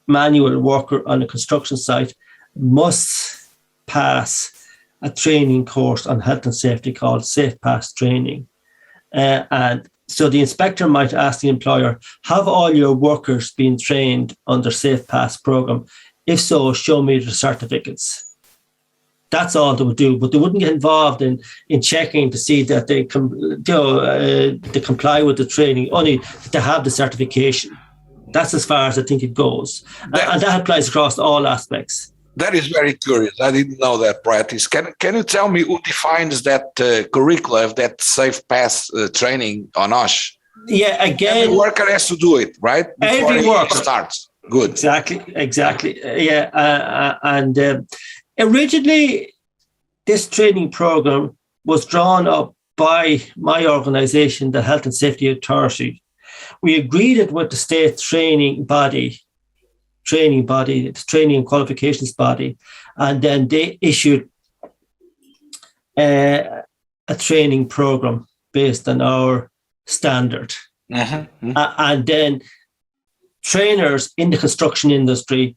manual worker on a construction site must pass a training course on health and safety called Safe Pass training. And so the inspector might ask the employer, have all your workers been trained under Safe Pass program? If so, show me the certificates. That's all they would do, but they wouldn't get involved in checking to see that they comply with the training, only to have the certification. That's as far as I think it goes. And that applies across all aspects. That is very curious. I didn't know that practice. Can you tell me who defines that curricula of that Safe Pass training on OSH? Yeah, again, every worker has to do it, right? Before every he worker starts. Good. Exactly. And originally, this training program was drawn up by my organization, the Health and Safety Authority. We agreed it with the state training body, the training and qualifications body, and then they issued a training program based on our standard. And then trainers in the construction industry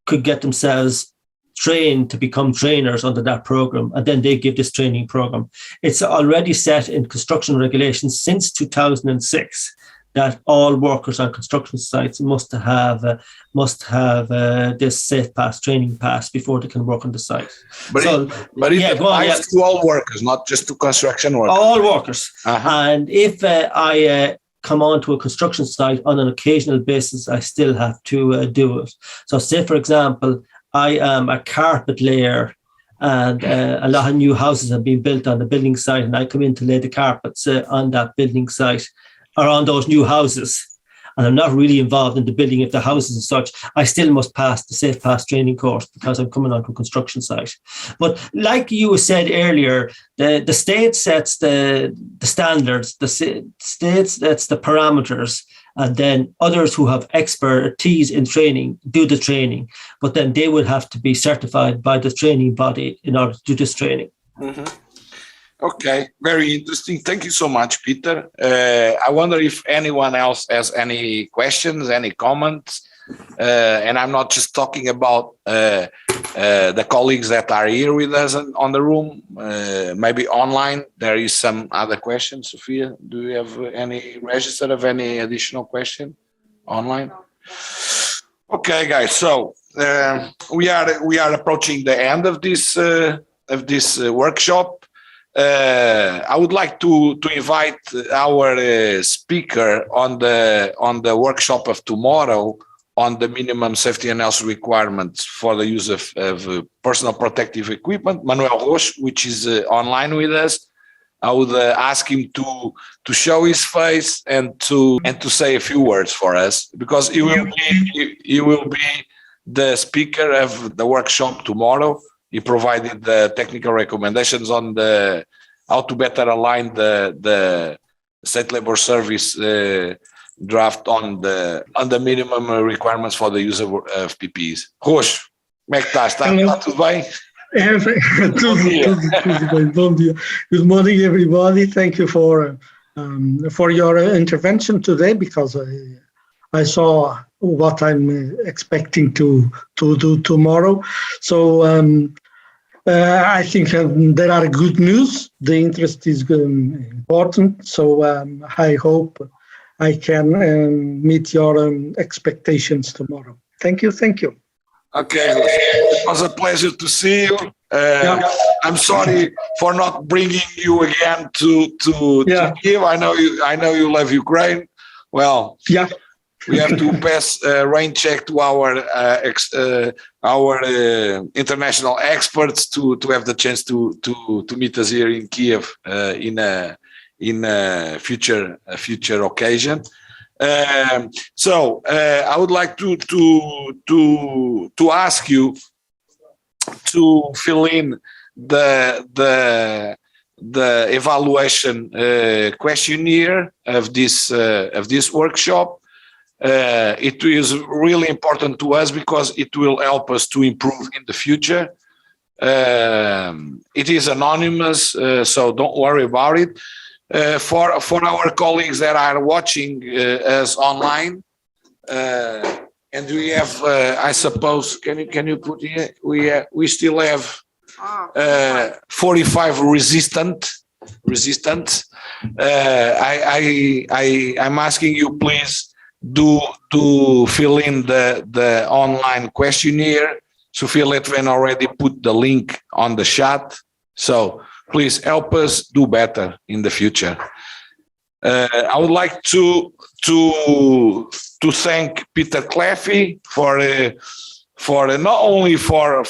could get themselves trained to become trainers under that program, and then they give this training program. It's already set in construction regulations since 2006 that all workers on construction sites must have this safe pass training pass before they can work on the site. But it applies to all workers, not just to construction workers. All workers. And if I come onto a construction site on an occasional basis, I still have to do it. So say, for example, I am a carpet layer and a lot of new houses have been built on the building site, and I come in to lay the carpets on that building site or on those new houses. And I'm not really involved in the building of the houses and such. I still must pass the Safe Pass training course because I'm coming onto a construction site. But like you said earlier, the state sets the standards, the state sets the parameters, and then others who have expertise in training do the training. But then they will have to be certified by the training body in order to do this training. Okay, very interesting. Thank you so much, Peter. I wonder if anyone else has any questions, any comments. And I'm not just talking about the colleagues that are here with us on the room, maybe online. There is some other questions. Sophia, do you have any register of any additional question online? Okay, guys. So we are approaching the end of this workshop. I would like to invite our speaker on the workshop of tomorrow on the minimum safety and health requirements for the use of personal protective equipment, Manuel Roche, which is online with us. I would ask him to show his face and to say a few words for us, because he will be the speaker of the workshop tomorrow. He provided the technical recommendations on how to better align the State Labor Service draft on the minimum requirements for the use of PPEs. Roxo, como é que estás? Está tudo bem? Tudo bem. Bom dia. Good morning, everybody. Thank you for your intervention today, because I saw what I'm expecting to do tomorrow. So I think there are good news. The interest is important. So I hope I can meet your expectations tomorrow. Thank you. Okay, it was a pleasure to see you. I'm sorry for not bringing you again to Kiev. I know you love Ukraine. Well, we have to pass a rain check to our international experts to have the chance to meet us here in Kiev in a future occasion. So I would like to ask you to fill in the evaluation questionnaire of this workshop. It is really important to us because it will help us to improve in the future. It is anonymous, so don't worry about it. For our colleagues that are watching us online, and we have, I suppose, can you put here? We still have 45 resistants. I'm asking you, please do fill in the online questionnaire. Sophia Letven already put the link on the chat, so please help us do better in the future. I would like to thank Peter Cleffy for not only for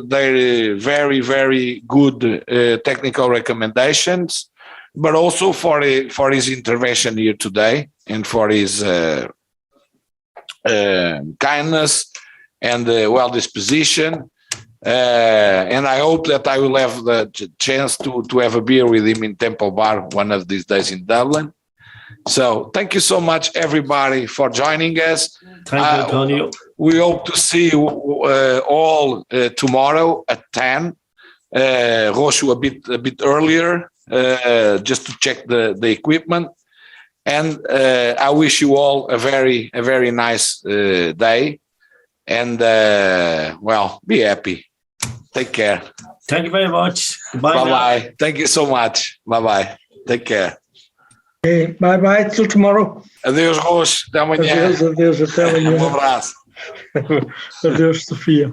their very, very good technical recommendations, but also for his intervention here today. and for his kindness and well disposition. And I hope that I will have the chance to have a beer with him in Temple Bar one of these days in Dublin. So thank you so much, everybody, for joining us. Thank you, Antonio. We hope to see you all tomorrow at 10. Roshu a bit earlier, just to check the equipment. And I wish you all a very nice day. And well, be happy. Take care. Thank you very much. Goodbye. Bye-bye. Thank you so much. Bye-bye. Take care. Okay, bye-bye, till tomorrow. Adeus, Roxo. Até amanhã. Adeus, até amanhã. Um abraço. Adeus, Sofia.